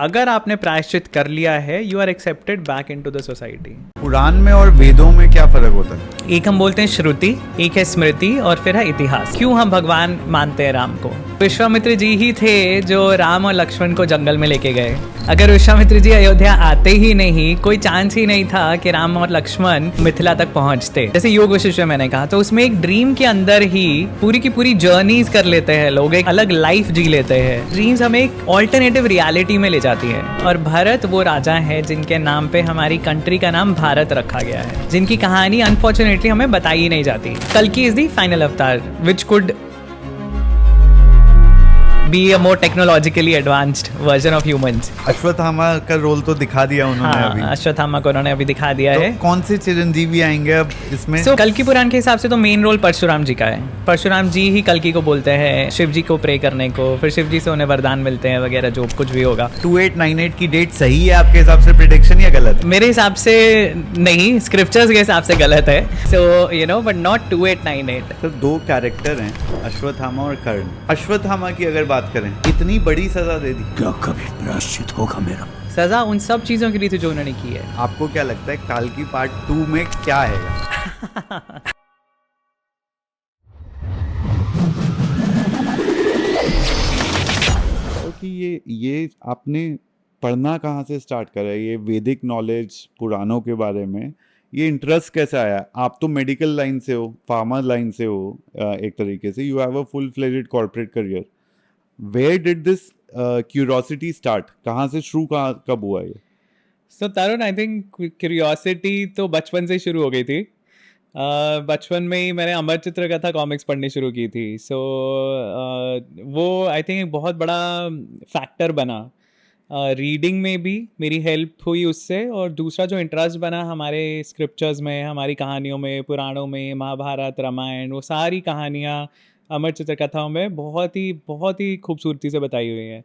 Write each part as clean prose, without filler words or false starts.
अगर आपने प्रायश्चित कर लिया है, you are accepted back into the society. पुराण में और वेदों में क्या फर्क होता है? एक हम बोलते हैं श्रुति, एक है स्मृति और फिर है इतिहास। क्यों हम भगवान मानते हैं राम को? विश्वामित्र जी ही थे जो राम और लक्ष्मण को जंगल में लेके गए। अगर विश्वामित्र जी अयोध्या आते ही नहीं, कोई चांस ही नहीं था कि राम और लक्ष्मण मिथिला तक पहुंचते। जैसे योग वशिष्ठ में मैंने कहा, तो उसमें एक ड्रीम के अंदर ही पूरी की पूरी जर्नीज कर लेते हैं लोग, एक अलग लाइफ जी लेते हैं। ड्रीम्स हमें एक ऑल्टरनेटिव रियलिटी में ले जाती है। और भरत वो राजा है जिनके नाम पे हमारी कंट्री का नाम भारत रखा गया है, जिनकी कहानी अनफॉर्चुनेटली हमें बताई ही नहीं जाती। कल्कि इज द फाइनल अवतार which could be a more technologically advanced version of humans. Ashwatthama का रोल तो दिखा दिया उन्होंने अभी। अश्वत्थामा को उन्होंने अभी दिखा दिया तो है। कौन से चिरंजीवी आएंगे अब इसमें? कल्कि पुराण के हिसाब से तो मेन रोल परशुराम जी का है। परशुराम जी ही कल्कि को बोलते हैं शिव जी को प्रे करने को, फिर शिव जी से उन्हें वरदान मिलते हैं वगैरह, जो कुछ भी होगा। 2898 की डेट सही है आपके हिसाब से प्रेडिक्शन या गलत? मेरे हिसाब से नहीं, स्क्रिप्चर्स के हिसाब से गलत है। So you know, but not 2898। तो दो कैरेक्टर हैं, अश्वत्थामा और कर्ण। अश्वत्थामा की अगर बात करें, इतनी बड़ी सजा दे दी, क्या कभी प्रायश्चित होगा मेरा? सजा उन सब चीजों के लिए थी जो उन्होंने की है। आपको क्या लगता है काल्की पार्ट 2 में क्या आएगा? कि ये आपने पढ़ना कहाँ से स्टार्ट करा? ये वैदिक नॉलेज पुराणों के बारे में ये इंटरेस्ट कैसे आया? आप तो मेडिकल लाइन से हो, फार्मा लाइन से हो, एक तरीके से you have a full fledged corporate career. Where did this curiosity start? कहाँ से शुरू कब हुआ ये? सो तरुण, आई थिंक क्यूरियोसिटी तो बचपन से ही शुरू हो गई थी। बचपन में ही मैंने अमर चित्रकथा कॉमिक्स पढ़नी शुरू की थी। सो वो आई थिंक एक बहुत बड़ा फैक्टर बना। रीडिंग में भी मेरी हेल्प हुई उससे, और दूसरा जो इंटरेस्ट बना हमारे स्क्रिप्चर्स में, हमारी कहानियों में, पुराणों में, महाभारत, रामायण, वो सारी कहानियाँ अमर चित्रकथाओं में बहुत ही खूबसूरती से बताई हुई हैं।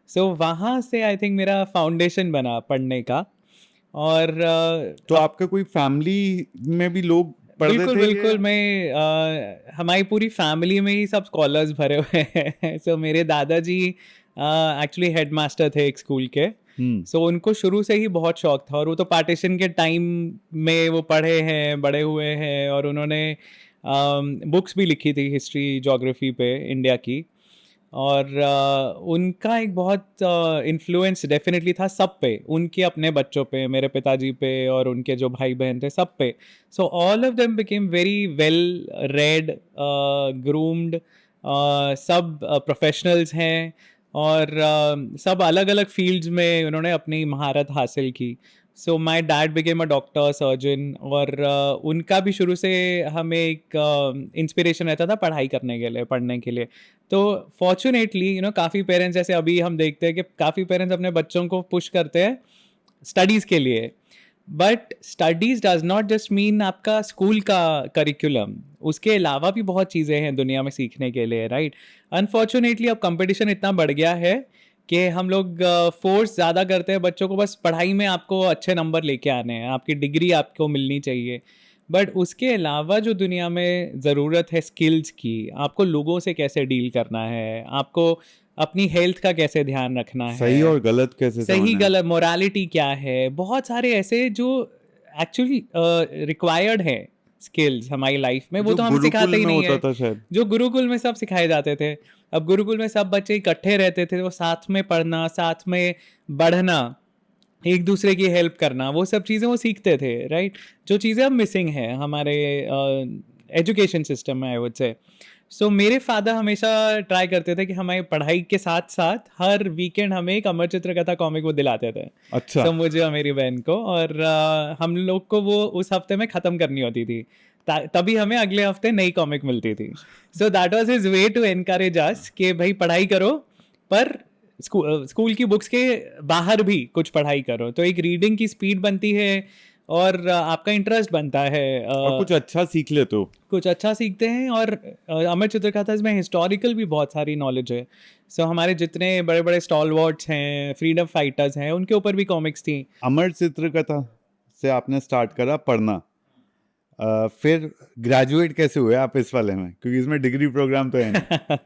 सो वहाँ से आई थिंक मेरा फाउंडेशन बना पढ़ने का। और तो आपका कोई फैमिली में भी लोग पढ़ते थे? बिल्कुल मैं हमारी पूरी फैमिली में ही सब स्कॉलर्स भरे हुए हैं। सो मेरे दादाजी एक्चुअली हेडमास्टर थे एक स्कूल के। सो उनको शुरू से ही बहुत शौक था, और वो तो पार्टीशन के टाइम में वो पढ़े हैं, बड़े हुए हैं, और उन्होंने बुक्स भी लिखी थी हिस्ट्री ज्योग्राफी पे इंडिया की। और उनका एक बहुत इन्फ्लुएंस डेफिनेटली था सब पे, उनके अपने बच्चों पे, मेरे पिताजी पे, और उनके जो भाई बहन थे सब पे। So all of them became very well read, groomed, सब प्रोफेशनल्स हैं, और सब अलग अलग फील्ड्स में उन्होंने अपनी महारत हासिल की। So my dad became a doctor, surgeon, और उनका भी शुरू से हमें एक इंस्पिरेशन रहता था पढ़ाई करने के लिए, पढ़ने के लिए। तो फॉर्चुनेटली यू नो, काफ़ी पेरेंट्स, जैसे अभी हम देखते हैं कि काफ़ी पेरेंट्स अपने बच्चों को पुश करते हैं स्टडीज़ के लिए। But studies does not just mean आपका स्कूल का करिकुलम, उसके अलावा भी बहुत चीज़ें हैं दुनिया में सीखने के लिए, राइट? अनफॉर्चुनेटली अब कंपटीशन इतना बढ़ गया है कि हम लोग फोर्स ज़्यादा करते हैं बच्चों को, बस पढ़ाई में आपको अच्छे नंबर लेके आने हैं, आपकी डिग्री आपको मिलनी चाहिए। बट उसके अलावा जो दुनिया में ज़रूरत है स्किल्स की, आपको लोगों से कैसे डील करना है, आपको अपनी हेल्थ का कैसे ध्यान रखना है, सही और गलत कैसे, सही गलत, मोरालिटी क्या है, बहुत सारे ऐसे जो एक्चुअली रिक्वायर्ड है स्किल्स हमारी लाइफ में, वो तो हम सिखाते ही नहीं है, जो गुरुकुल में सब सिखाए जाते थे। अब गुरुकुल में सब बच्चे इकट्ठे रहते थे, वो साथ में पढ़ना, साथ में बढ़ना, एक दूसरे की हेल्प करना, वो सब चीज़ें वो सीखते थे, राइट? जो चीज़ें अब मिसिंग है हमारे एजुकेशन सिस्टम में, आई वुड से। सो मेरे फादर हमेशा ट्राई करते थे कि हमारी पढ़ाई के साथ साथ हर वीकेंड हमें एक अमर चित्रकथा कॉमिक वो दिलाते थे। अच्छा। सो मुझे और मेरी बहन को, और हम लोग को वो उस हफ्ते में ख़त्म करनी होती थी, तभी हमें अगले हफ्ते नई कॉमिक मिलती थी। So that was his way to encourage us कि भाई पढ़ाई करो, पर स्कूल की बुक्स के बाहर भी कुछ पढ़ाई करो, तो एक रीडिंग की स्पीड बनती है, और आपका इंटरेस्ट बनता है, और कुछ अच्छा सीख लेते हो, कुछ अच्छा सीखते हैं। और अमर चित्रकथा में हिस्टोरिकल भी बहुत सारी नॉलेज है। सो हमारे जितने बड़े बड़े स्टॉलवर्ड्स हैं, फ्रीडम फाइटर्स हैं, उनके ऊपर भी कॉमिक्स थी। अमर चित्रकथा से आपने स्टार्ट करा पढ़ना, फिर ग्रेजुएट कैसे हुए आप इस वाले में, क्योंकि इसमें डिग्री प्रोग्राम तो है नहीं।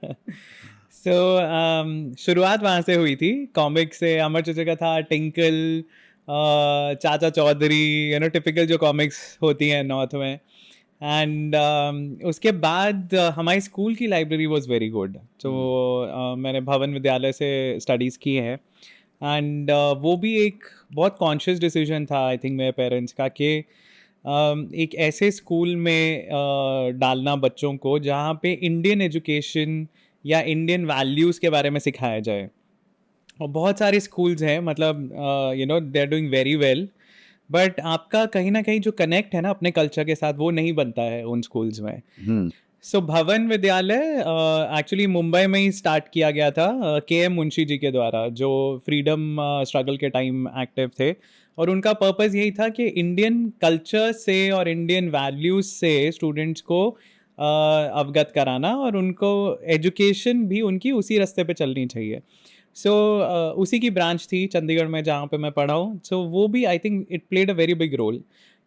सो शुरुआत वहाँ से हुई थी, कॉमिक से। अमर चचा का था टिंकल, चाचा चौधरी, टिपिकल जो कॉमिक्स होती हैं नॉर्थ में। एंड उसके बाद हमारी स्कूल की लाइब्रेरी वाज वेरी गुड। तो मैंने भवन विद्यालय से स्टडीज़ की है। एंड वो भी एक बहुत कॉन्शियस डिसीजन था आई थिंक मेरे पेरेंट्स का, कि एक ऐसे स्कूल में डालना बच्चों को जहाँ पे इंडियन एजुकेशन या इंडियन वैल्यूज़ के बारे में सिखाया जाए। और बहुत सारे स्कूल्स हैं, मतलब they are doing very well, but आपका कहीं ना कहीं जो कनेक्ट है ना अपने कल्चर के साथ, वो नहीं बनता है उन स्कूल्स में। सो भवन विद्यालय एक्चुअली मुंबई में ही स्टार्ट किया गया था के.एम. मुंशी जी के द्वारा, जो फ्रीडम स्ट्रगल के टाइम एक्टिव थे। और उनका पर्पस यही था कि इंडियन कल्चर से और इंडियन वैल्यूज़ से स्टूडेंट्स को अवगत कराना, और उनको एजुकेशन भी उनकी उसी रास्ते पे चलनी चाहिए। सो उसी की ब्रांच थी चंडीगढ़ में जहाँ पे मैं पढ़ा हूँ। सो वो भी I think it played a very big role,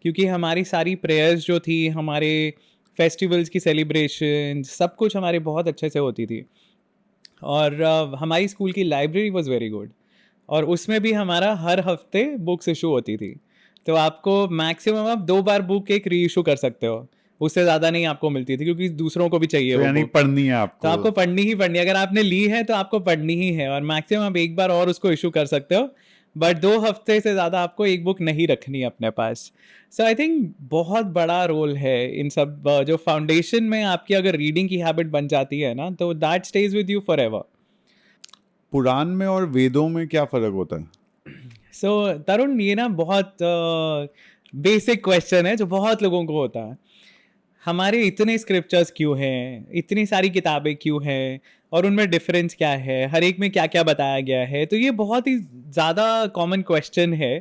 क्योंकि हमारी सारी प्रेयर्स जो थी, हमारे फेस्टिवल्स की सेलिब्रेशन, सब कुछ हमारे बहुत अच्छे से होती थी। और हमारी स्कूल की लाइब्रेरी वाज वेरी गुड, और उसमें भी हमारा हर हफ्ते बुक्स इशू होती थी। तो आपको मैक्सिमम आप 2 बार बुक एक री इशू कर सकते हो, उससे ज़्यादा नहीं आपको मिलती थी, क्योंकि दूसरों को भी चाहिए तो वो यानी book। पढ़नी है तो आपको। आपको पढ़नी ही पढ़नी है, अगर आपने ली है तो आपको पढ़नी ही है, और मैक्सिमम आप एक बार और उसको इशू कर सकते हो, बट 2 हफ्ते से ज़्यादा आपको एक बुक नहीं रखनी अपने पास। सो आई थिंक बहुत बड़ा रोल है इन सब जो फाउंडेशन में आपकी अगर रीडिंग की हैबिट बन जाती है ना, तो that stage with you forever. पुराण में और वेदों में क्या फर्क होता है? सो तरुण, ये ना बहुत बेसिक क्वेश्चन है जो बहुत लोगों को होता है। हमारे इतने स्क्रिप्चर्स क्यों हैं, इतनी सारी किताबें क्यों हैं, और उनमें डिफरेंस क्या है, हर एक में क्या क्या बताया गया है? तो ये बहुत ही ज़्यादा कॉमन क्वेश्चन है,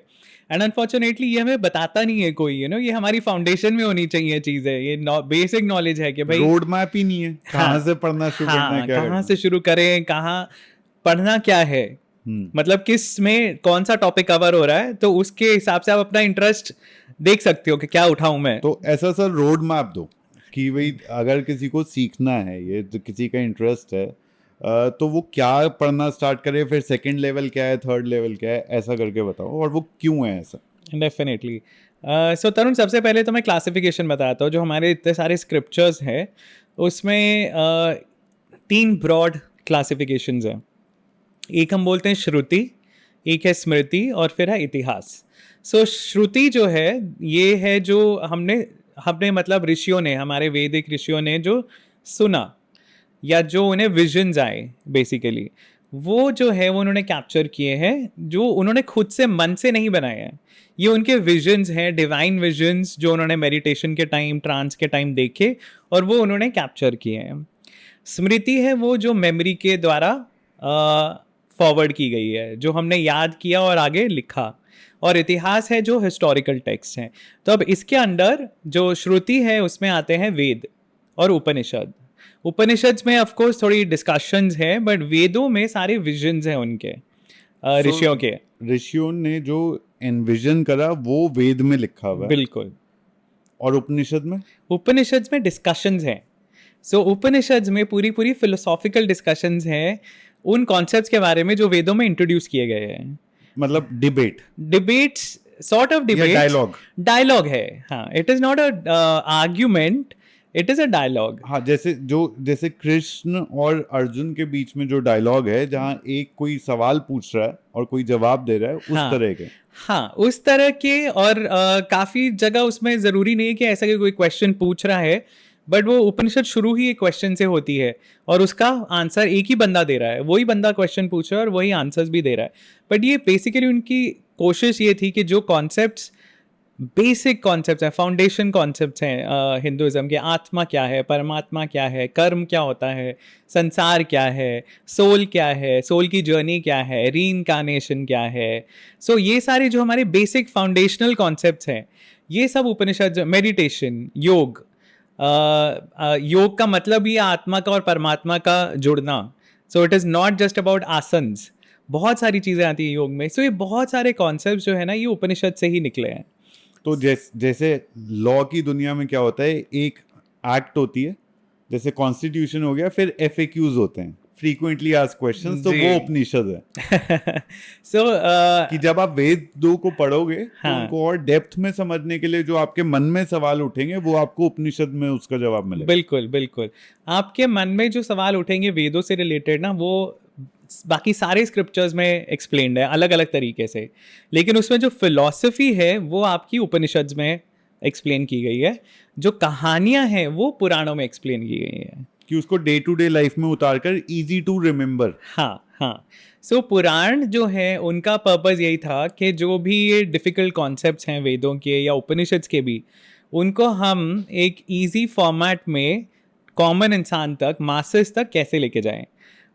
एंड अनफॉर्चुनेटली ये हमें बताता नहीं है कोई। ये हमारी फाउंडेशन में होनी चाहिए चीज़ें, ये बेसिक नॉलेज है कि भाई रोड मैप ही नहीं है, कहाँ से पढ़ना शुरू करना है, हाँ, क्या कहाँ करना से शुरू करें, कहाँ पढ़ना क्या है, मतलब किस में कौन सा टॉपिक कवर हो रहा है, तो उसके हिसाब से आप अपना इंटरेस्ट देख सकते हो कि क्या उठाऊं मैं। तो ऐसा सर रोड मैप दो कि भाई अगर किसी को सीखना है, ये तो किसी का इंटरेस्ट है, तो वो क्या पढ़ना स्टार्ट करे, फिर सेकंड लेवल क्या है, थर्ड लेवल क्या है, ऐसा करके बताओ, और वो क्यों है ऐसा? डेफिनेटली। सो तरुण, सबसे पहले तो मैं क्लासिफिकेशन बताता हूँ। जो हमारे इतने सारे स्क्रिप्चर्स हैं, उसमें 3 ब्रॉड क्लासिफिकेशंस हैं। एक हम बोलते हैं श्रुति, एक है स्मृति, और फिर है इतिहास। सो श्रुति जो है, ये है जो हमने हमने मतलब ऋषियों ने, हमारे वैदिक ऋषियों ने जो सुना, या जो उन्हें विजन्स आए बेसिकली, वो जो है वो उन्होंने कैप्चर किए हैं, जो उन्होंने खुद से मन से नहीं बनाए हैं। ये उनके विजन्स हैं, डिवाइन विजन्स, जो उन्होंने मेडिटेशन के टाइम, ट्रांस के टाइम देखे, और वो उन्होंने कैप्चर किए हैं। स्मृति है वो जो मेमोरी के द्वारा फॉरवर्ड की गई है, जो हमने याद किया और आगे लिखा। और इतिहास है जो हिस्टोरिकल टेक्स्ट हैं। तो अब इसके अंडर जो श्रुति है, उसमें आते हैं वेद और उपनिषद। उपनिषद में ऑफ कोर्स थोड़ी डिस्कशंस हैं, बट वेदों में सारे विजन्स हैं उनके, ऋषियों के। ऋषियों ने जो एनविजन करा वो वेद में लिखा हुआ है। बिल्कुल। और उपनिषद में? उपनिषद में डिस्कशंस हैं। सो उपनिषद में पूरी पूरी फिलोसॉफिकल डिस्कशंस हैं उन कॉन्सेप्ट्स के बारे में जो वेदों में इंट्रोड्यूस किए गए हैं। मतलब debates, sort of debate, dialogue है। हाँ, it is not a argument, it is a dialogue. हाँ, जैसे कृष्ण और अर्जुन के बीच में जो डायलॉग है, जहाँ एक कोई सवाल पूछ रहा है और कोई जवाब दे रहा है, उस तरह के। हाँ, उस तरह के। और काफी जगह उसमें जरूरी नहीं है कि ऐसा कि कोई क्वेश्चन पूछ रहा है, बट वो उपनिषद शुरू ही एक क्वेश्चन से होती है, और उसका आंसर एक ही बंदा दे रहा है। वही बंदा क्वेश्चन पूछ रहा है और वही आंसर्स भी दे रहा है। बट ये बेसिकली उनकी कोशिश ये थी कि जो कॉन्सेप्ट्स, बेसिक कॉन्सेप्ट्स हैं, फाउंडेशन कॉन्सेप्ट्स हैं हिंदुइज्म के, आत्मा क्या है, परमात्मा क्या है, कर्म क्या होता है, संसार क्या है, सोल क्या है, सोल की जर्नी क्या है, रीइंकार्नेशन क्या है। सो ये सारे जो हमारे बेसिक फाउंडेशनल कॉन्सेप्ट्स हैं, ये सब उपनिषद, मेडिटेशन, योग, योग का मतलब ही आत्मा का और परमात्मा का जुड़ना। सो it is not just about asanas, बहुत सारी चीज़ें आती हैं योग में। सो ये बहुत सारे कॉन्सेप्ट्स जो है ना, ये उपनिषद से ही निकले हैं। तो जैसे लॉ की दुनिया में क्या होता है, एक एक्ट होती है, जैसे कॉन्स्टिट्यूशन हो गया, फिर FAQs होते हैं, फ्रीक्वेंटली आस्क्ड क्वेश्चंस, तो जी। वो उपनिषद है। सो कि जब आप वेद 2 को पढ़ोगे तो हाँ। उनको और डेप्थ में समझने के लिए जो आपके मन में सवाल उठेंगे वो आपको उपनिषद में उसका जवाब मिलेगा। बिल्कुल बिल्कुल, आपके मन में जो सवाल उठेंगे वेदों से रिलेटेड ना, वो बाकी सारे स्क्रिप्चर्स में एक्सप्लेन्ड है अलग अलग तरीके से, लेकिन उसमें जो फिलॉसफी है वो आपकी उपनिषद में एक्सप्लेन की गई है, जो कहानियां हैं वो पुराणों में एक्सप्लेन की गई हैं। कि उसको डे टू डे लाइफ में उतारकर इजी टू रिमेम्बर। हाँ हाँ, सो पुराण जो है उनका पर्पस यही था कि जो भी ये डिफ़िकल्ट कॉन्सेप्ट्स हैं वेदों के या उपनिषद्स के भी, उनको हम एक इजी फॉर्मेट में कॉमन इंसान तक, मासेस तक कैसे लेके जाएं।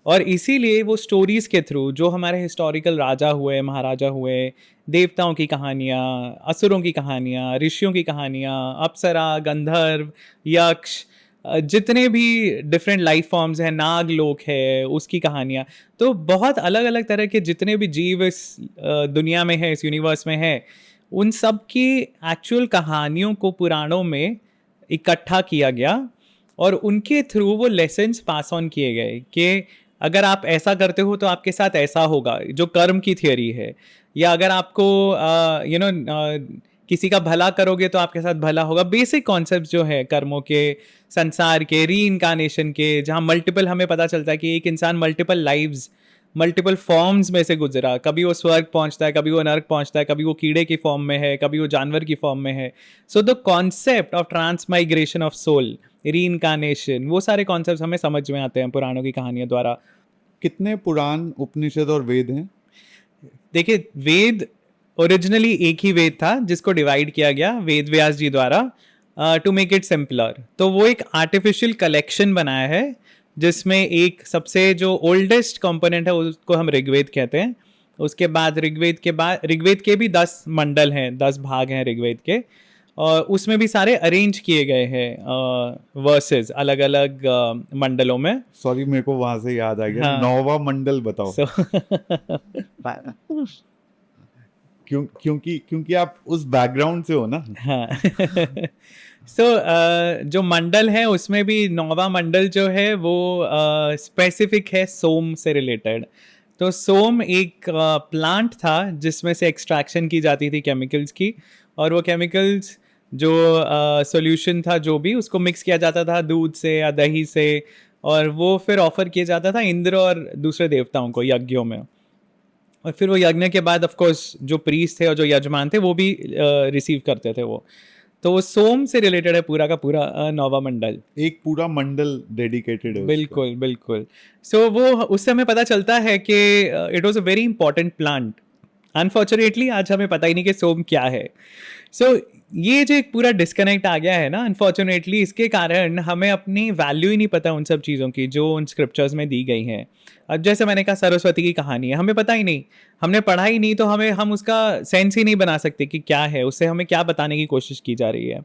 और इसीलिए वो स्टोरीज़ के थ्रू जो हमारे हिस्टोरिकल राजा हुए, महाराजा हुए, देवताओं की कहानियाँ, असुरों की कहानियाँ, ऋषियों की कहानियाँ, अप्सरा, गंधर्व, यक्ष, जितने भी डिफरेंट लाइफ फॉर्म्स हैं, नाग लोक है, उसकी कहानियाँ, तो बहुत अलग अलग तरह के जितने भी जीव इस दुनिया में है, इस यूनिवर्स में है, उन सब की एक्चुअल कहानियों को पुराणों में इकट्ठा किया गया और उनके थ्रू वो लेसन्स पास ऑन किए गए कि अगर आप ऐसा करते हो तो आपके साथ ऐसा होगा, जो कर्म की थियोरी है, या अगर आपको किसी का भला करोगे तो आपके साथ भला होगा। बेसिक कॉन्सेप्ट जो है कर्मों के, संसार के, री इनकारनेशन के, जहाँ मल्टीपल हमें पता चलता है कि एक इंसान मल्टीपल लाइव्स, मल्टीपल फॉर्म्स में से गुजरा, कभी वो स्वर्ग पहुंचता है, कभी वो नर्क पहुंचता है, कभी वो कीड़े की फॉर्म में है, कभी वो जानवर की फॉर्म में है। So the concept of transmigration of soul, reincarnation, वो सारे कॉन्सेप्ट हमें समझ में आते हैं पुराणों की कहानियों द्वारा। कितने पुराण, उपनिषद और वेद हैं? देखिए, वेद ओरिजिनली एक ही वेद था जिसको डिवाइड किया गया वेद व्यास जी द्वारा टू मेक इट सिंपलर। तो वो एक आर्टिफिशियल कलेक्शन बनाया है जिसमें एक सबसे जो ओल्डेस्ट कंपोनेंट है उसको हम ऋग्वेद कहते हैं। उसके बाद ऋग्वेद के भी 10 मंडल हैं, 10 भाग हैं ऋग्वेद के, और उसमें भी सारे अरेंज किए गए हैं वर्सेस अलग अलग मंडलों में। सॉरी, मेरे को वहां से याद आ गया। हाँ। 9वां मंडल बताओ। क्योंकि आप उस बैकग्राउंड से हो ना। हाँ। सो जो मंडल है उसमें भी 9वां मंडल जो है वो स्पेसिफिक है सोम से रिलेटेड। तो सोम एक प्लांट था जिसमें से एक्सट्रैक्शन की जाती थी केमिकल्स की, और वो केमिकल्स जो सॉल्यूशन था जो भी, उसको मिक्स किया जाता था दूध से या दही से, और वो फिर ऑफर किया जाता था इंद्र और दूसरे देवताओं को यज्ञों में। और फिर वो यज्ञ के बाद ऑफ कोर्स जो प्रीस्ट थे और जो यजमान थे वो भी रिसीव करते थे वो। तो वो सोम से रिलेटेड है पूरा का पूरा 9वां मंडल। एक पूरा मंडल डेडिकेटेड है बिल्कुल बिल्कुल। सो वो उससे हमें पता चलता है कि it was a very important plant. Unfortunately आज हमें पता ही नहीं कि सोम क्या है। सो ये जो एक पूरा डिस्कनेक्ट आ गया है ना, अनफॉर्चुनेटली, इसके कारण हमें अपनी वैल्यू ही नहीं पता उन सब चीज़ों की जो उन स्क्रिप्चर्स में दी गई हैं। अब जैसे मैंने कहा सरस्वती की कहानी है, हमें पता ही नहीं, हमने पढ़ा ही नहीं, तो हम उसका सेंस ही नहीं बना सकते कि क्या है, उससे हमें क्या बताने की कोशिश की जा रही है।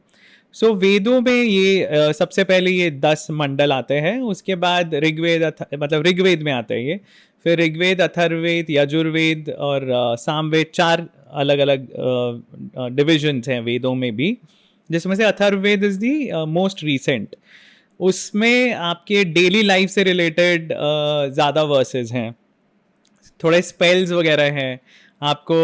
सो वेदों में ये सबसे पहले ये 10 मंडल आते हैं, उसके बाद मतलब ऋग्वेद में आते हैं ये, फिर ऋग्वेद, अथर्ववेद, यजुर्वेद और सामवेद, 4 अलग अलग डिविजन्स हैं वेदों में भी, जिसमें से Atharvaveda is the most recent. उसमें आपके डेली लाइफ से रिलेटेड ज़्यादा वर्सेस हैं, थोड़े स्पेल्स वगैरह हैं, आपको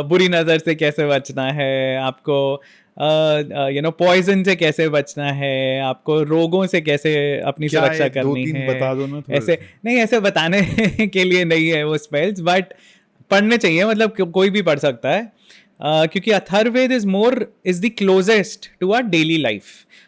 बुरी नज़र से कैसे बचना है, आपको पॉइजन से कैसे बचना है, आपको रोगों से कैसे अपनी सुरक्षा करनी है। बता दो ना, ऐसे नहीं, ऐसे बताने के लिए नहीं है वो स्पेल्स, बट पढ़ने चाहिए, मतलब कोई भी पढ़ सकता है, क्योंकि Atharvaveda is the closest to our daily life.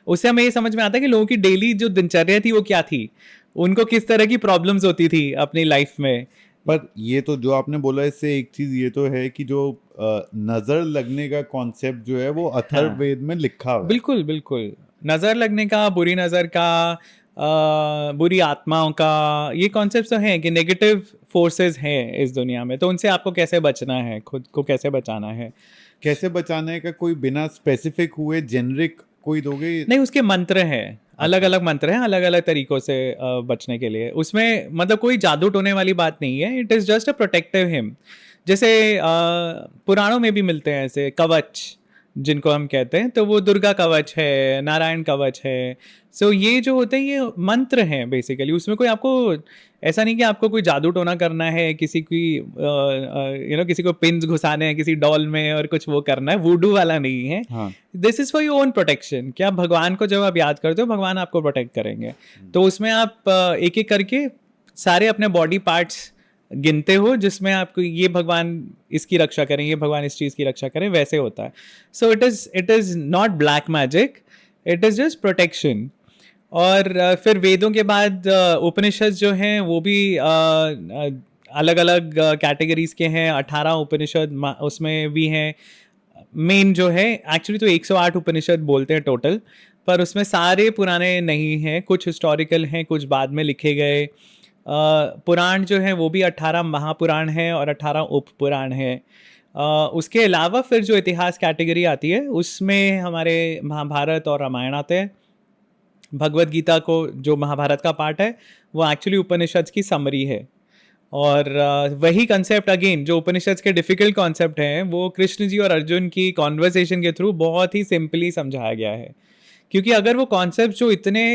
उससे हमें ये समझ में आता है कि लोगों की डेली जो दिनचर्या थी वो क्या थी, उनको किस तरह की प्रॉब्लम्स होती थी अपनी लाइफ में। पर ये तो जो आपने बोला, इससे एक चीज ये तो है कि जो नजर लगने का कॉन्सेप्ट जो है वो अथर्ववेद में लिखा हुआ है। बिल्कुल बिल्कुल, नजर लगने का, बुरी नजर का, बुरी आत्माओं का, ये कॉन्सेप्ट तो हैं कि नेगेटिव फोर्सेस हैं इस दुनिया में, तो उनसे आपको कैसे बचना है, खुद को कैसे बचाना है। कैसे बचाने का कोई बिना स्पेसिफिक हुए जेनरिक कोई दोगे? नहीं, उसके मंत्र हैं, अलग अलग मंत्र हैं, अलग अलग तरीकों से बचने के लिए। उसमें मतलब कोई जादू टोने वाली बात नहीं है, it is just a protective him. जैसे पुराणों में भी मिलते हैं ऐसे कवच, जिनको हम कहते हैं, तो वो दुर्गा कवच है, नारायण कवच है। सो ये जो होते हैं ये मंत्र हैं बेसिकली। उसमें कोई आपको ऐसा नहीं कि आपको कोई जादू टोना करना है, किसी की किसी को पिन्स घुसाने हैं किसी डॉल में और कुछ वो करना है, वूडू वाला नहीं है। हाँ। This is for your own protection. क्या भगवान को जब आप याद करते हो भगवान आपको प्रोटेक्ट करेंगे। तो उसमें आप एक एक करके सारे अपने बॉडी पार्ट्स गिनते हो, जिसमें आपको ये भगवान इसकी रक्षा करें, ये भगवान इस चीज़ की रक्षा करें, वैसे होता है। So it is not black magic, it is just protection. और फिर वेदों के बाद उपनिषद जो हैं वो भी अलग अलग कैटेगरीज के हैं। 18 उपनिषद उसमें भी हैं। मेन जो है एक्चुअली तो 108 उपनिषद बोलते हैं टोटल, पर उसमें सारे पुराने नहीं हैं, कुछ हिस्टोरिकल हैं, कुछ बाद में लिखे गए। पुराण जो है वो भी 18 महापुराण हैं और 18 उप पुराण हैं। उसके अलावा फिर जो इतिहास कैटेगरी आती है उसमें हमारे महाभारत और रामायण आते हैं। भगवत गीता को जो महाभारत का पार्ट है वो एक्चुअली उपनिषद की समरी है। और वही कंसेप्ट अगेन जो उपनिषद के डिफ़िकल्ट कॉन्सेप्ट हैं वो कृष्ण जी और अर्जुन की कॉन्वर्सेशन के थ्रू बहुत ही सिंपली समझाया गया है। क्योंकि अगर वो कॉन्सेप्ट जो इतने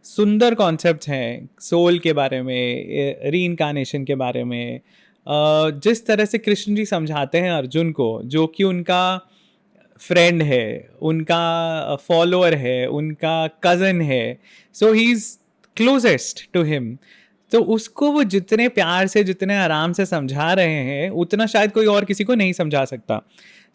सुंदर कॉन्सेप्ट्स हैं, सोल के बारे में, रीइंकार्नेशन के बारे में, जिस तरह से कृष्ण जी समझाते हैं अर्जुन को, जो कि उनका फ्रेंड है, उनका फॉलोअर है, उनका कज़न है, so he is closest to him. तो उसको वो जितने प्यार से, जितने आराम से समझा रहे हैं उतना शायद कोई और किसी को नहीं समझा सकता।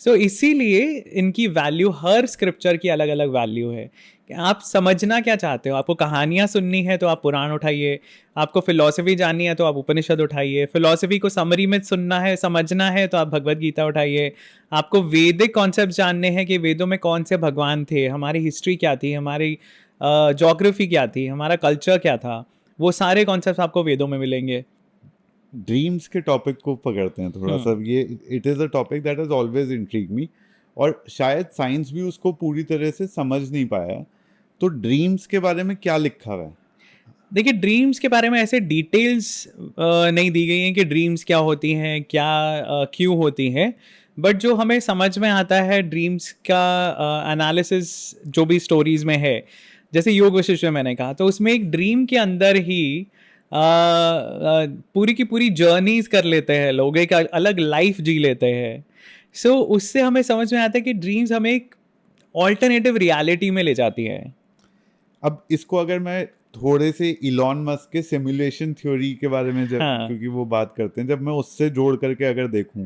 सो इसीलिए इनकी वैल्यू, हर स्क्रिप्चर की अलग अलग वैल्यू है। आप समझना क्या चाहते हो? आपको कहानियाँ सुननी है तो आप पुराण उठाइए, आपको फिलॉसफी जाननी है तो आप उपनिषद उठाइए, फिलॉसफी को समरी में सुनना है, समझना है तो आप भगवत गीता उठाइए, आपको वैदिक कॉन्सेप्ट जानने हैं कि वेदों में कौन से भगवान थे, हमारी हिस्ट्री क्या थी, हमारी जोग्राफी क्या थी, हमारा कल्चर क्या था, वो सारे कॉन्सेप्ट आपको वेदों में मिलेंगे। ड्रीम्स के टॉपिक को पकड़ते हैं थोड़ा सा। ये it is a topic that has always intrigue me, और शायद साइंस भी उसको पूरी तरह से समझ नहीं पाया। तो ड्रीम्स के बारे में क्या लिखा हुआ है? देखिए, ड्रीम्स के बारे में ऐसे डिटेल्स नहीं दी गई हैं कि ड्रीम्स क्या होती हैं, क्या क्यों होती हैं। बट जो हमें समझ में आता है ड्रीम्स का एनालिसिस जो भी स्टोरीज में है, जैसे योग वशिष्ठ में मैंने कहा, तो उसमें एक ड्रीम के अंदर ही पूरी की पूरी जर्नीज कर लेते हैं लोग, एक अलग लाइफ जी लेते हैं। सो उससे हमें समझ में आता है कि ड्रीम्स हमें एक ऑल्टरनेटिव रियलिटी में ले जाती है। अब इसको अगर मैं थोड़े से इलॉन मस्क के सिमुलेशन थ्योरी के बारे में क्योंकि वो बात करते हैं, जब मैं उससे जोड़ करके अगर देखूं,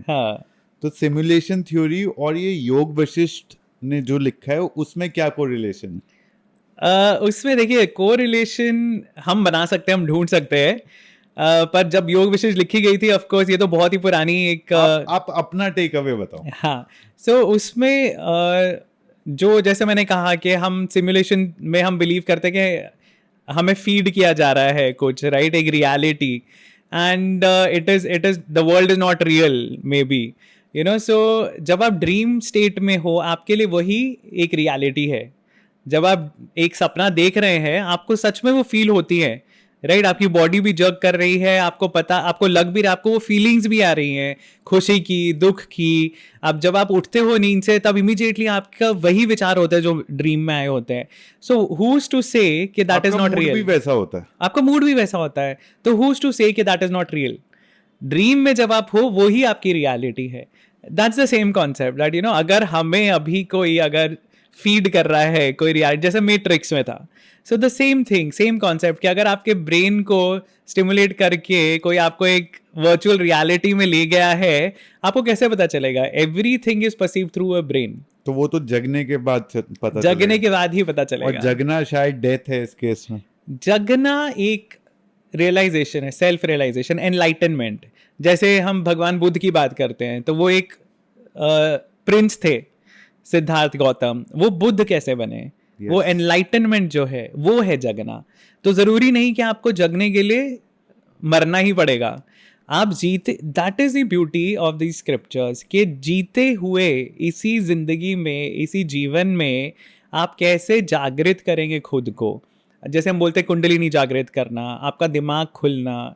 तो सिमुलेशन थ्योरी और ये योग वशिष्ठ ने जो लिखा है उसमें क्या कोरिलेशन है? उसमें देखिए, कोरिलेशन हम बना सकते हैं, हम ढूंढ सकते हैं, पर जब योग वशिष्ठ लिखी गई थी, ऑफ कोर्स ये तो बहुत ही पुरानी एक आप अपना टेक अवे बताओ। हाँ, सो उसमें जो जैसे मैंने कहा कि हम सिमुलेशन में हम बिलीव करते हैं कि हमें फीड किया जा रहा है कुछ, राइट, एक reality, and it is the world is not real maybe, you know. So जब आप ड्रीम स्टेट में हो, आपके लिए वही एक रियलिटी है। जब आप एक सपना देख रहे हैं, आपको सच में वो फील होती है, राइट, आपकी बॉडी भी जग कर रही है, आपको पता, आपको लग भी रहा, आपको वो फीलिंग्स भी आ रही हैं, खुशी की, दुख की। अब जब आप उठते हो नींद से, तब इमीडिएटली आपका वही विचार होता है जो ड्रीम में आए होते हैं। सो हुज टू से कि दैट इज नॉट रियल? वैसा होता है, आपका मूड भी वैसा होता है, तो हुज टू से कि that is not real? Dream में जब आप हो, वो ही आपकी रियलिटी है। That's the same concept that, you know, अगर हमें अभी कोई अगर फीड कर रहा है कोई रियलिटी, जैसे मैट्रिक्स में था, so the same thing, same concept, कि अगर आपके ब्रेन को स्टिमुलेट करके कोई आपको एक वर्चुअल रियलिटी में ले गया है, आपको कैसे पता चलेगा? Everything is perceive through a brain. तो वो तो जगने के बाद पता जगने के बाद ही पता चलेगा। और जगना शायद डेथ है इस केस में। जगना एक रियलाइजेशन है, सेल्फ रियलाइजेशन, एनलाइटनमेंट। जैसे हम भगवान बुद्ध की बात करते हैं, तो वो एक प्रिंस थे, सिद्धार्थ गौतम, वो बुद्ध कैसे बने? वो एनलाइटनमेंट जो है वो है जगना। तो जरूरी नहीं कि आपको जगने के लिए मरना ही पड़ेगा, आप जीते, that is the beauty of the scriptures, कि जीते हुए इसी जिंदगी में, इसी जीवन में आप कैसे जागृत करेंगे खुद को। जैसे हम बोलते हैं कुंडलिनी जागृत करना, आपका दिमाग खुलना,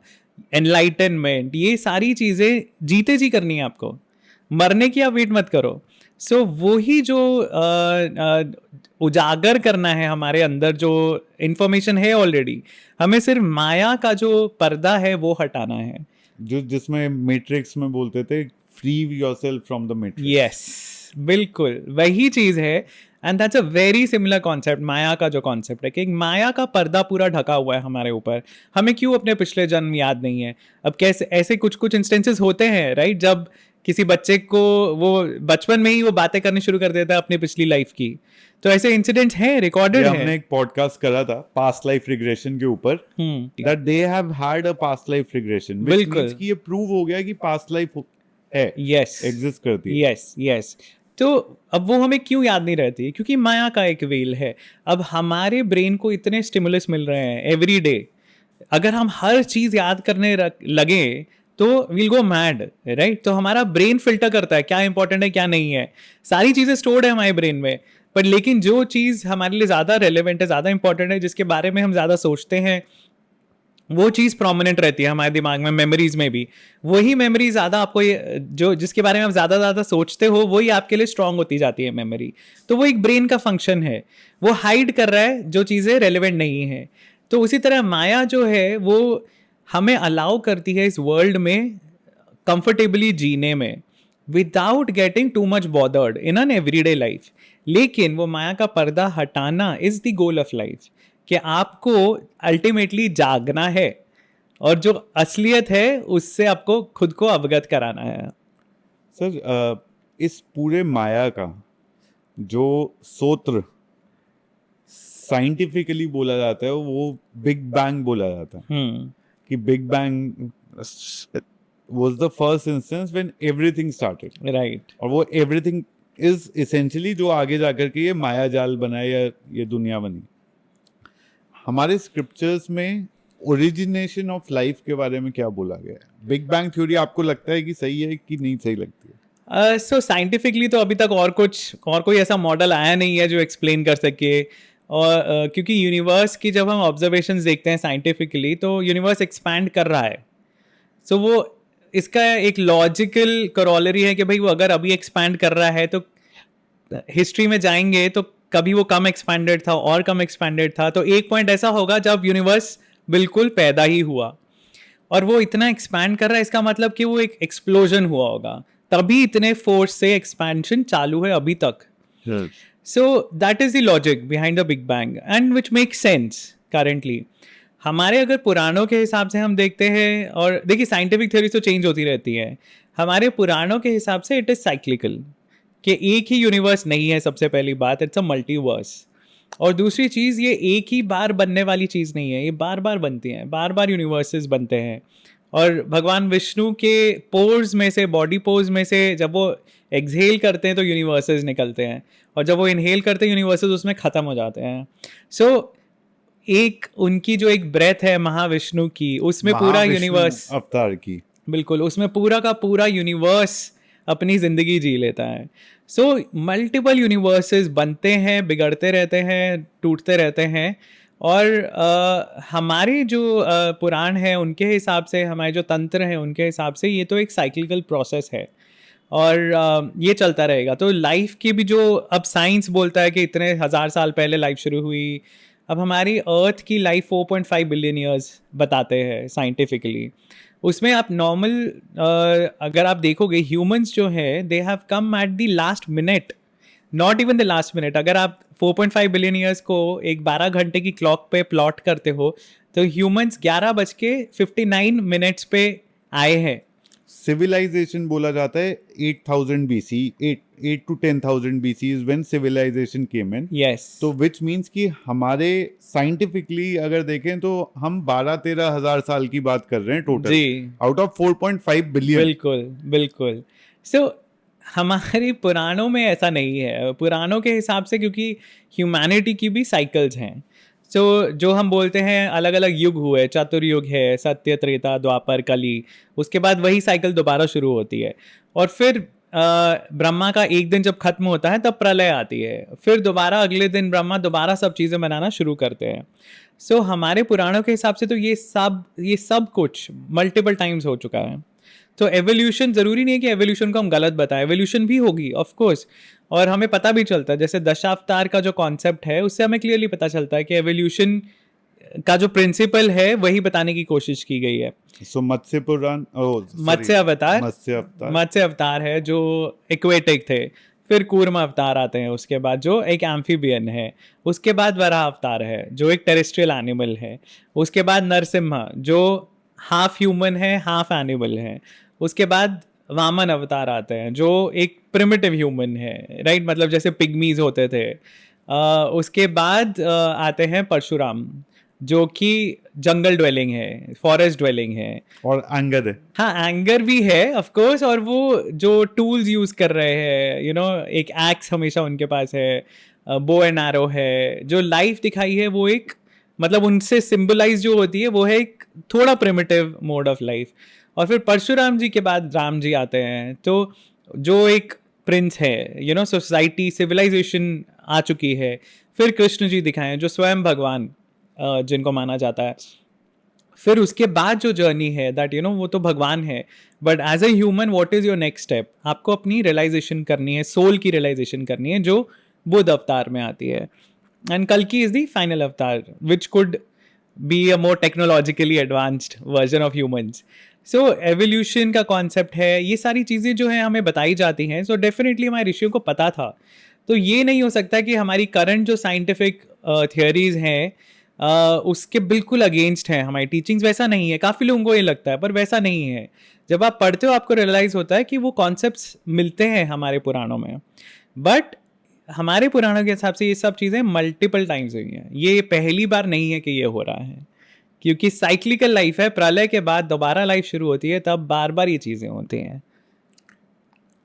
एनलाइटनमेंट, ये सारी चीजें जीते जी करनी है आपको। मरने की आप वेट मत करो। सो वो ही जो उजागर करना है हमारे अंदर जो इन्फॉर्मेशन है ऑलरेडी, हमें सिर्फ माया का जो पर्दा है वो हटाना है। जो जिसमें मैट्रिक्स में बोलते थे free yourself from the matrix. Yes, बिल्कुल वही चीज है। And that's a very similar concept, माया का जो कॉन्सेप्ट है कि माया का पर्दा पूरा ढका हुआ है हमारे ऊपर। हमें क्यों अपने पिछले जन्म याद नहीं है? अब कैसे ऐसे कुछ कुछ इंस्टेंसेस होते हैं राइट, जब किसी बच्चे को वो बचपन में ही वो बातें करनी शुरू कर देता है अपनी पिछली लाइफ की। तो ऐसे इंसिडेंट्स हैं, रिकॉर्डेड हमने है। एक पॉडकास्ट करा था पास्ट लाइफ रिग्रेशन के ऊपर, that they have had a past life regression, which बिल्कुल। मींस कि ये प्रूव हो गया कि पास्ट लाइफ है, यस, एग्जिस्ट करती है। Yes yes. तो अब वो हमें क्यों याद नहीं रहती? क्योंकि माया का एक वेल है। अब हमारे ब्रेन को इतने स्टिमुलस मिल रहे हैं एवरी डे, अगर हम हर चीज याद करने लगे तो विल गो मैड राइट। तो हमारा ब्रेन फिल्टर करता है क्या इंपॉर्टेंट है क्या नहीं है। सारी चीजें स्टोर्ड है हमारे ब्रेन में, पर लेकिन जो चीज हमारे लिए ज्यादा रेलेवेंट है, ज्यादा इंपॉर्टेंट है, जिसके बारे में हम ज्यादा सोचते हैं, वो चीज प्रोमिनेंट रहती है हमारे दिमाग में। मेमोरीज में भी वही मेमोरी ज्यादा आपको जो जिसके बारे में आप ज्यादा सोचते हो वही आपके लिए स्ट्रांग होती जाती है मेमोरी। तो वो एक ब्रेन का फंक्शन है, वो हाइड कर रहा है जो चीजें रेलेवेंट नहीं है। तो उसी तरह माया जो है वो हमें अलाउ करती है इस वर्ल्ड में कंफर्टेबली जीने में without getting too much bothered in an everyday life. लेकिन वो माया का पर्दा हटाना is the goal of life, कि आपको अल्टीमेटली जागना है और जो असलियत है उससे आपको खुद को अवगत कराना है। सर इस पूरे माया का जो सूत्र साइंटिफिकली बोला जाता है वो बिग बैंग बोला जाता है, कि big bang was the first instance when everything started, right. और वो everything is essentially जो आगे जाकर के ये माया जाल बना या ये दुनिया बनी। हमारे स्क्रिप्चर्स में ओरिजिनेशन ऑफ लाइफ के बारे में क्या बोला गया है? बिग बैंग थ्योरी आपको लगता है कि सही है कि नहीं सही लगती है? सो साइंटिफिकली तो अभी तक और कोई ऐसा मॉडल आया नहीं है जो एक्सप्लेन कर सके। और क्योंकि यूनिवर्स की जब हम ऑब्जर्वेशंस देखते हैं साइंटिफिकली तो यूनिवर्स एक्सपैंड कर रहा है। सो वो इसका एक लॉजिकल करोलरी है कि भाई वो अगर अभी एक्सपैंड कर रहा है तो हिस्ट्री में जाएंगे तो कभी वो कम एक्सपैंडेड था और कम एक्सपैंडेड था, तो एक पॉइंट ऐसा होगा जब यूनिवर्स बिल्कुल पैदा ही हुआ और वो इतना एक्सपैंड कर रहा है, इसका मतलब कि वो एक एक्सप्लोजन हुआ होगा, तभी इतने फोर्स से एक्सपेंशन चालू है अभी तक। So that is the logic behind the big bang and which makes sense currently. हमारे अगर पुराणों के हिसाब से हम देखते हैं, और देखिए साइंटिफिक थ्योरी तो चेंज होती रहती है, हमारे पुराणों के हिसाब से इट इज साइक्लिकल, कि एक ही यूनिवर्स नहीं है। सबसे पहली बात, इट्स अ मल्टीवर्स। और दूसरी चीज़, ये एक ही बार बनने वाली चीज़ नहीं है, ये बार बार बनती हैं, बार बार यूनिवर्सेस बनते हैं। और भगवान विष्णु के पोर्स में से, बॉडी पोर्स में से जब वो एक्सहेल करते हैं तो यूनिवर्सेस निकलते हैं, और जब वो इनहेल करते हैं यूनिवर्सेस उसमें ख़त्म हो जाते हैं। सो एक उनकी जो एक ब्रेथ है महाविष्णु की, उसमें पूरा यूनिवर्स, अवतार की, बिल्कुल उसमें पूरा का पूरा यूनिवर्स अपनी ज़िंदगी जी लेता है। सो मल्टीपल यूनिवर्सेस बनते हैं, बिगड़ते रहते हैं, टूटते रहते हैं। और हमारे जो पुराण है उनके हिसाब से, हमारे जो तंत्र हैं उनके हिसाब से, ये तो एक साइक्लिकल प्रोसेस है और ये चलता रहेगा। तो लाइफ की भी जो, अब साइंस बोलता है कि इतने 1000 साल पहले लाइफ शुरू हुई, अब हमारी अर्थ की लाइफ 4.5 बिलियन ईयर्स बताते हैं साइंटिफिकली। उसमें आप नॉर्मल अगर आप देखोगे, ह्यूमंस जो है they have come at the last minute, not even the last minute. अगर आप 4.5 बिलियन ईयर्स को एक 12 घंटे की क्लॉक पे प्लॉट करते हो तो ह्यूमंस 11:59 पे आए हैं। सिविलाइजेशन बोला जाता है 8000 BC, 8 to 10,000 BC is when civilization came in. Yes. तो which means कि हमारे साइंटिफिकली अगर देखें तो हम 12-13 हजार साल की बात कर रहे हैं टोटल, जी, आउट ऑफ 4.5 बिलियन। बिल्कुल बिल्कुल। सो हमारे पुराणों में ऐसा नहीं है। पुराणों के हिसाब से, क्योंकि ह्यूमैनिटी की भी साइकिल्स हैं, सो जो हम बोलते हैं अलग अलग युग हुए, चतुर्युग है, सत्य, त्रेता, द्वापर, कली, उसके बाद वही साइकिल दोबारा शुरू होती है। और फिर ब्रह्मा का एक दिन जब खत्म होता है तब प्रलय आती है, फिर दोबारा अगले दिन ब्रह्मा दोबारा सब चीज़ें बनाना शुरू करते हैं। सो हमारे पुराणों के हिसाब से तो ये सब कुछ मल्टीपल टाइम्स हो चुका है। तो एवोल्यूशन ज़रूरी नहीं है कि एवोल्यूशन को हम गलत बताएं, एवोल्यूशन भी होगी ऑफ कोर्स, और हमें पता भी चलता है, जैसे दशावतार का जो कॉन्सेप्ट है उससे हमें क्लियरली पता चलता है कि एवोल्यूशन का जो प्रिंसिपल है वही बताने की कोशिश की गई है। सो मत्स्य पुराण, मत्स्य अवतार, मत्स्य अवतार है जो एक्वेटिक थे, फिर कूर्म अवतार आते हैं उसके बाद जो एक एम्फीबियन है, उसके बाद वराह अवतार है जो एक टेरेस्ट्रियल एनिमल है, उसके बाद नरसिम्हा जो हाफ ह्यूमन है हाफ एनिमल है, उसके बाद वामन अवतार आते हैं जो एक प्रिमिटिव ह्यूमन है, राइट, मतलब जैसे पिग्मीज होते थे। उसके बाद आते हैं परशुराम जो कि जंगल ड्वेलिंग है, फॉरेस्ट ड्वेलिंग है, और एंगर है। हाँ एंगर भी है ऑफ कोर्स, और वो जो टूल्स यूज कर रहे हैं, यू नो, एक एक्स हमेशा उनके पास है, बो एंड एरो है, जो लाइफ दिखाई है वो एक, मतलब उनसे सिंबलाइज जो होती है वो है एक थोड़ा प्रिमिटिव मोड ऑफ लाइफ। और फिर परशुराम जी के बाद राम जी आते हैं, तो जो एक प्रिंस है, यू नो, सोसाइटी सिविलाइजेशन आ चुकी है। फिर कृष्ण जी दिखाए हैं जो स्वयं भगवान जिनको माना जाता है। फिर उसके बाद जो जर्नी है दैट, यू नो, वो तो भगवान है, but as a human what is your next step, आपको अपनी रियलाइजेशन करनी है, सोल की रियलाइजेशन करनी है, जो बुद्ध अवतार में आती है। एंड कल्कि इज द फाइनल अवतार which could be a more technologically advanced version of humans. So evolution का कॉन्सेप्ट है, ये सारी चीज़ें जो है हमें बताई जाती हैं। सो डेफिनेटली हमारे ऋषियों को पता था। तो ये नहीं हो सकता कि हमारी करंट जो साइंटिफिक थियोरीज हैं उसके बिल्कुल अगेंस्ट हैं हमारी टीचिंग्स। वैसा नहीं है, काफ़ी लोगों को ये लगता है, पर वैसा नहीं है। जब आप पढ़ते हो आपको रियलाइज होता है कि वो कॉन्सेप्ट्स मिलते हैं हमारे पुराणों में, बट हमारे पुराणों के हिसाब से ये सब चीज़ें मल्टीपल टाइम्स हुई हैं। ये पहली बार नहीं है कि ये हो रहा है, क्योंकि साइक्लिकल लाइफ है, प्रलय के बाद दोबारा लाइफ शुरू होती है, तब बार बार ये चीज़ें होती हैं।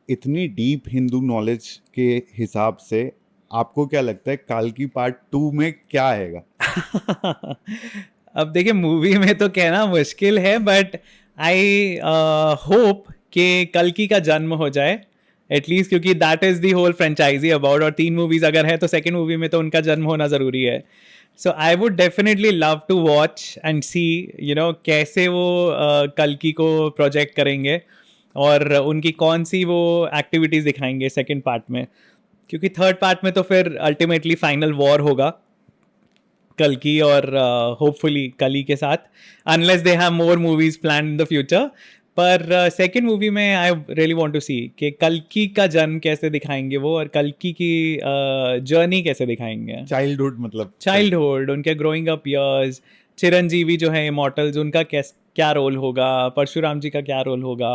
इतनी डीप हिंदू नॉलेज के हिसाब से आपको क्या लगता है काल्की पार्ट 2 में क्या आएगा? अब देखिए, मूवी में तो कहना मुश्किल है, बट आई होप कि कल्कि का जन्म हो जाए एटलीस्ट, क्योंकि that is the whole franchise about, और 3 मूवीज अगर है तो सेकंड मूवी में तो उनका जन्म होना ज़रूरी है। So I would definitely love to watch and see, you know, कैसे वो कल्कि को प्रोजेक्ट करेंगे और उनकी कौन सी वो एक्टिविटीज़ दिखाएंगे सेकेंड पार्ट में, क्योंकि थर्ड पार्ट में तो फिर अल्टीमेटली फाइनल वॉर होगा कल्कि और होपफुली कली के साथ, unless they have more movies plan in the future. पर सेकेंड मूवी में आई रियली वांट टू सी कि कल्कि का जन्म कैसे दिखाएंगे वो, और कल्कि की जर्नी कैसे दिखाएंगे, चाइल्डहुड, मतलब चाइल्डहुड, उनके ग्रोइंग अप ईयर्स, चिरंजीवी जो है इमॉर्टल्स, उनका क्या रोल होगा, परशुराम जी का क्या रोल होगा।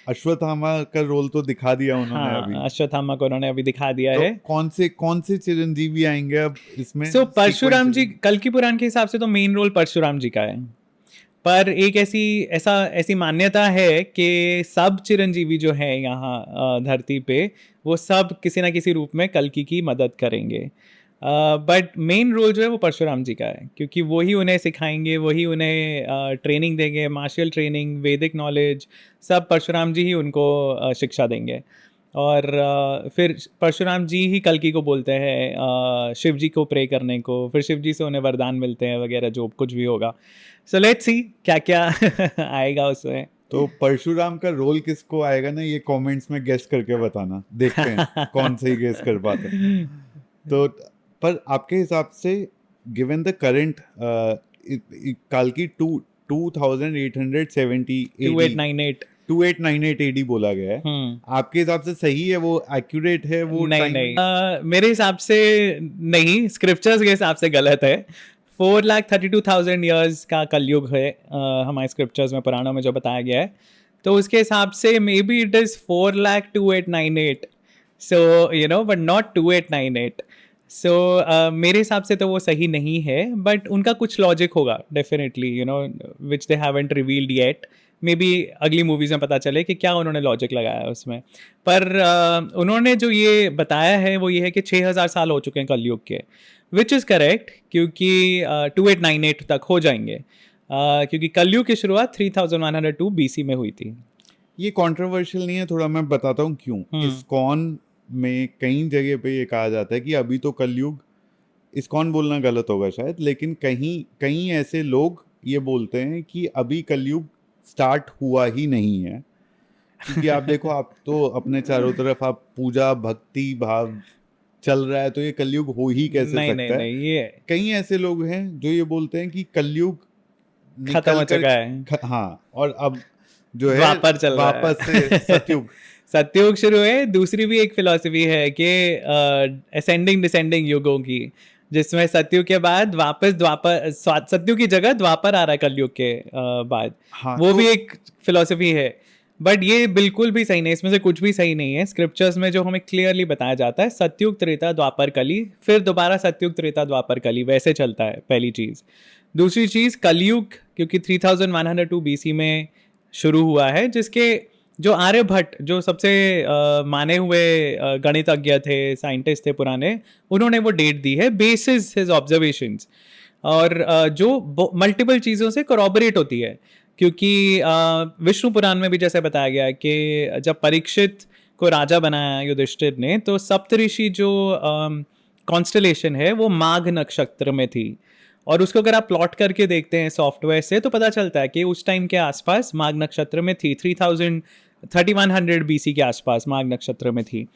अश्वत्थामा का रोल तो दिखा दिया उन्होंने। हाँ, अभी अश्वत्थामा को उन्होंने अभी दिखा दिया तो है। कौन से चिरंजीवी आएंगे अब इसमें? सो परशुराम जी, कल्कि पुराण के हिसाब से तो मेन रोल परशुराम जी का है, पर एक ऐसी मान्यता है कि सब चिरंजीवी जो है यहाँ धरती पे, वो सब किसी ना किसी रूप में कल्कि की मदद करेंगे। बट मेन रोल जो है वो परशुराम जी का है, क्योंकि वही उन्हें सिखाएंगे, वही उन्हें ट्रेनिंग देंगे, मार्शल ट्रेनिंग, वैदिक नॉलेज, सब परशुराम जी ही उनको शिक्षा देंगे। और फिर परशुराम जी ही कल्कि को बोलते हैं शिव जी को प्रे करने को, फिर शिव जी से उन्हें वरदान मिलते हैं वगैरह, जो कुछ भी होगा। सो लेट्स सी क्या क्या आएगा उसमें। तो परशुराम का रोल किसको आएगा ना, ये कमेंट्स में गेस करके बताना, देखते हैं कौन सही गेस कर पाते हैं। तो पर आपके हिसाब से गिवन द करंट काल्कि 2870 2898 AD बोला गया है, आपके हिसाब से सही है, वो एक्यूरेट है वो? नहीं, मेरे हिसाब से नहीं, स्क्रिप्चर्स के हिसाब से गलत है। 4,32,000 ईयर्स का कलयुग है हमारे स्क्रिप्चर्स में, पुराणों में जो बताया गया है, तो उसके हिसाब से may be it is 4,2898, so you know, but not 2898। सो मेरे हिसाब से तो वो सही नहीं है, बट उनका कुछ लॉजिक होगा definitely, you know, which they haven't revealed yet. May be अगली मूवीज़ में पता चले कि क्या उन्होंने लॉजिक लगाया है उसमें। पर उन्होंने जो ये बताया है वो ये है कि 6,000 साल हो चुके हैं कलयुग के, विच इज़ करेक्ट, क्योंकि 2898 तक हो जाएंगे, क्योंकि कलयुग की शुरुआत 3102 BC में हुई थी। ये कंट्रोवर्शियल नहीं है थोड़ा, मैं बताता हूँ क्यों। इस्कॉन में कई जगह पे ये कहा जाता है कि अभी तो कलयुग, इस्कॉन बोलना गलत होगा शायद, लेकिन कहीं ऐसे लोग ये बोलते हैं कि अभी कलयुग स्टार्ट हुआ ही नहीं है, क्योंकि आप देखो, आप तो अपने चारों तरफ आप पूजा भक्ति भाव चल रहा है, तो ये कलयुग हो ही कैसे नहीं सकता नहीं है? नहीं, ये कई ऐसे लोग हैं जो ये बोलते हैं कि कलयुग खत्म हो निकल कर चुका है, हाँ, और अब जो है द्वापर चल रहा वापस है। से सतयुग। सतयुग शुरू है। दूसरी भी एक फिलॉसफी है कि असेंडिंग डिसेंडिंग युगों की, जिसमें सतयुग के बाद वापस द्वापर, सतयुग की जगह द्वापर आ रहा है कलयुग के बाद। हाँ, वो तो भी एक फिलॉसफी है, बट ये बिल्कुल भी सही नहीं, इसमें से कुछ भी सही नहीं है। स्क्रिप्चर्स में जो हमें क्लियरली बताया जाता है, सतयुग त्रेता द्वापर कली, फिर दोबारा सतयुग त्रेता द्वापर कली, वैसे चलता है, पहली चीज। दूसरी चीज, कलयुग क्योंकि 3102 बीसी में शुरू हुआ है, जिसके जो आर्यभट्ट, जो सबसे माने हुए गणितज्ञ थे, साइंटिस्ट थे पुराने, उन्होंने वो डेट दी है बेसिस हिज ऑब्जर्वेशंस, और जो मल्टीपल चीज़ों से corroborate होती है। क्योंकि विष्णु पुराण में भी जैसे बताया गया है कि जब परीक्षित को राजा बनाया युधिष्ठिर ने, तो सप्तऋषि जो कॉन्स्टलेशन है वो माघ नक्षत्र में थी, और उसको अगर आप प्लॉट करके देखते हैं सॉफ्टवेयर से, तो पता चलता है कि उस टाइम के आसपास माघ नक्षत्र में थी, 3100 BC के आसपास माघ नक्षत्र में थी,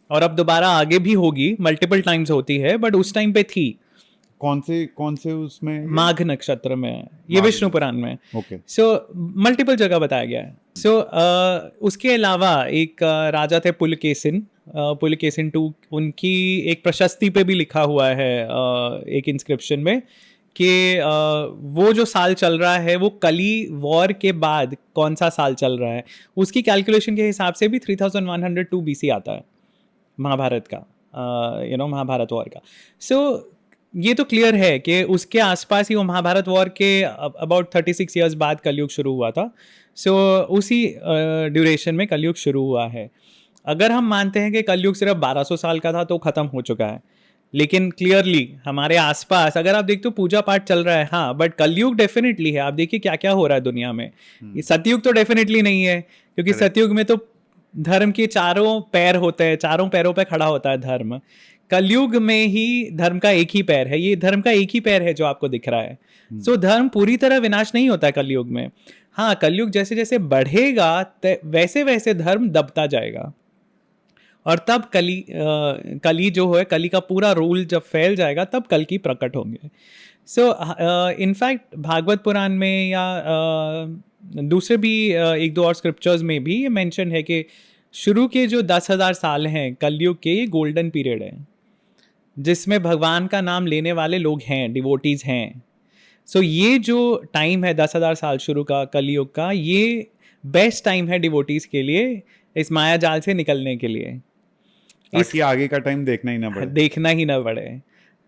और अब दोबारा आगे भी होगी, मल्टीपल टाइम्स होती है, बट उस टाइम पे थी। कौन से उसमें ये? माघ नक्षत्र में, ये माघ विष्णु नक्षत्र। पुराण में। ओके। सो मल्टीपल जगह बताया गया है। सो उसके अलावा एक राजा थे पुलकेशिन, पुलकेशिन टू, उनकी एक प्रशस्ति पे भी लिखा हुआ है एक इंस्क्रिप्शन में कि वो जो साल चल रहा है वो कली वॉर के बाद कौन सा साल चल रहा है, उसकी कैलकुलेशन के हिसाब से भी 3102 BC आता है, महाभारत का, महाभारत वॉर का। सो ये तो क्लियर है कि उसके आसपास ही वो महाभारत वॉर के अबाउट 36 ईयर्स बाद कलयुग शुरू हुआ था। सो उसी ड्यूरेशन में कलयुग शुरू हुआ है। अगर हम मानते हैं कि कलयुग सिर्फ 1200 साल का था तो ख़त्म हो चुका है, लेकिन क्लियरली हमारे आसपास अगर आप देखते हो पूजा पाठ चल रहा है, हाँ, बट कलयुग डेफिनेटली है। आप देखिए क्या क्या हो रहा है दुनिया में। ये सतयुग तो डेफिनेटली नहीं है, क्योंकि Correct. सतयुग में तो धर्म के चारों पैर होते हैं, चारों पैरों पे खड़ा होता है धर्म। कलयुग में ही धर्म का एक ही पैर है, ये धर्म का एक ही पैर है जो आपको दिख रहा है। सो धर्म पूरी तरह विनाश नहीं होता है कलयुग में। हाँ, कलयुग जैसे जैसे बढ़ेगा वैसे वैसे धर्म दबता जाएगा, और तब कली जो है, कली का पूरा रूल जब फैल जाएगा तब कल की प्रकट होंगे। सो इनफैक्ट भागवत पुराण में या दूसरे भी एक दो और स्क्रिप्चर्स में भी ये मेंशन है कि शुरू के जो 10,000 साल हैं कलयुग के, ये गोल्डन पीरियड है, जिसमें भगवान का नाम लेने वाले लोग हैं, डिवोटीज हैं। सो ये जो टाइम है 10,000 साल शुरू का कलयुग का, ये बेस्ट टाइम है डिवोटीज के लिए, इस माया जाल से निकलने के लिए, ताकि आगे का टाइम देखना ही ना पड़े। देखना ही ना पड़े।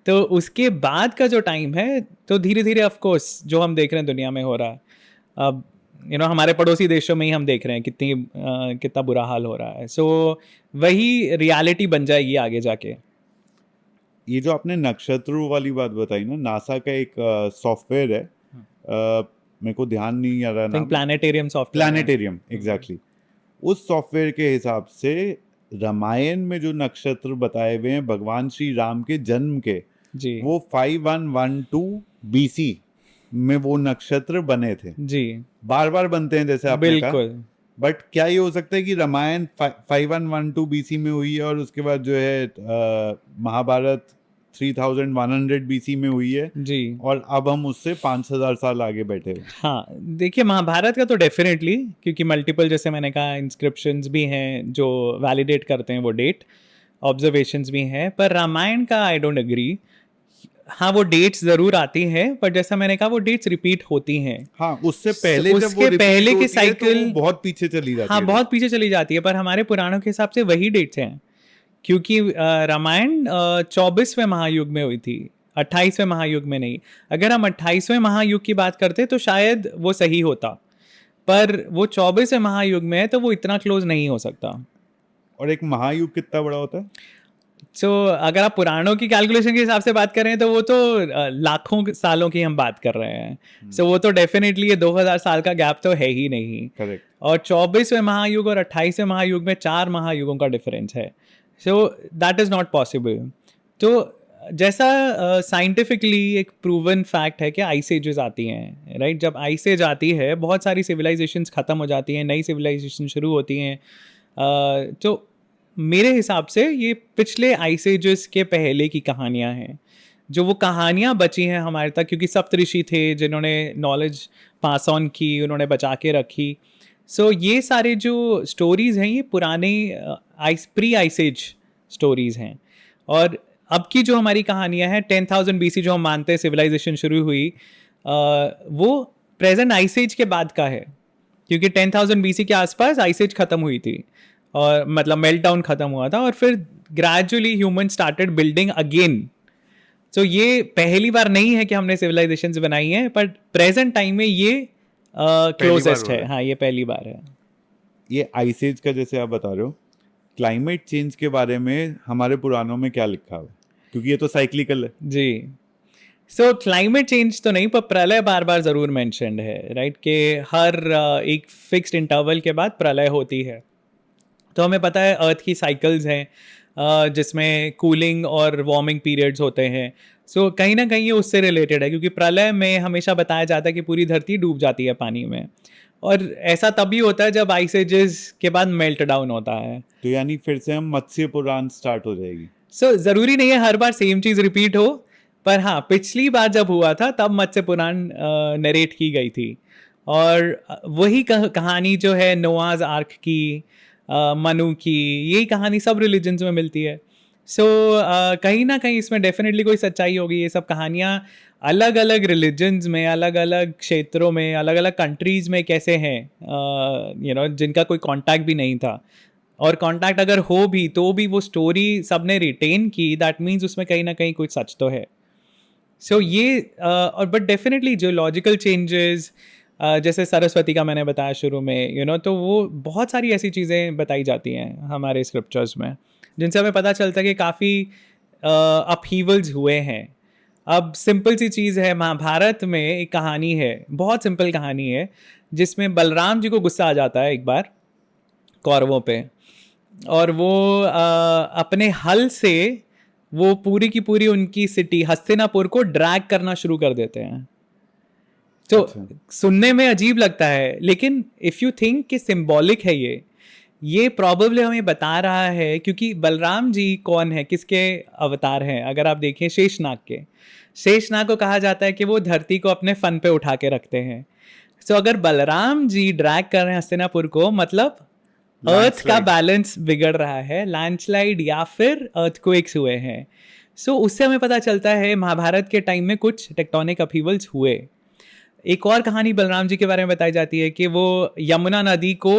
तो उसके बाद का जो टाइम है, तो धीरे धीरे ऑफ कोर्स जो हम देख रहे हैं दुनिया में हो रहा है, अब हमारे पड़ोसी देशों में ही हम देख रहे हैं कितना बुरा हाल हो रहा है। सो वही रियलिटी बन जाएगी आगे जाके। ये जो आपने नक्षत्रों वाली बात बताई ना, नासा का एक सॉफ्टवेयर है, मेरे को ध्यान नहीं आ रहा नाम, प्लानेटेरियम सॉफ्टवेयर, प्लानेटेरियम, एग्जैक्टली। उस सॉफ्टवेयर के हिसाब से रामायण में जो नक्षत्र बताए हुए हैं भगवान श्री राम के जन्म के, जी, वो 5112 BC में वो नक्षत्र बने थे। जी, बार बार बनते हैं जैसे आपने कहा, बिल्कुल। बट क्या ये हो सकता है कि रामायण 5112 BC में हुई है और उसके बाद जो है महाभारत 3100 BC में हुई है, जी, और अब हम उससे 5000 साल आगे बैठे हैं? हाँ, देखिए महाभारत का तो डेफिनेटली, क्योंकि मल्टीपल, जैसे मैंने कहा, इंस्क्रिप्शंस भी हैं जो वैलिडेट करते हैं वो डेट, ऑब्जर्वेशंस भी हैं, पर रामायण का आई डोंट एग्री। हाँ, वो डेट्स जरूर आती हैं, पर जैसा मैंने कहा वो डेट्स रिपीट होती हैं। हाँ, उससे पहले जब वो उसके repeat पहले की होती है, तो साइकिल वो बहुत पीछे चली जाती हाँ है। बहुत पीछे चली जाती है, पर हमारे पुराणों के हिसाब से वही डेट्स हैं, क्योंकि रामायण 24वें महायुग में हुई थी, 28वें महायुग में नहीं। अगर हम 28वें महायुग की बात करते तो शायद वो सही होता, पर वो 24वें महायुग में है तो वो इतना क्लोज नहीं हो सकता। और एक महायुग कितना बड़ा होता है? सो अगर आप पुराणों की कैलकुलेशन के हिसाब से बात करें तो वो तो लाखों सालों की हम बात कर रहे हैं। सो वो तो डेफिनेटली ये 2000 साल का गैप तो है ही नहीं। करेक्ट। और 24वें महायुग और 28वें महायुग में 4 महायुगों का डिफरेंस है। So that is not possible. तो जैसा साइंटिफिकली एक प्रूवन फैक्ट है कि आइस एजेस आती हैं, राइट? जब आइस एज आती है बहुत सारी सिविलाइजेशंस ख़त्म हो जाती हैं, नई सिविलाइजेशन शुरू होती हैं। तो मेरे हिसाब से ये पिछले आइस एजेस के पहले की कहानियाँ हैं, जो वो कहानियाँ बची हैं हमारे तक, क्योंकि सप्तऋषि थे जिन्होंने नॉलेज पास ऑन की, उन्होंने बचा के रखी। सो ये सारे जो स्टोरीज़ हैं ये पुराने प्री आइस एज स्टोरीज़ हैं। और अब की जो हमारी कहानियाँ हैं 10,000 BC जो हम मानते हैं सिविलाइजेशन शुरू हुई, वो प्रेजेंट आइस एज के बाद का है, क्योंकि 10,000 BC के आसपास आइस एज ख़त्म हुई थी, और मतलब मेल्ट डाउन ख़त्म हुआ था, और फिर gradually human started building again. तो ये पहली बार नहीं है कि हमने सिविलाइजेशंस बनाई हैं, पर प्रेजेंट टाइम में ये क्लोजेस्ट है। हाँ, ये पहली बार है। ये आइस एज का जैसे आप बता रहे हो, क्लाइमेट चेंज के बारे में हमारे पुराणों में क्या लिखा हुआ है? क्योंकि ये तो साइक्लिकल है जी। सो क्लाइमेट चेंज तो नहीं, पर प्रलय बार बार ज़रूर मेंशन्ड है, राइट? कि हर एक फिक्स्ड इंटरवल के बाद प्रलय होती है। तो हमें पता है अर्थ की साइकिल्स हैं, जिसमें कूलिंग और वार्मिंग पीरियड्स होते हैं। सो कहीं ना कहीं ये उससे रिलेटेड है, क्योंकि प्रलय में हमेशा बताया जाता है कि पूरी धरती डूब जाती है पानी में, और ऐसा तभी होता है जब आइस एजेस के बाद मेल्ट डाउन होता है। तो यानी फिर से हम मत्स्य पुराण स्टार्ट हो जाएगी। सो ज़रूरी नहीं है हर बार सेम चीज़ रिपीट हो, पर हाँ, पिछली बार जब हुआ था तब मत्स्य पुराण नरेट की गई थी, और वही कहानी जो है नोआज आर्क की, मनु की, यही कहानी सब रिलीजन्स में मिलती है। सो कहीं ना कहीं इसमें डेफिनेटली कोई सच्चाई होगी। ये सब कहानियाँ अलग अलग रिलीजन्स में, अलग अलग क्षेत्रों में, अलग अलग कंट्रीज़ में कैसे हैं, जिनका कोई कांटेक्ट भी नहीं था, और कांटेक्ट अगर हो भी तो भी वो स्टोरी सबने रिटेन की, दैट मीन्स उसमें कहीं ना कहीं कुछ सच तो है। सो ये और बट डेफिनेटली जियोलॉजिकल चेंजेस, जैसे सरस्वती का मैंने बताया शुरू में, तो वो बहुत सारी ऐसी चीज़ें बताई जाती हैं हमारे स्क्रिप्चर्स में, जिनसे हमें पता चलता है कि काफ़ी अपहीवल्स हुए हैं। अब सिंपल सी चीज़ है, महाभारत में एक कहानी है, बहुत सिंपल कहानी है, जिसमें बलराम जी को गुस्सा आ जाता है एक बार कौरवों पे, और वो अपने हल से वो पूरी की पूरी उनकी सिटी हस्तिनापुर को ड्रैग करना शुरू कर देते हैं। तो सुनने में अजीब लगता है, लेकिन इफ़ यू थिंक कि सिंबॉलिक है ये प्रॉबेबली हमें बता रहा है, क्योंकि बलराम जी कौन है, किसके अवतार हैं? अगर आप देखें शेषनाग के, शेषनाग को कहा जाता है कि वो धरती को अपने फन पे उठा के रखते हैं। सो अगर बलराम जी ड्रैग कर रहे हैं हस्तिनापुर को, मतलब अर्थ का बैलेंस बिगड़ रहा है, लैंडस्लाइड या फिर अर्थक्वेक्स हुए हैं। सो उससे हमें पता चलता है महाभारत के टाइम में कुछ टेक्टोनिक अपहीवल्स हुए। एक और कहानी बलराम जी के बारे में बताई जाती है कि वो यमुना नदी को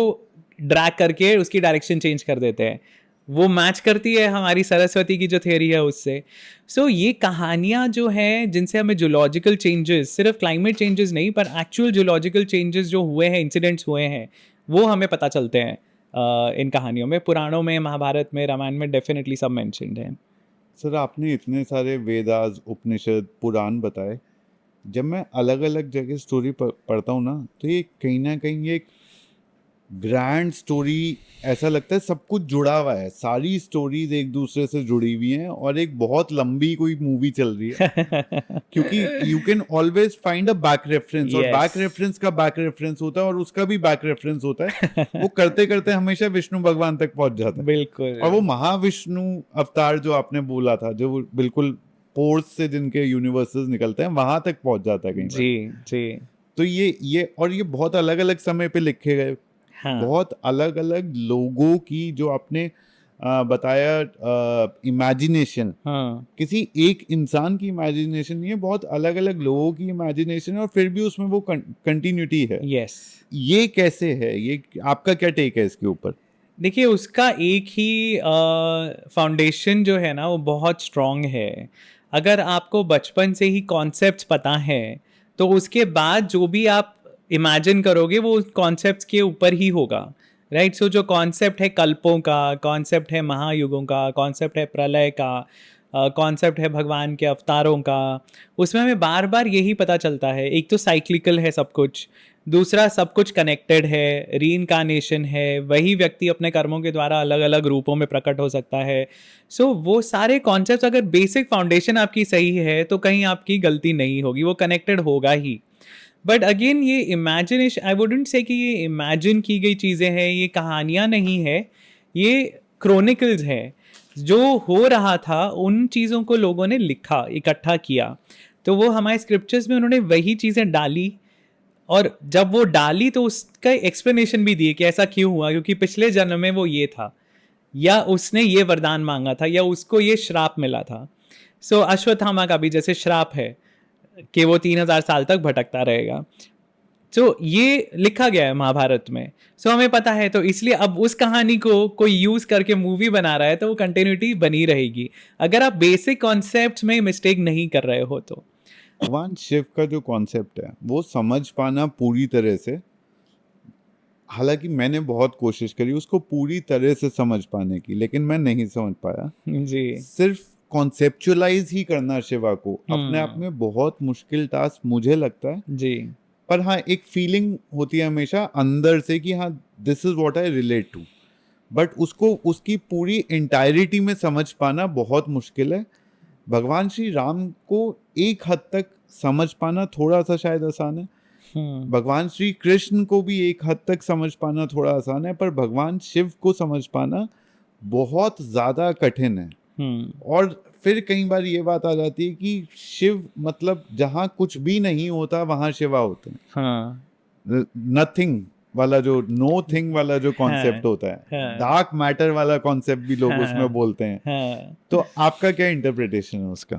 ड्रैग करके उसकी डायरेक्शन चेंज कर देते हैं। वो मैच करती है हमारी सरस्वती की जो थ्योरी है उससे। सो ये कहानियाँ जो हैं, जिनसे हमें जियोलॉजिकल चेंजेस, सिर्फ क्लाइमेट चेंजेस नहीं, पर एक्चुअल जियोलॉजिकल चेंजेस जो हुए हैं, इंसिडेंट्स हुए हैं, वो हमें पता चलते हैं इन कहानियों में। पुराणों में, महाभारत में, रामायण में डेफिनेटली सब मेंशन्ड हैं। सर, आपने इतने सारे वेदास, उपनिषद, पुराण बताए। जब मैं अलग अलग जगह स्टोरी पढ़ता हूँ ना, तो ये कहीं ना कहीं एक ग्रैंड स्टोरी ऐसा लगता है, सब कुछ जुड़ा हुआ है, सारी स्टोरीज एक दूसरे से जुड़ी हुई हैं, और एक बहुत लंबी कोई मूवी चल रही है। क्योंकि you can always find a back reference, और बैक रेफरेंस का बैक रेफरेंस होता है, और उसका भी बैक रेफरेंस होता है। वो करते करते हमेशा विष्णु भगवान तक पहुंच जाता है। बिल्कुल। और वो महाविष्णु अवतार जो आपने बोला था, जो बिल्कुल पोर्स से जिनके यूनिवर्सेस निकलते हैं, वहां तक पहुंच जाता है कहीं पर। जी। तो ये बहुत अलग अलग समय पे लिखे गए। हाँ। बहुत अलग अलग लोगों की जो आपने बताया इमेजिनेशन, हाँ। किसी एक इंसान की इमेजिनेशन नहीं है, बहुत अलग अलग लोगों की इमेजिनेशन है, और फिर भी उसमें वो कंटिन्यूटी है। यस। ये कैसे है? ये आपका क्या टेक है इसके ऊपर? देखिए, उसका एक ही फाउंडेशन जो है ना, वो बहुत स्ट्रॉन्ग है। अगर आपको बचपन से ही कॉन्सेप्ट्स पता है, तो उसके बाद जो भी आप इमेजिन करोगे वो कॉन्सेप्ट्स के ऊपर ही होगा, राइट? सो जो कॉन्सेप्ट है कल्पों का, कॉन्सेप्ट है महायुगों का, कॉन्सेप्ट है प्रलय का, कॉन्सेप्ट है भगवान के अवतारों का, उसमें हमें बार बार यही पता चलता है। एक तो साइक्लिकल है सब कुछ, दूसरा सब कुछ कनेक्टेड है, रीइंकार्नेशन है, वही व्यक्ति अपने कर्मों के द्वारा अलग अलग रूपों में प्रकट हो सकता है. सो वो सारे कॉन्सेप्ट्स, अगर बेसिक फाउंडेशन आपकी सही है तो कहीं आपकी गलती नहीं होगी, वो कनेक्टेड होगा ही. बट अगेन ये इमेजिनेशन, आई वुडंट से कि ये इमेजिन की गई चीज़ें हैं, ये कहानियाँ नहीं है, ये क्रोनिकल्स है. जो हो रहा था उन चीज़ों को लोगों ने लिखा, इकट्ठा किया, तो वो हमारे स्क्रिप्चर्स में उन्होंने वही चीज़ें डाली. और जब वो डाली तो उसका एक्सप्लेनेशन भी दिए कि ऐसा क्यों हुआ, क्योंकि पिछले जन्म में वो ये था, या उसने ये वरदान मांगा था, या उसको ये श्राप मिला था. सो अश्वत्थामा का भी जैसे श्राप है कि वो 3000 साल तक भटकता रहेगा. तो ये लिखा गया है महाभारत में. सो हमें पता है, तो इसलिए अब उस कहानी को कोई यूज करके मूवी बना रहा है तो वो कंटिन्यूटी बनी रहेगी, अगर आप बेसिक कॉन्सेप्ट में मिस्टेक नहीं कर रहे हो तो. भगवान शिव का जो कॉन्सेप्ट है वो समझ पाना पूरी तरह से, हालांकि मैंने बहुत कोशिश करी उसको पूरी तरह से समझ पाने की, लेकिन मैं नहीं समझ पाया जी. सिर्फ कॉन्सेप्चुअलाइज ही करना शिवा को अपने आप में बहुत मुश्किल टास्क मुझे लगता है जी. पर हाँ, एक फीलिंग होती है हमेशा अंदर से कि हाँ this is what I relate to, but उसको उसकी पूरी इंटायरिटी में समझ पाना बहुत मुश्किल है. भगवान श्री राम को एक हद तक समझ पाना थोड़ा सा शायद आसान है, भगवान श्री कृष्ण को भी एक हद तक समझ पाना थोड़ा आसान है, पर भगवान शिव को समझ पाना बहुत ज़्यादा कठिन है. और फिर कई बार ये बात आ जाती है कि शिव मतलब जहाँ कुछ भी नहीं होता वहाँ शिवा होते हैं. हाँ. नथिंग वाला जो नो थिंग वाला जो कॉन्सेप्ट होता है, डार्क मैटर वाला कॉन्सेप्ट भी लोग उसमें बोलते हैं. तो आपका क्या इंटरप्रिटेशन है उसका?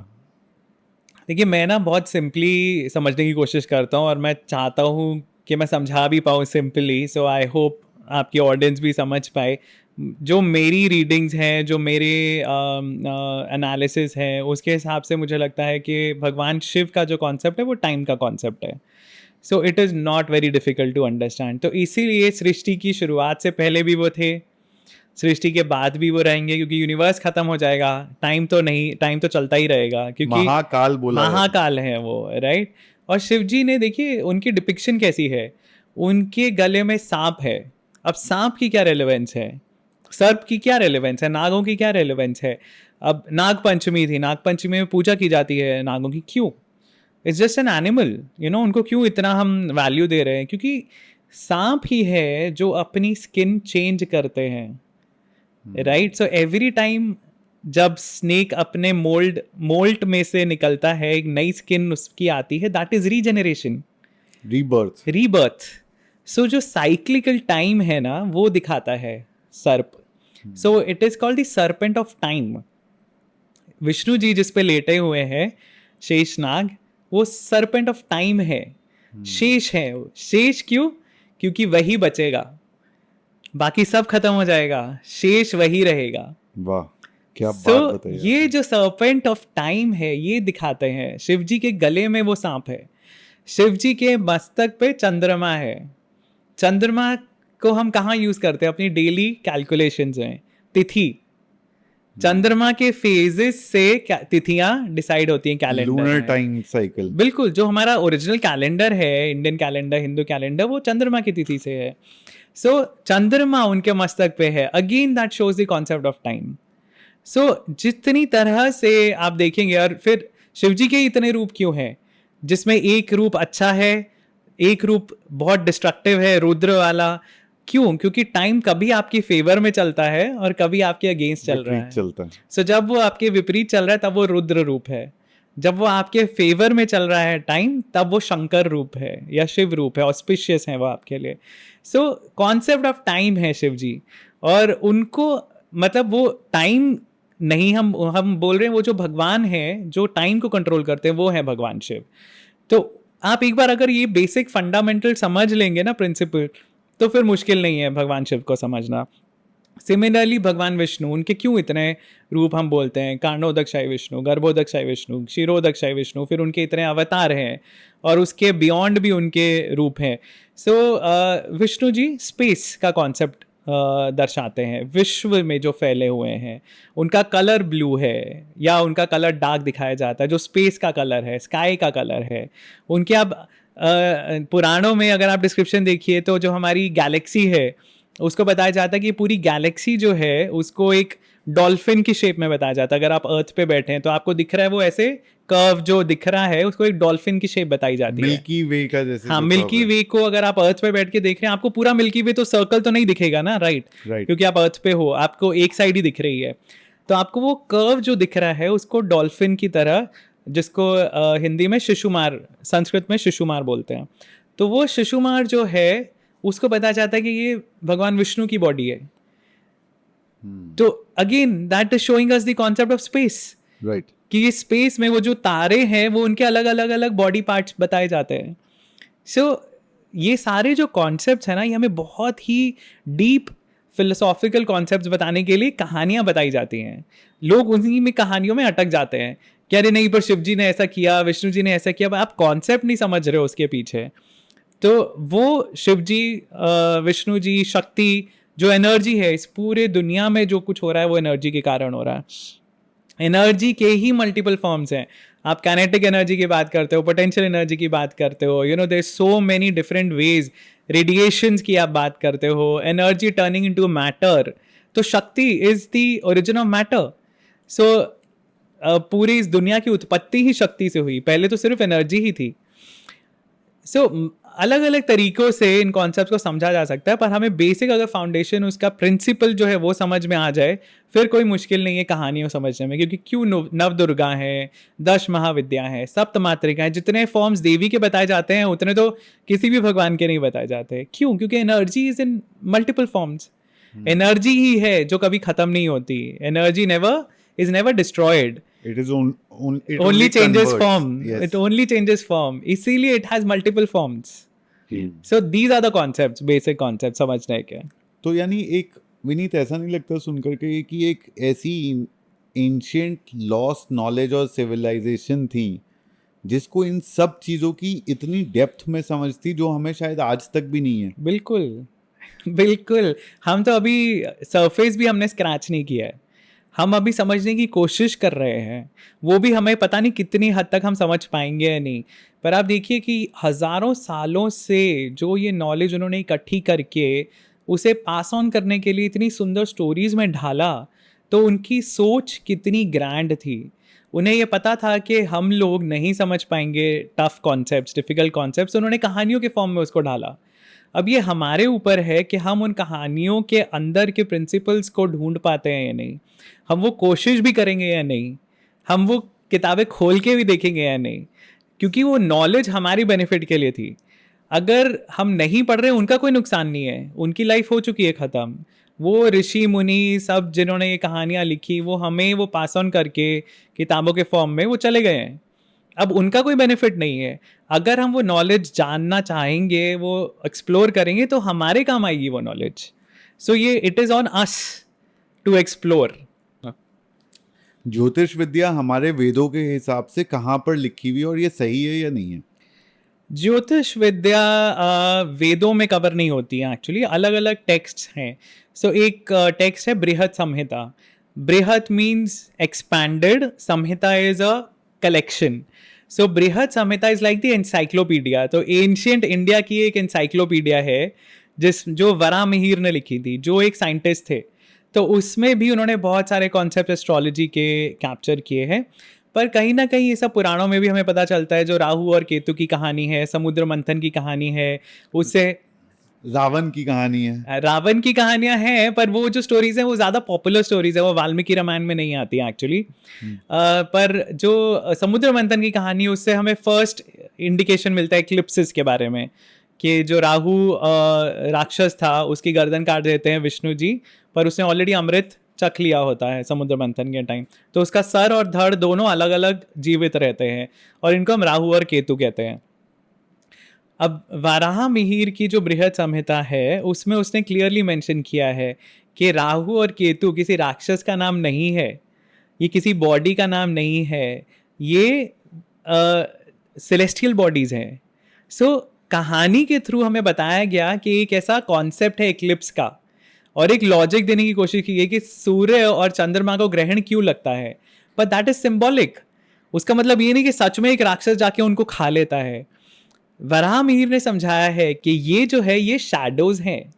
देखिए, मैं ना बहुत सिंपली समझने की कोशिश करता हूँ और मैं चाहता हूँ कि मैं समझा भी पाऊँ सिंपली. सो आई होप आपकी ऑडियंस भी समझ पाए. जो मेरी रीडिंग्स हैं, जो मेरे एनालिसिस हैं, उसके हिसाब से मुझे लगता है कि भगवान शिव का जो कॉन्सेप्ट है वो टाइम का कॉन्सेप्ट है. So it is not very difficult to understand. तो इसीलिए सृष्टि की शुरुआत से पहले भी वो थे, सृष्टि के बाद भी वो रहेंगे, क्योंकि यूनिवर्स खत्म हो जाएगा, टाइम तो नहीं, टाइम तो चलता ही रहेगा, क्योंकि महाकाल बोला, महाकाल है वो, राइट. और शिव जी ने, देखिए उनकी डिपिक्शन कैसी है, उनके गले में सांप है. अब सांप की क्या रेलेवेंस है, सर्प की क्या रेलेवेंस है, नागों की क्या रेलेवेंस है. अब नाग पंचमी थी, नाग पंचमी में पूजा की जाती है नागों की, क्यों? It's just an animal, you know. उनको क्यों इतना हम वैल्यू दे रहे हैं? क्योंकि सांप ही है जो अपनी स्किन चेंज करते हैं, राइट. सो एवरी टाइम जब स्नेक अपने मोल्ट में से निकलता है, एक नई स्किन उसकी आती है, that is regeneration, rebirth. So जो साइक्लिकल टाइम है ना, वो दिखाता है सर्प. So it is called the serpent of time. Vishnu ji जिस पे लेटे हुए हैं, शेषनाग, वो सर्पेंट ऑफ टाइम है. शेष है. शेष क्यों? क्योंकि वही बचेगा, बाकी सब खत्म हो जाएगा, शेष वही रहेगा. वाह, क्या बात बताई. ये जो सर्पेंट ऑफ टाइम है ये दिखाते हैं. शिव जी के गले में वो सांप है, शिव जी के मस्तक पे चंद्रमा है. चंद्रमा को हम कहाँ यूज करते हैं? अपनी डेली कैलकुलेशंस में. तिथि, चंद्रमा के फेजेस से तिथियां डिसाइड होती हैं कैलेंडर, लूनर टाइम साइकिल. बिल्कुल, जो हमारा ओरिजिनल कैलेंडर है, इंडियन कैलेंडर, हिंदू कैलेंडर, वो चंद्रमा की तिथि से है. सो चंद्रमा उनके मस्तक पे है. Again that shows the concept of time. So जितनी तरह से आप देखेंगे, और फिर शिव जी के इतने रूप क्यों हैं, जिसमें एक रूप अच्छा है, एक रूप बहुत डिस्ट्रक्टिव है, रुद्र वाला. क्यों? क्योंकि टाइम कभी आपके फेवर में चलता है और कभी आपके अगेंस्ट चल रहा है. सो जब वो आपके विपरीत चल रहा है तब वो रुद्र रूप है, जब वो आपके फेवर में चल रहा है टाइम, तब वो शंकर रूप है या शिव रूप है, ऑस्पिशियस है वो आपके लिए. सो कॉन्सेप्ट ऑफ टाइम है शिव जी. और उनको मतलब वो टाइम नहीं, हम बोल रहे हैं वो जो भगवान है जो टाइम को कंट्रोल करते हैं, वो है भगवान शिव. तो आप एक बार अगर ये बेसिक फंडामेंटल समझ लेंगे ना, प्रिंसिपल, तो फिर मुश्किल नहीं है भगवान शिव को समझना. सिमिलरली भगवान विष्णु, उनके क्यों इतने रूप हम बोलते हैं? कांडोदकशाई विष्णु, गर्भोदकशाई विष्णु, क्षीरोदकशाई विष्णु, फिर उनके इतने अवतार हैं और उसके बियॉन्ड भी उनके रूप हैं. सो विष्णु जी स्पेस का कॉन्सेप्ट दर्शाते हैं. विश्व में जो फैले हुए हैं, उनका कलर ब्लू है या उनका कलर डार्क दिखाया जाता है, जो स्पेस का कलर है, स्काई का कलर है. उनके अब पुराणों में अगर आप डिस्क्रिप्शन देखिए तो जो हमारी गैलेक्सी है उसको बताया जाता है कि पूरी गैलेक्सी जो है उसको एक डॉल्फिन की शेप में बताया जाता है। अगर आप अर्थ पे बैठे हैं तो आपको दिख रहा है वो ऐसे कर्व जो दिख रहा है उसको एक डॉल्फिन की शेप बताई जाती है। मिल्की वे का जैसे हाँ, जो मिल्की curve है। वे को अगर आप अर्थ पे बैठ के देख रहे हैं आपको पूरा मिल्की वे तो सर्कल तो नहीं दिखेगा ना, राइट? Right. क्योंकि आप अर्थ पे हो, आपको एक साइड ही दिख रही है। तो आपको वो कर्व जो दिख रहा है उसको डॉल्फिन की तरह, जिसको हिंदी में शिशुमार, संस्कृत में शिशुमार बोलते हैं, तो वो शिशुमार जो है उसको बताया जाता है कि ये भगवान विष्णु की बॉडी है। तो again that is showing us the concept of space, right. कि ये स्पेस में वो जो तारे हैं वो उनके अलग अलग अलग बॉडी पार्ट्स बताए जाते हैं। सो ये सारे जो कॉन्सेप्ट्स हैं ना, ये हमें बहुत ही डीप फिलोसॉफिकल कॉन्सेप्ट्स बताने के लिए कहानियां बताई जाती हैं। लोग उन्हीं में कहानियों में अटक जाते हैं कि अरे नहीं, पर शिव जी ने ऐसा किया, विष्णु जी ने ऐसा किया, पर आप कॉन्सेप्ट नहीं समझ रहे हो उसके पीछे। तो वो शिव जी, विष्णु जी, शक्ति, जो एनर्जी है, इस पूरे दुनिया में जो कुछ हो रहा है वो एनर्जी के कारण हो रहा है। एनर्जी के ही मल्टीपल फॉर्म्स हैं। आप काइनेटिक एनर्जी की बात करते हो, पोटेंशियल एनर्जी की बात करते हो, you know there so many different ways, radiations की आप बात करते हो, एनर्जी टर्निंग इनटू मैटर। तो Shakti is the origin of matter. So पूरी इस दुनिया की उत्पत्ति ही शक्ति से हुई, पहले तो सिर्फ एनर्जी ही थी। सो अलग अलग तरीकों से इन कॉन्सेप्ट्स को समझा जा सकता है, पर हमें बेसिक अगर फाउंडेशन, उसका प्रिंसिपल जो है वो समझ में आ जाए, फिर कोई मुश्किल नहीं है कहानियों समझने में। क्योंकि क्यों नव दुर्गा है, 10 महाविद्या है, सप्त मातृका है, जितने फॉर्म्स देवी के बताए जाते हैं उतने तो किसी भी भगवान के नहीं बताए जाते। क्यों? क्योंकि energy is in multiple forms. Energy ही है जो कभी खत्म नहीं होती। Energy is never destroyed, It is only changes converts. form. Yes. It only changes form. इसीलिए it has multiple forms. So these are the concepts, basic concepts समझने के। तो यानी एक विनीत, ऐसा नहीं लगता सुनकर के कि एक ऐसी एंशिएंट लॉस्ट नॉलेज और सिविलाइजेशन थी जिसको इन सब चीज़ों की इतनी डेप्थ में समझ थी जो हमें शायद आज तक भी नहीं है। बिल्कुल बिल्कुल। हम तो अभी सरफेस भी हमने स्क्रैच नहीं किया है, हम अभी समझने की कोशिश कर रहे हैं। वो भी हमें पता नहीं कितनी हद तक हम समझ पाएंगे या नहीं। पर आप देखिए कि हज़ारों सालों से जो ये नॉलेज उन्होंने इकट्ठी करके उसे पास ऑन करने के लिए इतनी सुंदर स्टोरीज़ में ढाला, तो उनकी सोच कितनी ग्रैंड थी। उन्हें ये पता था कि हम लोग नहीं समझ पाएंगे टफ कॉन्सेप्ट्स, डिफ़िकल्ट कॉन्सेप्ट्स, उन्होंने कहानियों के फॉर्म में उसको ढाला। अब ये हमारे ऊपर है कि हम उन कहानियों के अंदर के प्रिंसिपल्स को ढूंढ पाते हैं या नहीं, हम वो कोशिश भी करेंगे या नहीं, हम वो किताबें खोल के भी देखेंगे या नहीं, क्योंकि वो नॉलेज हमारी बेनिफिट के लिए थी। अगर हम नहीं पढ़ रहे, उनका कोई नुकसान नहीं है, उनकी लाइफ हो चुकी है ख़त्म। वो ऋषि मुनि सब जिन्होंने ये कहानियाँ लिखी, वो हमें वो पास ऑन करके किताबों के फॉर्म में वो चले गए हैं। अब उनका कोई बेनिफिट नहीं है। अगर हम वो नॉलेज जानना चाहेंगे, वो एक्सप्लोर करेंगे, तो हमारे काम आएगी वो नॉलेज। सो ये it is on us to explore. ज्योतिष विद्या हमारे वेदों के हिसाब से कहाँ पर लिखी हुई है और ये सही है या नहीं है? ज्योतिष विद्या वेदों में कवर नहीं होती है एक्चुअली, अलग अलग टेक्स्ट्स हैं। सो एक टेक्स्ट है बृहद संहिता। बृहद मीन्स एक्सपैंडेड, संहिता is a collection. So Brihat Samhita is like the encyclopedia. तो एंशियंट इंडिया की एक एनसाइक्लोपीडिया है जो वराहमिहिर ने लिखी थी, जो एक साइंटिस्ट थे। तो उसमें भी उन्होंने बहुत सारे कॉन्सेप्ट एस्ट्रोलॉजी के कैप्चर किए हैं। पर कहीं ना कहीं ये सब पुराणों में भी हमें पता चलता है, जो राहु और केतु की कहानी है, समुद्र मंथन की कहानी है, उससे रावण की कहानी है, रावण की कहानियां हैं, पर वो जो स्टोरीज हैं वो ज़्यादा पॉपुलर स्टोरीज है, वो वाल्मीकि रामायण में नहीं आती हैं एक्चुअली। पर जो समुद्र मंथन की कहानी है उससे हमें फर्स्ट इंडिकेशन मिलता है एक्लिप्सिस के बारे में, कि जो राहु राक्षस था उसकी गर्दन काट देते हैं विष्णु जी, पर उसने ऑलरेडी अमृत चख लिया होता है समुद्र मंथन के टाइम, तो उसका सर और धड़ दोनों अलग अलग जीवित रहते हैं, और इनको हम राहु और केतु कहते हैं। अब वाराहमिहिर की जो बृहद संहिता है उसमें उसने क्लियरली मेंशन किया है कि राहु और केतु किसी राक्षस का नाम नहीं है, ये किसी बॉडी का नाम नहीं है, ये सेलेस्टियल बॉडीज हैं। सो कहानी के थ्रू हमें बताया गया कि एक ऐसा कॉन्सेप्ट है एक्लिप्स का, और एक लॉजिक देने की कोशिश की गई कि सूर्य और चंद्रमा को ग्रहण क्यों लगता है, बट दैट इज सिंबॉलिक। उसका मतलब ये नहीं कि सच में एक राक्षस जाके उनको खा लेता है। वराह मिहिर ने समझाया है कि ये जो है ये शैडोज हैं,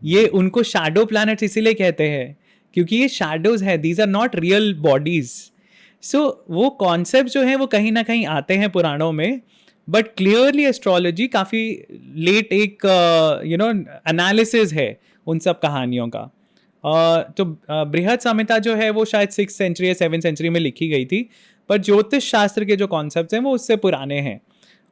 ये उनको शैडो प्लैनेट्स इसीलिए कहते हैं क्योंकि ये शैडोज है, these are not real bodies. So वो कॉन्सेप्ट जो है वो कहीं ना कहीं आते हैं पुराणों में, बट क्लियरली एस्ट्रोलॉजी काफ़ी लेट एक एनालिसिस है उन सब कहानियों का. तो बृहद संहिता जो है वो शायद 6th सेंचुरी या 7th सेंचुरी में लिखी गई थी, पर ज्योतिष शास्त्र के जो कॉन्सेप्ट्स हैं वो उससे पुराने हैं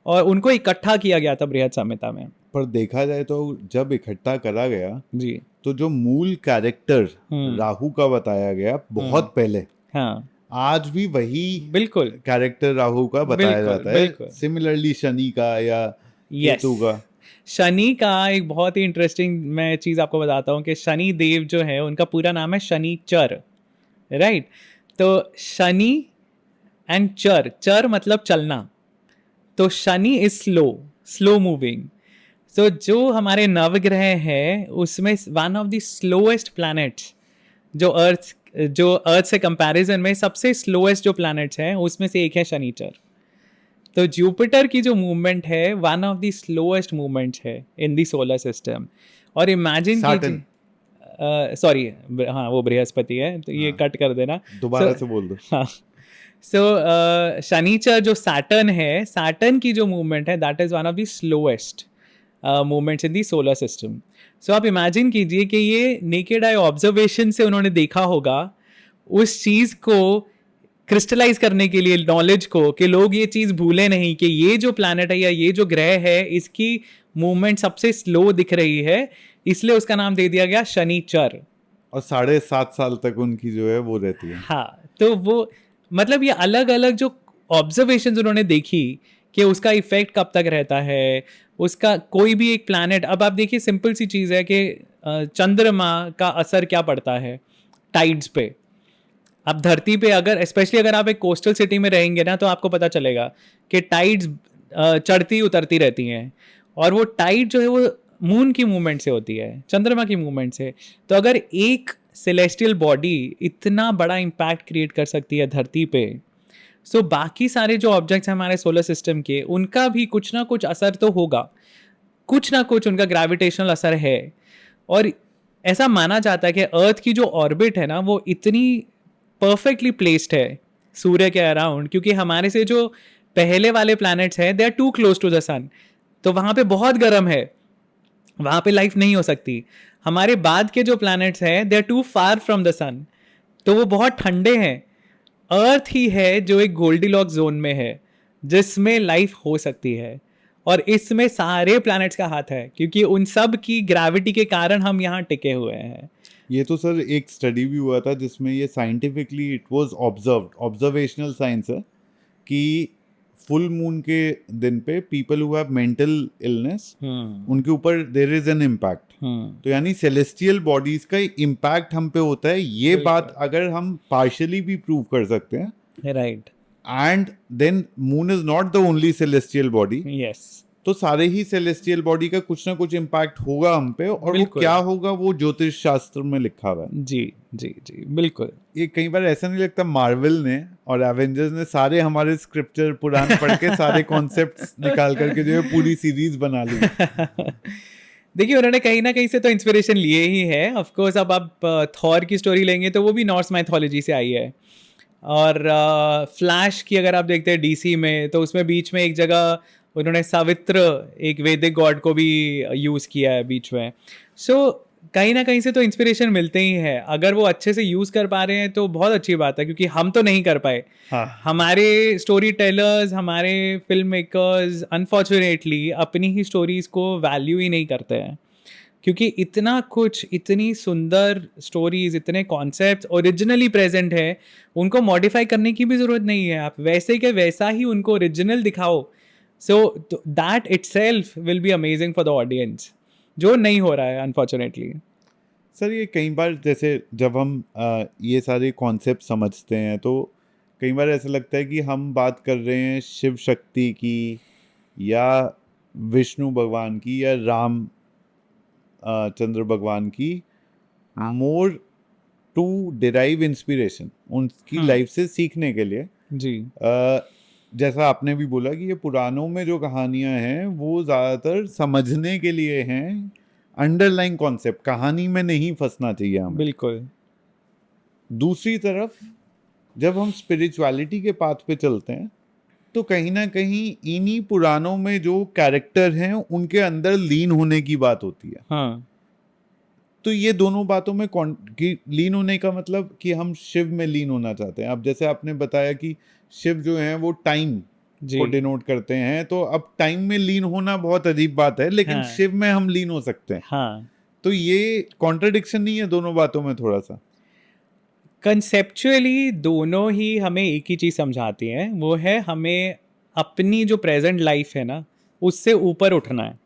और उनको इकट्ठा किया गया था बृहद संहिता में. पर देखा जाए तो जब इकट्ठा करा गया जी. तो जो मूल कैरेक्टर राहु का बताया गया बहुत पहले, हाँ आज भी वही बिल्कुल कैरेक्टर राहु का बताया बिल्कुल, जाता है. बिल्कुल. सिमिलरली शनि का या केतु का. शनि का एक बहुत ही इंटरेस्टिंग मैं चीज़ आपको बताता हूँ कि शनि देव जो है उनका पूरा नाम है शनिचर, राइट. तो शनि एंड चर मतलब चलना, तो शनि इज स्लो मूविंग. तो जो हमारे नवग्रह हैं उसमें one of the slowest planets जो अर्थ से कंपैरिजन में सबसे स्लोएस्ट जो प्लैनेट्स हैं उसमें से एक है शनिचर. तो जुपिटर की जो मूवमेंट है one of the slowest movements है इन द सोलर सिस्टम. और इमेजिन कीजिए, सॉरी हाँ वो बृहस्पति है, तो ये कट कर देना, दोबारा से बोल दो. हाँ. सो शनिचर जो सैटर्न है, सैटर्न की जो मूवमेंट है that is one of the slowest movements in the solar system. So आप इमेजिन कीजिए कि ये नेकेड आई ऑब्जर्वेशन से उन्होंने देखा होगा उस चीज़ को क्रिस्टलाइज करने के लिए, नॉलेज को, कि लोग ये चीज़ भूले नहीं कि ये जो प्लैनेट है या ये जो ग्रह है इसकी मूवमेंट सबसे स्लो दिख रही है, इसलिए उसका नाम दे दिया गया शनिचर. और 7.5 साल तक उनकी जो है वो रहती है. हाँ, तो वो मतलब ये अलग अलग जो ऑब्जर्वेशन उन्होंने देखी कि उसका इफेक्ट कब तक रहता है, उसका कोई भी एक प्लैनेट. अब आप देखिए सिंपल सी चीज़ है कि चंद्रमा का असर क्या पड़ता है टाइड्स पे. अब धरती पे अगर स्पेशली अगर आप एक कोस्टल सिटी में रहेंगे ना तो आपको पता चलेगा कि टाइड्स चढ़ती उतरती रहती हैं, और वो टाइड जो है वो मून की मूवमेंट से होती है, चंद्रमा की मूवमेंट से. तो अगर एक सेलेस्टियल बॉडी इतना बड़ा इम्पैक्ट क्रिएट कर सकती है धरती पे, सो बाकी सारे जो ऑब्जेक्ट्स हैं हमारे सोलर सिस्टम के उनका भी कुछ ना कुछ असर तो होगा, कुछ ना कुछ उनका ग्रेविटेशनल असर है. और ऐसा माना जाता है कि अर्थ की जो ऑर्बिट है ना वो इतनी परफेक्टली प्लेस्ड है सूर्य के अराउंड, क्योंकि हमारे से जो पहले वाले प्लैनेट्स हैं they are too close to the sun, तो वहाँ पे बहुत गर्म है, वहाँ पे लाइफ नहीं हो सकती. हमारे बाद के जो प्लैनेट्स हैं they are too far from the sun, तो वो बहुत ठंडे हैं. अर्थ ही है जो एक गोल्डीलॉक्स जोन में है जिसमें लाइफ हो सकती है, और इसमें सारे प्लैनेट्स का हाथ है क्योंकि उन सब की ग्रेविटी के कारण हम यहाँ टिके हुए हैं. ये तो सर एक स्टडी भी हुआ था जिसमें ये scientifically it was observational science है कि फुल मून के दिन पे people who have mental illness उनके ऊपर देयर इज एन इम्पैक्ट. तो यानी सेलेस्टियल बॉडीज का इम्पैक्ट हम पे होता है. ये बात अगर हम पार्शियली भी प्रूव कर सकते हैं, right, and then moon is not the only celestial body. Yes, तो सारे ही सेलेस्टियल बॉडी का कुछ ना कुछ इम्पैक्ट होगा हम पे, और वो क्या होगा वो ज्योतिष शास्त्र में लिखा हुआ है. जी जी जी बिल्कुल. ये कई बार ऐसा नहीं लगता मार्वल ने और एवेंजर्स ने सारे हमारे स्क्रिप्चर पुराण पढ़ के सारे कॉन्सेप्ट्स निकाल करके जो है पूरी सीरीज बना ली. देखिए उन्होंने कहीं ना कहीं से तो इंस्पिरेशन लिए ही है. ऑफ कोर्स अब आप थॉर की स्टोरी लेंगे तो वो भी नॉर्स माइथोलॉजी से आई है, और फ्लैश की अगर आप देखते हैं डीसी में तो उसमें बीच में एक जगह उन्होंने सावित्र, एक वैदिक गॉड को भी यूज़ किया है बीच में. सो कहीं ना कहीं से तो इंस्पिरेशन मिलते ही है. अगर वो अच्छे से यूज़ कर पा रहे हैं तो बहुत अच्छी बात है, क्योंकि हम तो नहीं कर पाए. हाँ. हमारे स्टोरी टेलर्स, हमारे फिल्म मेकर्स अनफॉर्चुनेटली अपनी ही स्टोरीज़ को वैल्यू ही नहीं करते हैं, क्योंकि इतना कुछ, इतनी सुंदर स्टोरीज, इतने कॉन्सेप्ट्स ओरिजिनली प्रेजेंट है, उनको मॉडिफाई करने की भी ज़रूरत नहीं है. आप वैसे के वैसा ही उनको ओरिजिनल दिखाओ. So that itself will be amazing for the audience, जो नहीं हो रहा है अनफॉर्चुनेटली. सर ये कई बार जैसे जब हम ये सारे कॉन्सेप्ट समझते हैं तो कई बार ऐसा लगता है कि हम बात कर रहे हैं शिव शक्ति की या विष्णु भगवान की या राम चंद्र भगवान की, मोर टू डिराइव इंस्पिरेशन, उनकी लाइफ से सीखने के लिए. जी. जैसा आपने भी बोला कि ये पुराणों में जो कहानियां हैं वो ज़्यादातर समझने के लिए हैं, अंडरलाइन कॉन्सेप्ट, कहानी में नहीं फंसना चाहिए हमें। बिल्कुल। दूसरी तरफ जब हम स्पिरिचुअलिटी के पाथ पे चलते हैं तो कहीं ना कहीं इन्हीं पुराणों में जो कैरेक्टर हैं उनके अंदर लीन होने की बात होती है। हाँ तो ये दोनों बातों में कि लीन होने का मतलब कि हम शिव में लीन होना चाहते हैं। अब जैसे आपने बताया कि शिव जो है वो टाइम जी। को डिनोट करते हैं, तो अब टाइम में लीन होना बहुत अजीब बात है, लेकिन हाँ। शिव में हम लीन हो सकते हैं। हाँ, तो ये कॉन्ट्रडिक्शन नहीं है दोनों बातों में थोड़ा सा? कंसेप्चुअली दोनों ही हमें एक ही चीज़ समझाती हैं, वो है हमें अपनी जो प्रेजेंट लाइफ है ना उससे ऊपर उठना है।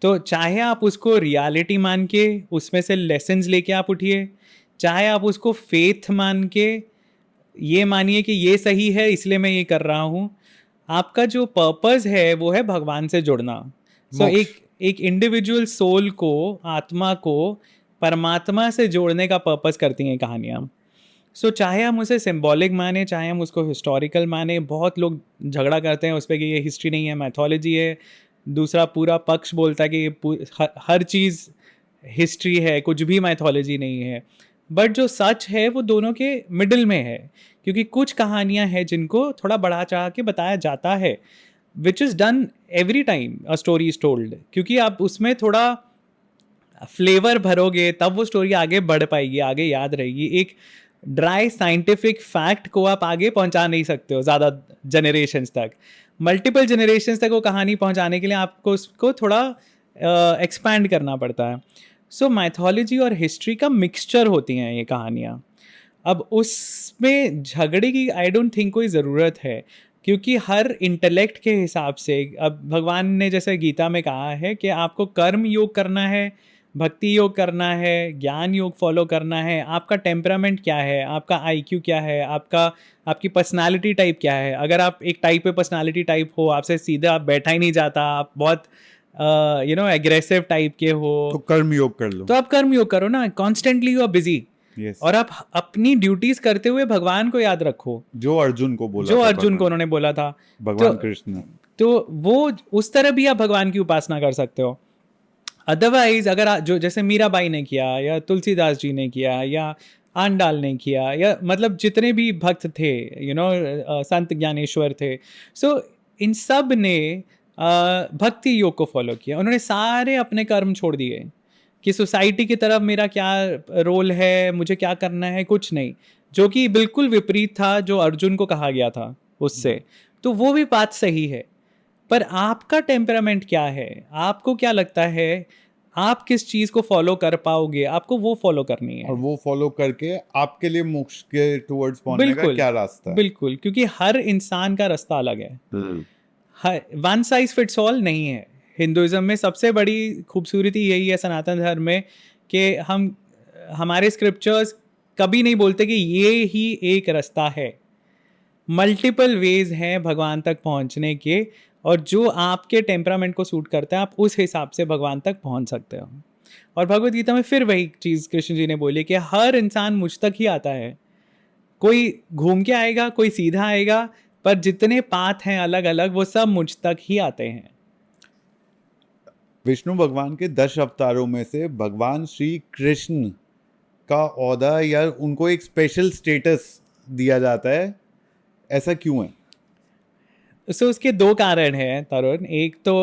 तो चाहे आप उसको रियलिटी मान के उसमें से लेसन्स लेके आप उठिए, चाहे आप उसको फेथ मान के ये मानिए कि ये सही है इसलिए मैं ये कर रहा हूँ। आपका जो पर्पस है वो है भगवान से जुड़ना। मोक्ष। एक इंडिविजुअल सोल को, आत्मा को परमात्मा से जोड़ने का पर्पस करती हैं कहानियाँ। चाहे हम उसे सिंबॉलिक माने, चाहे हम उसको हिस्टोरिकल माने, बहुत लोग झगड़ा करते हैं उस पर कि ये हिस्ट्री नहीं है मैथोलॉजी है। दूसरा पूरा पक्ष बोलता है कि ये हर चीज़ हिस्ट्री है, कुछ भी मैथोलॉजी नहीं है। बट जो सच है वो दोनों के मिडिल में है, क्योंकि कुछ कहानियाँ हैं जिनको थोड़ा बढ़ा चढ़ा के बताया जाता है, which is done every time a story is told, क्योंकि आप उसमें थोड़ा फ्लेवर भरोगे तब वो स्टोरी आगे बढ़ पाएगी, आगे याद रहेगी। एक ड्राई साइंटिफिक फैक्ट को आप आगे पहुंचा नहीं सकते हो ज़्यादा जनरेशन्स तक। मल्टीपल जनरेशन्स तक वो कहानी पहुंचाने के लिए आपको उसको थोड़ा एक्सपैंड करना पड़ता है। माइथोलॉजी और हिस्ट्री का मिक्सचर होती हैं ये कहानियाँ। अब उसमें झगड़े की आई डोंट थिंक कोई ज़रूरत है, क्योंकि हर इंटेलेक्ट के हिसाब से, अब भगवान ने जैसे गीता में कहा है कि आपको कर्म योग करना है, भक्ति योग करना है, ज्ञान योग फॉलो करना है। आपका टेम्परामेंट क्या है, आपका आईक्यू क्या है, आपकी पर्सनालिटी टाइप क्या है। अगर आप एक टाइप पे पर्सनालिटी टाइप हो, आपसे सीधा आप बैठा ही नहीं जाता, आप बहुत एग्रेसिव टाइप के हो, तो कर्म योग कर लो। तो आप कर्म योग करो ना, constantly you are busy. Yes. और आप अपनी ड्यूटीज करते हुए भगवान को याद रखो, जो अर्जुन को बोला जो था अर्जुन को भगवान। उन्होंने बोला था। भगवान कृष्ण ने। तो वो उस तरह भी आप भगवान की उपासना कर सकते हो। अदरवाइज अगर जो जैसे मीराबाई ने किया, या तुलसीदास जी ने किया, या आंडाल ने किया, या मतलब जितने भी भक्त थे, संत ज्ञानेश्वर थे, इन सब ने भक्ति योग को फॉलो किया। उन्होंने सारे अपने कर्म छोड़ दिए कि सोसाइटी की तरफ मेरा क्या रोल है, मुझे क्या करना है, कुछ नहीं, जो कि बिल्कुल विपरीत था जो अर्जुन को कहा गया था उससे। तो वो भी बात सही है, पर आपका टेम्परामेंट क्या है, आपको क्या लगता है, आप किस चीज़ को फॉलो कर पाओगे, आपको वो फॉलो करनी है। और वो फॉलो करके आपके लिए मोक्ष के टुवर्ड्स पहुंचने का क्या रास्ता है। बिल्कुल, क्योंकि हर इंसान का रास्ता अलग है, वन साइज फिट्स ऑल नहीं है। हिंदुइज्म में सबसे बड़ी खूबसूरती यही है, सनातन धर्म में, कि हमारे स्क्रिप्चर्स कभी नहीं बोलते कि ये ही एक रास्ता है। मल्टीपल वेज हैं भगवान तक पहुंचने के, और जो आपके टेम्परामेंट को सूट करता है आप उस हिसाब से भगवान तक पहुंच सकते हो। और भगवद गीता में फिर वही चीज़ कृष्ण जी ने बोली कि हर इंसान मुझ तक ही आता है, कोई घूम के आएगा, कोई सीधा आएगा, पर जितने पाथ हैं अलग अलग, वो सब मुझ तक ही आते हैं। विष्णु भगवान के 10 अवतारों में से भगवान श्री कृष्ण का औहदा या उनको एक स्पेशल स्टेटस दिया जाता है, ऐसा क्यों है? उसके दो कारण हैं तरुण। एक तो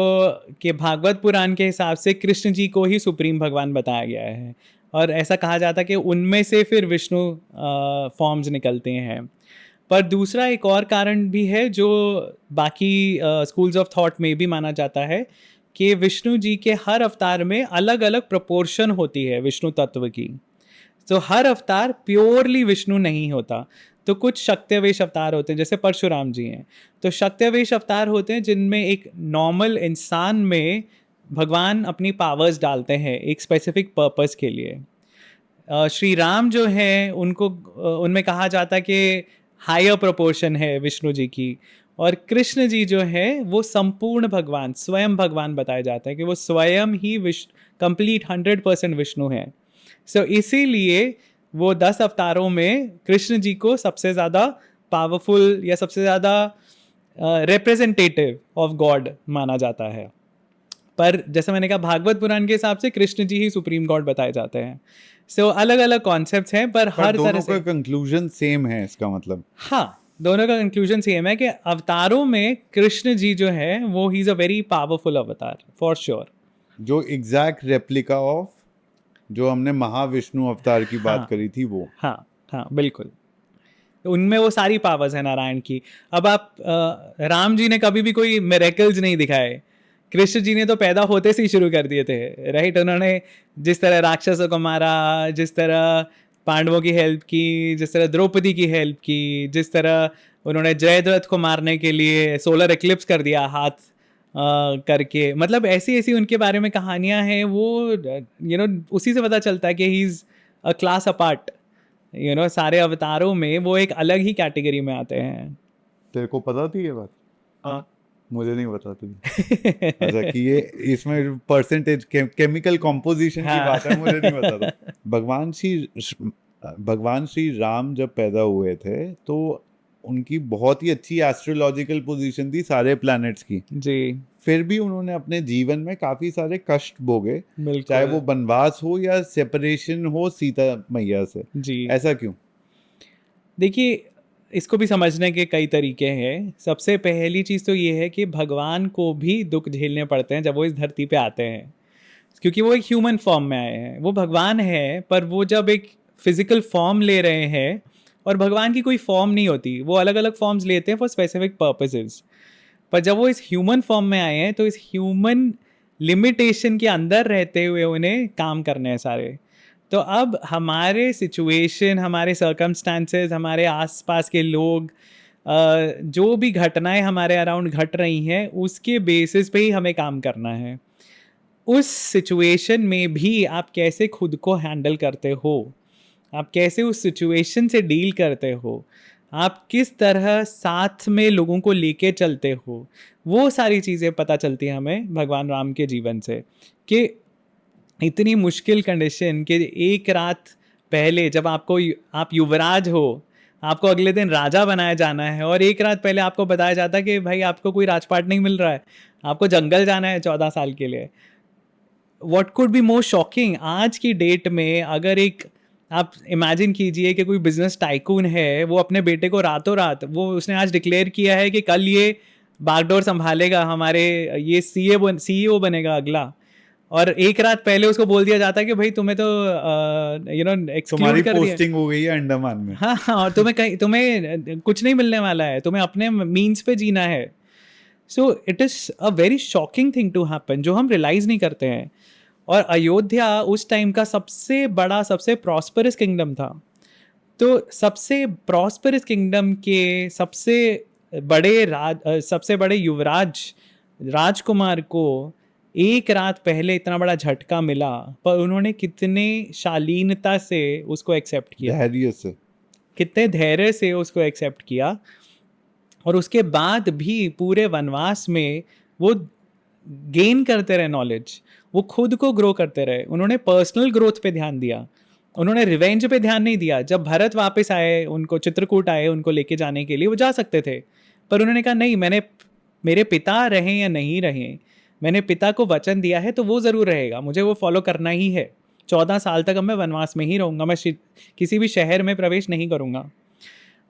कि भागवत पुराण के हिसाब से कृष्ण जी को ही सुप्रीम भगवान बताया गया है, और ऐसा कहा जाता है कि उनमें से फिर विष्णु फॉर्म्स निकलते हैं। पर दूसरा एक और कारण भी है जो बाकी स्कूल्स ऑफ थॉट में भी माना जाता है, कि विष्णु जी के हर अवतार में अलग अलग प्रोपोर्शन होती है विष्णु तत्व की। तो हर अवतार प्योरली विष्णु नहीं होता। तो कुछ शक्त्यवेश अवतार होते हैं, जैसे परशुराम जी हैं, तो शक्त्यवेश अवतार होते हैं जिनमें एक नॉर्मल इंसान में भगवान अपनी पावर्स डालते हैं एक स्पेसिफिक पर्पस के लिए। श्री राम जो हैं उनको उनमें कहा जाता है कि हायर प्रोपोर्शन है विष्णु जी की, और कृष्ण जी जो है वो संपूर्ण भगवान, स्वयं भगवान बताया जाता है कि वो स्वयं ही कंप्लीट 100% विष्णु है। इसीलिए वो 10 अवतारों में कृष्ण जी को सबसे ज़्यादा पावरफुल या सबसे ज़्यादा रिप्रेजेंटेटिव ऑफ गॉड माना जाता है। पर जैसे मैंने कहा, भागवत पुराण के हिसाब से कृष्ण जी ही सुप्रीम गॉड बताए जाते हैं। सो अलग अलग कॉन्सेप्ट्स हैं, पर हर तरह से कंक्लूजन सेम है इसका मतलब। हाँ, दोनों का कंक्लूजन सेम है कि अवतारों में कृष्ण जी जो है वो he is a very powerful अवतार फॉर श्योर, जो एग्जैक्ट रेप्लिका ऑफ जो हमने महाविष्णु अवतार की बात करी थी वो। हाँ हाँ बिल्कुल, उनमें वो सारी पावर्स है नारायण की। अब आप राम जी ने कभी भी कोई मिरेकल्स नहीं दिखाए, कृष्ण जी ने तो पैदा होते से ही शुरू कर दिए थे, राइट। उन्होंने जिस तरह राक्षसों को मारा, जिस तरह पांडवों की हेल्प की, जिस तरह द्रौपदी की हेल्प की, जिस तरह उन्होंने जयद्रथ को मारने के लिए सोलर एक्लिप्स कर दिया हाथ करके, मतलब ऐसी ऐसी उनके बारे में कहानियां हैं, वो उसी से पता चलता है कि he is a class apart. सारे अवतारों में वो एक अलग ही कैटेगरी में आते हैं। तेरे को पता थी ये बात? हाँ, मुझे नहीं पता थी। अच्छा, कि ये इसमें परसेंटेज केमिकल कॉम्पोजिशन की बात है, मुझे नहीं पता था। भगवान श्री राम जब पैदा हुए थे तो उनकी बहुत ही अच्छी एस्ट्रोलॉजिकल पोजीशन थी सारे प्लैनेट्स की जी। फिर भी उन्होंने अपने जीवन में काफी सारे कष्ट भोगे, चाहे वो वनवास हो या सेपरेशन हो सीता मैया से। जी, ऐसा क्यों? देखिए, इसको भी समझने के कई तरीके हैं। सबसे पहली चीज़ तो ये है कि भगवान को भी दुख झेलने पड़ते हैं जब वो इस धरती पे आते हैं, क्योंकि वो एक ह्यूमन फॉर्म में आए हैं। वो भगवान है, पर वो जब एक फिजिकल फॉर्म ले रहे हैं, और भगवान की कोई फॉर्म नहीं होती, वो अलग अलग फॉर्म्स लेते हैं फॉर स्पेसिफिक पर्पसेस। पर जब वो इस ह्यूमन फॉर्म में आए हैं तो इस ह्यूमन लिमिटेशन के अंदर रहते हुए उन्हें काम करने हैं सारे। तो अब हमारे सिचुएशन, हमारे सर्कमस्टांसेस, हमारे आसपास के लोग, जो भी घटनाएं हमारे अराउंड घट रही हैं, उसके बेसिस पे ही हमें काम करना है। उस सिचुएशन में भी आप कैसे खुद को हैंडल करते हो, आप कैसे उस सिचुएशन से डील करते हो, आप किस तरह साथ में लोगों को लेके चलते हो, वो सारी चीज़ें पता चलती हैं हमें भगवान राम के जीवन से। कि इतनी मुश्किल कंडीशन कि एक रात पहले जब आप युवराज हो, आपको अगले दिन राजा बनाया जाना है, और एक रात पहले आपको बताया जाता है कि भाई आपको कोई राजपाट नहीं मिल रहा है, आपको जंगल जाना है 14 साल के लिए। What could be more shocking आज की डेट में? अगर आप इमेजिन कीजिए कि कोई बिजनेस टाइकून है, वो अपने बेटे को रातों रात, वो उसने आज डिक्लेयर किया है कि कल ये बागडोर संभालेगा, हमारे ये सीईओ बनेगा अगला, और एक रात पहले उसको बोल दिया जाता है कि भाई तुम्हें तो तुम्हारी पोस्टिंग हो गई है अंडमान में। हाँ, और तुम्हें कुछ नहीं मिलने वाला है, तुम्हें अपने मीन्स पे जीना है। So it is a very shocking thing to happen, जो हम रियलाइज नहीं करते हैं। और अयोध्या उस टाइम का सबसे बड़ा, सबसे प्रॉस्परस किंगडम था। तो सबसे प्रॉस्परस किंगडम के सबसे बड़े युवराज राजकुमार को एक रात पहले इतना बड़ा झटका मिला, पर उन्होंने कितने शालीनता से उसको एक्सेप्ट किया, धैर्य से, कितने धैर्य से उसको एक्सेप्ट किया। और उसके बाद भी पूरे वनवास में वो गेन करते रहे नॉलेज, वो खुद को ग्रो करते रहे। उन्होंने पर्सनल ग्रोथ पे ध्यान दिया, उन्होंने रिवेंज पे ध्यान नहीं दिया। जब भरत वापस आए, उनको चित्रकूट आए उनको लेके जाने के लिए, वो जा सकते थे, पर उन्होंने कहा नहीं, मेरे पिता रहें या नहीं रहें, मैंने पिता को वचन दिया है तो वो ज़रूर रहेगा, मुझे वो फॉलो करना ही है। 14 साल तक अब मैं वनवास में ही रहूँगा, मैं किसी भी शहर में प्रवेश नहीं करूँगा।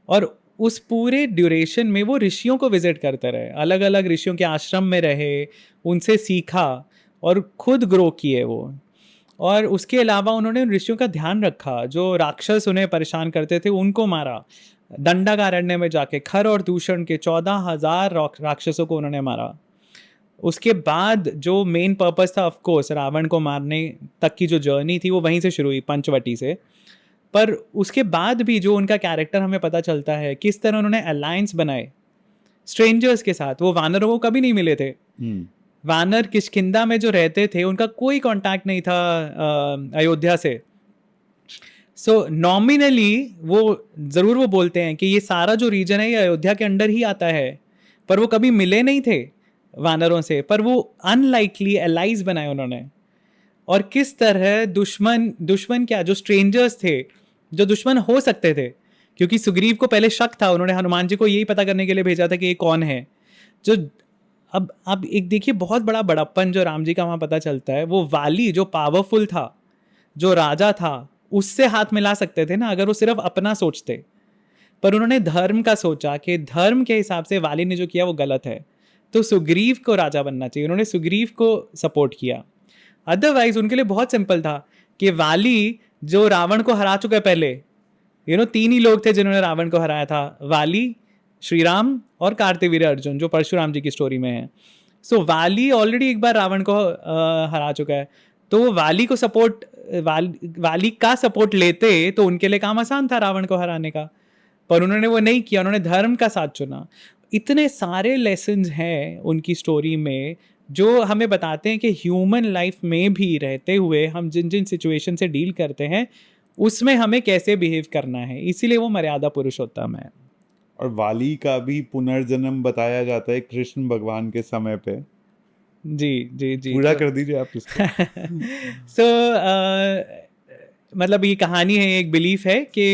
और उस पूरे ड्यूरेशन में वो ऋषियों को विजिट करते रहे, अलग अलग ऋषियों के आश्रम में रहे, उनसे सीखा और खुद ग्रो किए वो। और उसके अलावा उन्होंने उन ऋषियों का ध्यान रखा, जो राक्षस उन्हें परेशान करते थे उनको मारा, दंडकारण्य में जाके खर और दूषण के 14,000 राक्षसों को उन्होंने मारा। उसके बाद जो मेन पर्पस था, ऑफ कोर्स रावण को मारने तक की जो जर्नी थी वो वहीं से शुरू हुई, पंचवटी से। पर उसके बाद भी जो उनका कैरेक्टर हमें पता चलता है, किस तरह उन्होंने अलायंस बनाए स्ट्रेंजर्स के साथ। वो वानरों को कभी नहीं मिले थे। वानर किष्किंधा में जो रहते थे उनका कोई कांटेक्ट नहीं था अयोध्या से। सो नॉमिनली वो ज़रूर वो बोलते हैं कि ये सारा जो रीजन है ये अयोध्या के अंडर ही आता है, पर वो कभी मिले नहीं थे वानरों से। पर वो अनलाइकली एलाइज बनाए उन्होंने। और किस तरह दुश्मन क्या, जो स्ट्रेंजर्स थे, जो दुश्मन हो सकते थे, क्योंकि सुग्रीव को पहले शक था, उन्होंने हनुमान जी को यही पता करने के लिए भेजा था कि ये कौन है। जो अब एक देखिए बहुत बड़ा बड़प्पन जो राम जी का वहाँ पता चलता है, वो वाली जो पावरफुल था, जो राजा था, उससे हाथ मिला सकते थे ना अगर वो सिर्फ अपना सोचते, पर उन्होंने धर्म का सोचा कि धर्म के हिसाब से वाली ने जो किया वो गलत है, तो सुग्रीव को राजा बनना चाहिए, उन्होंने सुग्रीव को सपोर्ट किया। अदरवाइज उनके लिए बहुत सिंपल था कि वाली जो रावण को हरा चुका है पहले, 3 ही लोग थे जिन्होंने रावण को हराया था, वाली, श्री राम और कार्तिवीर्य अर्जुन, जो परशुराम जी की स्टोरी में है। सो वाली ऑलरेडी एक बार रावण को हरा चुका है, तो वो वाली को सपोर्ट वाली का सपोर्ट लेते तो उनके लिए काम आसान था रावण को हराने का, पर उन्होंने वो नहीं किया, उन्होंने धर्म का साथ चुना। इतने सारे लेसन्स हैं उनकी स्टोरी में जो हमें बताते हैं कि ह्यूमन लाइफ में भी रहते हुए हम जिन जिन सिचुएशन से डील करते हैं उसमें हमें कैसे बिहेव करना है, इसीलिए वो मर्यादा पुरुषोत्तम है। और वाली का भी पुनर्जन्म बताया जाता है कृष्ण भगवान के समय पे। जी जी जी, पूरा कर दीजिए आप इसको। सो मतलब ये कहानी है, एक बिलीफ है कि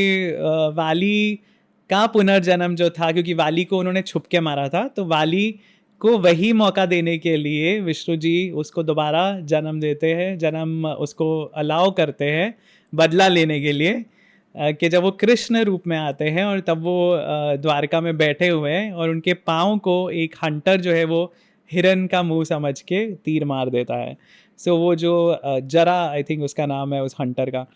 वाली का पुनर्जन्म जो था, क्योंकि वाली को उन्होंने छुप के मारा था, तो वाली को वही मौका देने के लिए विष्णु जी उसको दोबारा जन्म देते हैं, जन्म उसको अलाउ करते हैं बदला लेने के लिए, कि जब वो कृष्ण रूप में आते हैं और तब वो द्वारका में बैठे हुए हैं और उनके पाँव को एक हंटर जो है वो हिरन का मुंह समझ के तीर मार देता है। सो वो जो जरा, आई थिंक उसका नाम है उस हंटर का,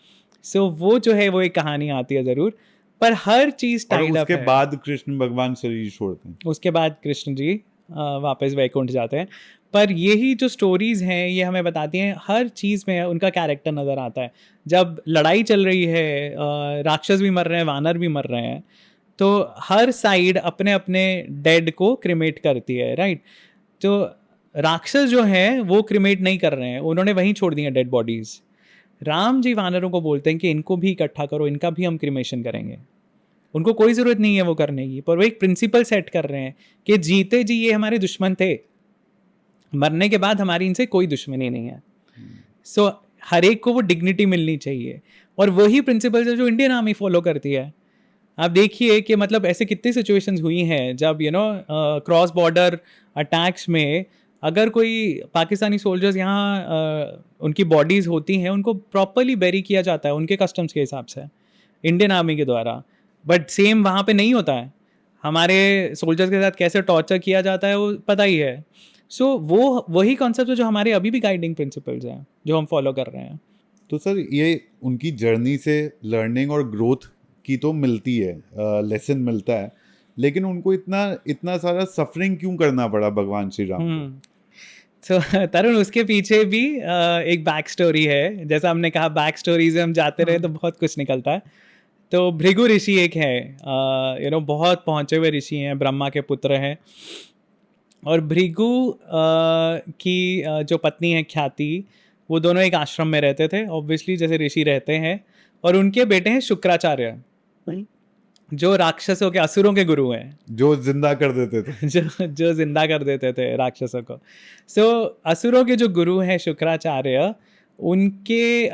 सो वो जो है वो एक कहानी आती है ज़रूर, पर हर चीज़ टाइड अप है। उसके बाद कृष्ण भगवान शरीर छोड़ते हैं, उसके बाद कृष्ण जी वापस वैकुंठ जाते हैं। पर यही जो स्टोरीज़ हैं ये हमें बताती हैं, हर चीज़ में उनका कैरेक्टर नज़र आता है। जब लड़ाई चल रही है, राक्षस भी मर रहे हैं, वानर भी मर रहे हैं, तो हर साइड अपने अपने डेड को क्रिमेट करती है, राइट। तो राक्षस जो हैं वो क्रिमेट नहीं कर रहे हैं, उन्होंने वहीं छोड़ दी हैं डेड बॉडीज़। राम जी वानरों को बोलते हैं कि इनको भी इकट्ठा करो, इनका भी हम क्रिमेशन करेंगे। उनको कोई ज़रूरत नहीं है वो करने की, पर वो एक प्रिंसिपल सेट कर रहे हैं कि जीते जी ये हमारे दुश्मन थे, मरने के बाद हमारी इनसे कोई दुश्मनी नहीं है। सो हर एक को वो डिग्निटी मिलनी चाहिए, और वही प्रिंसिपल्स है जो इंडियन आर्मी फॉलो करती है। आप देखिए कि मतलब ऐसे कितनी सिचुएशंस हुई हैं जब क्रॉस बॉर्डर अटैक्स में अगर कोई पाकिस्तानी सोल्जर्स यहाँ उनकी बॉडीज़ होती हैं, उनको प्रॉपरली बेरी किया जाता है उनके कस्टम्स के हिसाब से इंडियन आर्मी के द्वारा, बट सेम वहाँ पे नहीं होता है। हमारे सोल्जर्स के साथ कैसे टॉर्चर किया जाता है वो पता ही है। सो वो वही कॉन्सेप्ट है जो हमारे अभी भी गाइडिंग प्रिंसिपल्स हैं जो हम फॉलो कर रहे हैं। तो सर ये उनकी जर्नी से लर्निंग और ग्रोथ की तो मिलती है, लेसन मिलता है, लेकिन उनको इतना सारा सफरिंग क्यों करना पड़ा भगवान श्री राम को? तो तरुण, उसके पीछे भी एक बैक स्टोरी है। जैसा हमने कहा बैक स्टोरी से हम जाते रहे तो बहुत कुछ निकलता है। तो भृगु ऋषि एक है, बहुत पहुँचे हुए ऋषि हैं, ब्रह्मा के पुत्र हैं, और भृगु की जो पत्नी है ख्याति, वो दोनों एक आश्रम में रहते थे ऑब्वियसली जैसे ऋषि रहते हैं, और उनके बेटे हैं शुक्राचार्य जो राक्षसों के, असुरों के गुरु हैं, जो जिंदा कर देते थे जो जिंदा कर देते थे राक्षसों को। सो असुरों के जो गुरु हैं शुक्राचार्य, उनके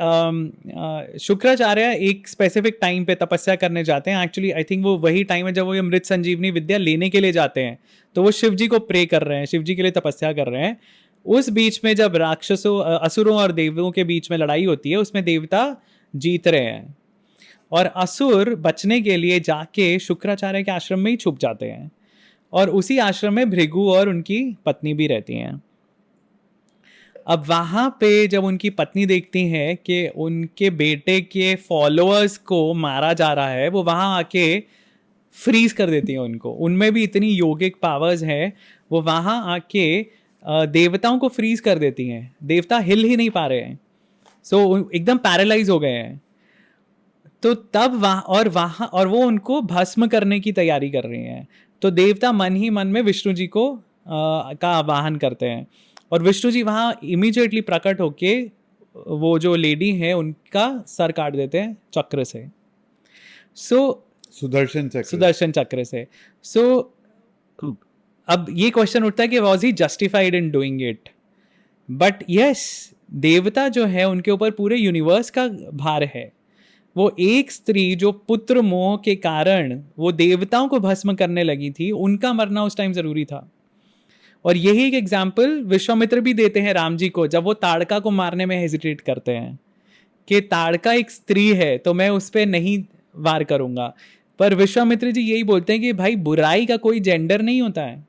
शुक्राचार्य एक स्पेसिफिक टाइम पे तपस्या करने जाते हैं। एक्चुअली आई थिंक वो वही टाइम है जब वो अमृत संजीवनी विद्या लेने के लिए जाते हैं, तो वो शिव जी को प्रे कर रहे हैं, शिव जी के लिए तपस्या कर रहे हैं। उस बीच में जब असुरों और देवों के बीच में लड़ाई होती है, उसमें देवता जीत रहे हैं और असुर बचने के लिए जाके शुक्राचार्य के आश्रम में ही छुप जाते हैं, और उसी आश्रम में भृगु और उनकी पत्नी भी रहती हैं। अब वहाँ पे जब उनकी पत्नी देखती हैं कि उनके बेटे के फॉलोअर्स को मारा जा रहा है, वो वहाँ आके फ्रीज कर देती हैं उनको। उनमें भी इतनी योगिक पावर्स हैं, वो वहाँ आके देवताओं को फ्रीज कर देती हैं। देवता हिल ही नहीं पा रहे हैं, सो एकदम पैरालाइज हो गए हैं। तो तब वहाँ और वो उनको भस्म करने की तैयारी कर रही हैं। तो देवता मन ही मन में विष्णु जी को का आवाहन करते हैं, और विष्णु जी वहाँ इमीडिएटली प्रकट होके वो जो लेडी है उनका सर काट देते हैं चक्र से। सुदर्शन चक्र से। अब ये क्वेश्चन उठता है कि was he justified in doing it? But yes, देवता जो है उनके ऊपर पूरे यूनिवर्स का भार है। वो एक स्त्री जो पुत्र मोह के कारण वो देवताओं को भस्म करने लगी थी, उनका मरना उस टाइम जरूरी था। और यही एक एग्जाम्पल विश्वामित्र भी देते हैं राम जी को, जब वो ताड़का को मारने में हेजिटेट करते हैं कि ताड़का एक स्त्री है तो मैं उस पर नहीं वार करूंगा। पर विश्वामित्र जी यही बोलते हैं कि भाई बुराई का कोई जेंडर नहीं होता है,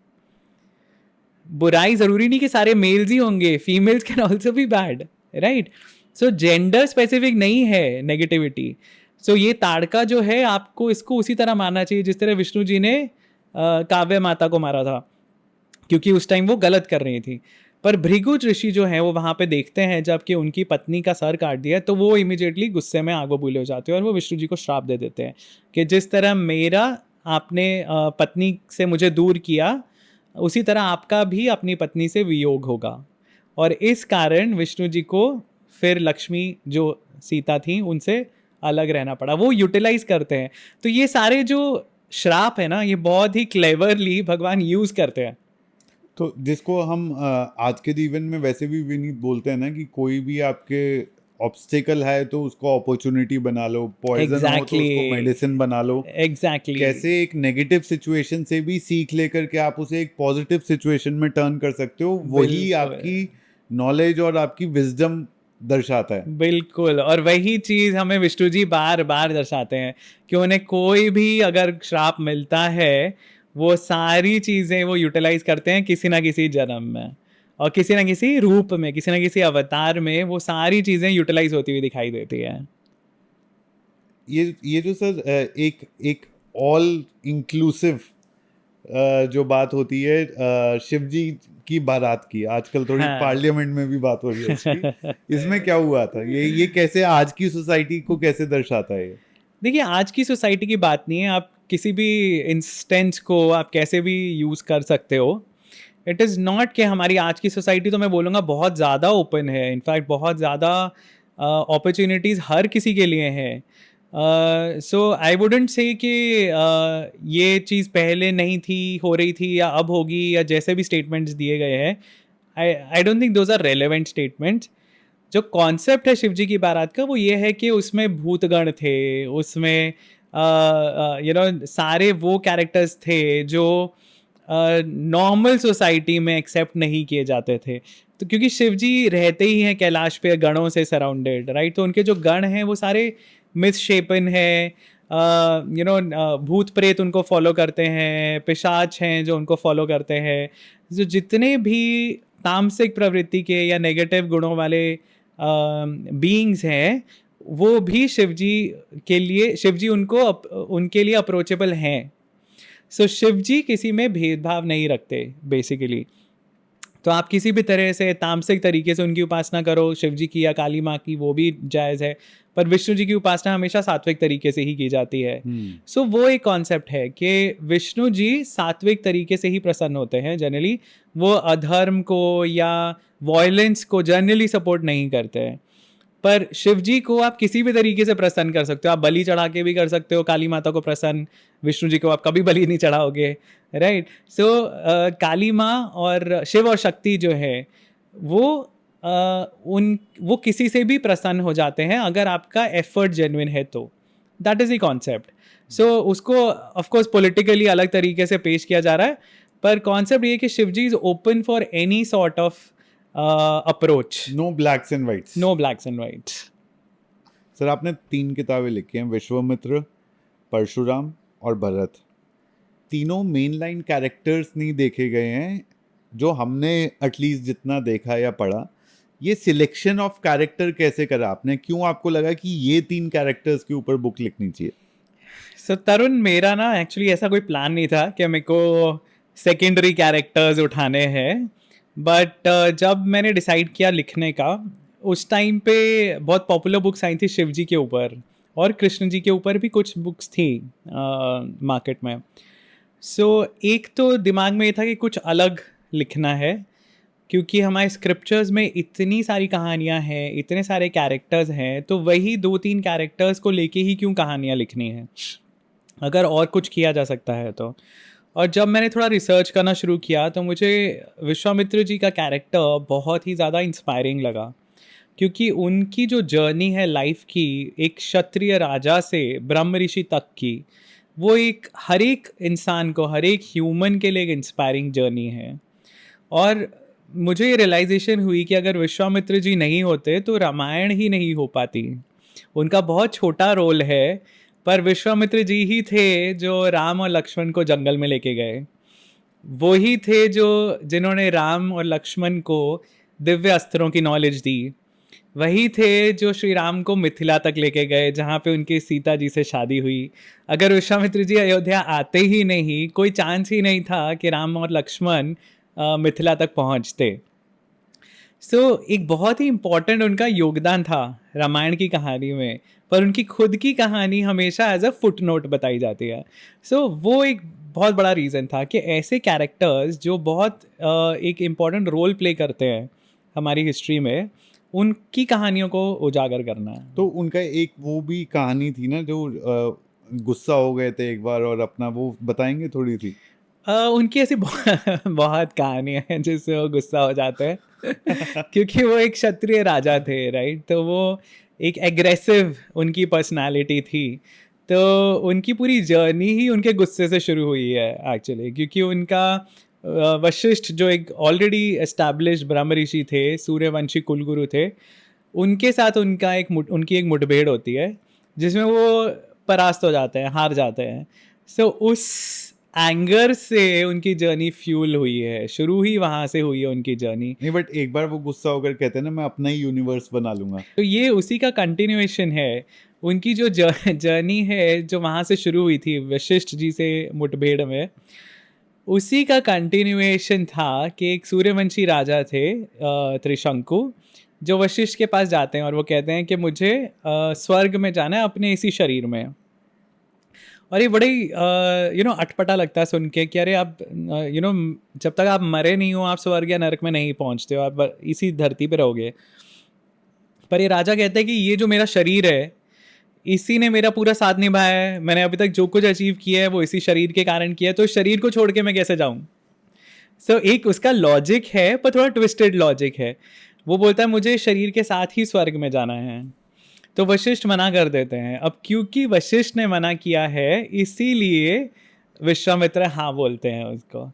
बुराई जरूरी नहीं कि सारे मेल्स ही होंगे, females can also be bad, right. So gender specific नहीं है नेगेटिविटी। सो ये ताड़का जो है आपको इसको उसी तरह मारना चाहिए जिस तरह विष्णु जी ने काव्य माता को मारा था, क्योंकि उस टाइम वो गलत कर रही थी। पर भृगु ऋषि जो है वो वहां पे देखते हैं जबकि उनकी पत्नी का सर काट दिया, तो वो इमीडिएटली गुस्से में आग बबूले हो जाते हैं और वो विष्णु जी को श्राप दे देते हैं कि जिस तरह मेरा आपने पत्नी से मुझे दूर किया, उसी तरह आपका भी अपनी पत्नी से वियोग होगा। और इस कारण विष्णु जी को फिर लक्ष्मी जो सीता थी उनसे अलग रहना पड़ा, वो यूटिलाइज करते हैं। तो ये सारे जो श्राप है ना, ये बहुत ही क्लेवरली भगवान यूज करते हैं। तो जिसको हम आज के जीवन में वैसे भी विनीत बोलते हैं ना कि कोई भी आपके ऑब्स्टिकल है तो उसको अपॉर्चुनिटी बना लो, पॉइजन हो तो Exactly. उसको मेडिसिन बना लो। एग्जैक्टली कैसे एक नेगेटिव सिचुएशन से भी सीख लेकर के आप उसे एक पॉजिटिव सिचुएशन में टर्न कर सकते हो, वही बिल्कुल। आपकी नॉलेज और आपकी विजडम दर्शाता है। बिल्कुल, और वही चीज हमें विष्णु जी बार बार दर्शाते हैं कि उन्हें कोई भी अगर श्राप मिलता है वो सारी चीजें वो यूटिलाइज करते हैं किसी ना किसी जन्म में और किसी ना किसी रूप में, किसी ना किसी अवतार में वो सारी चीजें यूटिलाइज होती हुई दिखाई देती है। ये जो सर एक एक ऑल इंक्लूसिव जो बात होती है शिव जी की बारात की, आजकल थोड़ी हाँ। पार्लियामेंट में भी बात हो रही है इसकी। इसमें क्या हुआ था? ये कैसे आज की सोसाइटी को कैसे दर्शाता है? देखिए, आज की सोसाइटी की बात नहीं है, आप किसी भी इंस्टेंस को आप कैसे भी यूज़ कर सकते हो। इट इज़ नॉट कि हमारी आज की सोसाइटी, तो मैं बोलूँगा बहुत ज़्यादा ओपन है, इनफैक्ट बहुत ज़्यादा अपॉर्चुनिटीज़ हर किसी के लिए हैं। सो आई वुडेंट से कि ये चीज़ पहले नहीं थी, हो रही थी या अब होगी, या जैसे भी स्टेटमेंट्स दिए गए हैं, I don't think those are relevant statements. जो कॉन्सेप्ट है शिव जी की बारात का वो ये है कि उसमें भूतगण थे, उसमें सारे वो कैरेक्टर्स थे जो नॉर्मल सोसाइटी में एक्सेप्ट नहीं किए जाते थे। तो क्योंकि शिव जी रहते ही हैं कैलाश पे गणों से सराउंडेड, राइट, तो उनके जो गण हैं वो सारे मिसशेपन है, भूत प्रेत उनको फॉलो करते हैं, पिशाच हैं जो उनको फॉलो करते हैं। जो जितने भी तामसिक प्रवृत्ति के या नेगेटिव गुणों वाले बीइंग्स हैं वो भी शिव जी उनके लिए अप्रोचेबल हैं। सो शिव जी किसी में भेदभाव नहीं रखते बेसिकली। तो आप किसी भी तरह से तामसिक तरीके से उनकी उपासना करो, शिव जी की या काली माँ की, वो भी जायज़ है, पर विष्णु जी की उपासना हमेशा सात्विक तरीके से ही की जाती है। सो वो एक कॉन्सेप्ट है कि विष्णु जी सात्विक तरीके से ही प्रसन्न होते हैं जनरली, वो अधर्म को या वायलेंस को जनरली सपोर्ट नहीं करते हैं। पर शिव जी को आप किसी भी तरीके से प्रसन्न कर सकते हो, आप बलि चढ़ा के भी कर सकते हो काली माता को प्रसन्न, विष्णु जी को आप कभी बलि नहीं चढ़ाओगे, राइट। सो काली माँ और शिव और शक्ति जो है वो किसी से भी प्रसन्न हो जाते हैं अगर आपका एफर्ट जेन्युइन है तो। That is the concept. So उसको ऑफकोर्स पॉलिटिकली अलग तरीके से पेश किया जा रहा है, पर कॉन्सेप्ट ये कि Shiv ji is open for any sort of approach. No blacks and whites. No blacks and whites. Sir आपने 3 किताबें लिखी हैं, विश्वामित्र, परशुराम और भरत। तीनों मेन लाइन कैरेक्टर्स नहीं देखे गए हैं जो हमने एटलीस्ट जितना देखा या पढ़ा। ये सिलेक्शन ऑफ कैरेक्टर कैसे करा आपने? क्यों आपको लगा कि ये 3 कैरेक्टर्स के ऊपर बुक लिखनी चाहिए? सो तरुण, मेरा ना एक्चुअली ऐसा कोई प्लान नहीं था कि मेरे को सेकेंडरी कैरेक्टर्स उठाने हैं, बट जब मैंने डिसाइड किया लिखने का, उस टाइम पे बहुत पॉपुलर बुक्स आई थी शिव जी के ऊपर और कृष्ण जी के ऊपर भी कुछ बुक्स थी मार्केट में। सो एक तो दिमाग में ये था कि कुछ अलग लिखना है, क्योंकि हमारे स्क्रिप्चर्स में इतनी सारी कहानियाँ हैं, इतने सारे कैरेक्टर्स हैं, तो वही 2-3 कैरेक्टर्स को लेके ही क्यों कहानियाँ लिखनी है, अगर और कुछ किया जा सकता है तो। और जब मैंने थोड़ा रिसर्च करना शुरू किया तो मुझे विश्वामित्र जी का कैरेक्टर बहुत ही ज़्यादा इंस्पायरिंग लगा, क्योंकि उनकी जो जर्नी है लाइफ की, एक क्षत्रिय राजा से ब्रह्म ऋषि तक की, वो एक हर एक इंसान को, हर एक ह्यूमन के लिए एक इंस्पायरिंग जर्नी है। और मुझे ये रियलाइजेशन हुई कि अगर विश्वामित्र जी नहीं होते तो रामायण ही नहीं हो पाती। उनका बहुत छोटा रोल है, पर विश्वामित्र जी ही थे जो राम और लक्ष्मण को जंगल में लेके गए। वो ही थे जिन्होंने राम और लक्ष्मण को दिव्य अस्त्रों की नॉलेज दी। वही थे जो श्री राम को मिथिला तक लेके गए, जहाँ पे उनकी सीता जी से शादी हुई। अगर विश्वामित्र जी अयोध्या आते ही नहीं, कोई चांस ही नहीं था कि राम और लक्ष्मण मिथिला तक पहुँचते। एक बहुत ही इम्पोर्टेंट उनका योगदान था रामायण की कहानी में, पर उनकी खुद की कहानी हमेशा एज अ फुट नोट बताई जाती है। वो एक बहुत बड़ा रीज़न था कि ऐसे कैरेक्टर्स जो बहुत एक इम्पॉर्टेंट रोल प्ले करते हैं हमारी हिस्ट्री में, उनकी कहानियों को उजागर करना है। तो उनका एक वो भी कहानी थी ना जो गुस्सा हो गए थे एक बार, और अपना वो बताएंगे थोड़ी सी? उनकी ऐसी बहुत कहानियाँ हैं जिससे वो गुस्सा हो जाते हैं क्योंकि वो एक क्षत्रिय राजा थे, राइट? तो वो एक एग्रेसिव उनकी पर्सनालिटी थी। तो उनकी पूरी जर्नी ही उनके गुस्से से शुरू हुई है एक्चुअली, क्योंकि उनका वशिष्ठ जो एक ऑलरेडी एस्टैब्लिश्ड ब्रह्म ऋषि थे, सूर्यवंशी कुलगुरु थे, उनके साथ उनकी एक मुठभेड़ होती है जिसमें वो परास्त हो जाते हैं, हार जाते हैं। उस एंगर से उनकी जर्नी फ्यूल हुई है, शुरू ही वहाँ से हुई है उनकी जर्नी। नहीं, बट एक बार वो गुस्सा होकर कहते हैं ना, मैं अपना ही यूनिवर्स बना लूंगा। तो ये उसी का कंटिन्यूएशन है। उनकी जो जर्नी है जो वहाँ से शुरू हुई थी वशिष्ठ जी से मुठभेड़ में, उसी का कंटिन्यूएशन था कि एक सूर्यवंशी राजा थे त्रिशंकु, जो वशिष्ठ के पास जाते हैं और वो कहते हैं कि मुझे स्वर्ग में जाना है अपने इसी शरीर में। और ये बड़े अटपटा लगता है सुन के कि अरे आप जब तक आप मरे नहीं हो, आप स्वर्ग या नरक में नहीं पहुंचते हो, आप इसी धरती पे रहोगे। पर ये राजा कहता है कि ये जो मेरा शरीर है, इसी ने मेरा पूरा साथ निभाया है, मैंने अभी तक जो कुछ अचीव किया है वो इसी शरीर के कारण किया है, तो इस शरीर को छोड़ के मैं कैसे जाऊं? एक उसका लॉजिक है, पर थोड़ा ट्विस्टेड लॉजिक है। वो बोलता है मुझे शरीर के साथ ही स्वर्ग में जाना है। तो वशिष्ठ मना कर देते हैं। अब क्योंकि वशिष्ठ ने मना किया है, इसीलिए विश्वामित्र हाँ बोलते हैं उसको।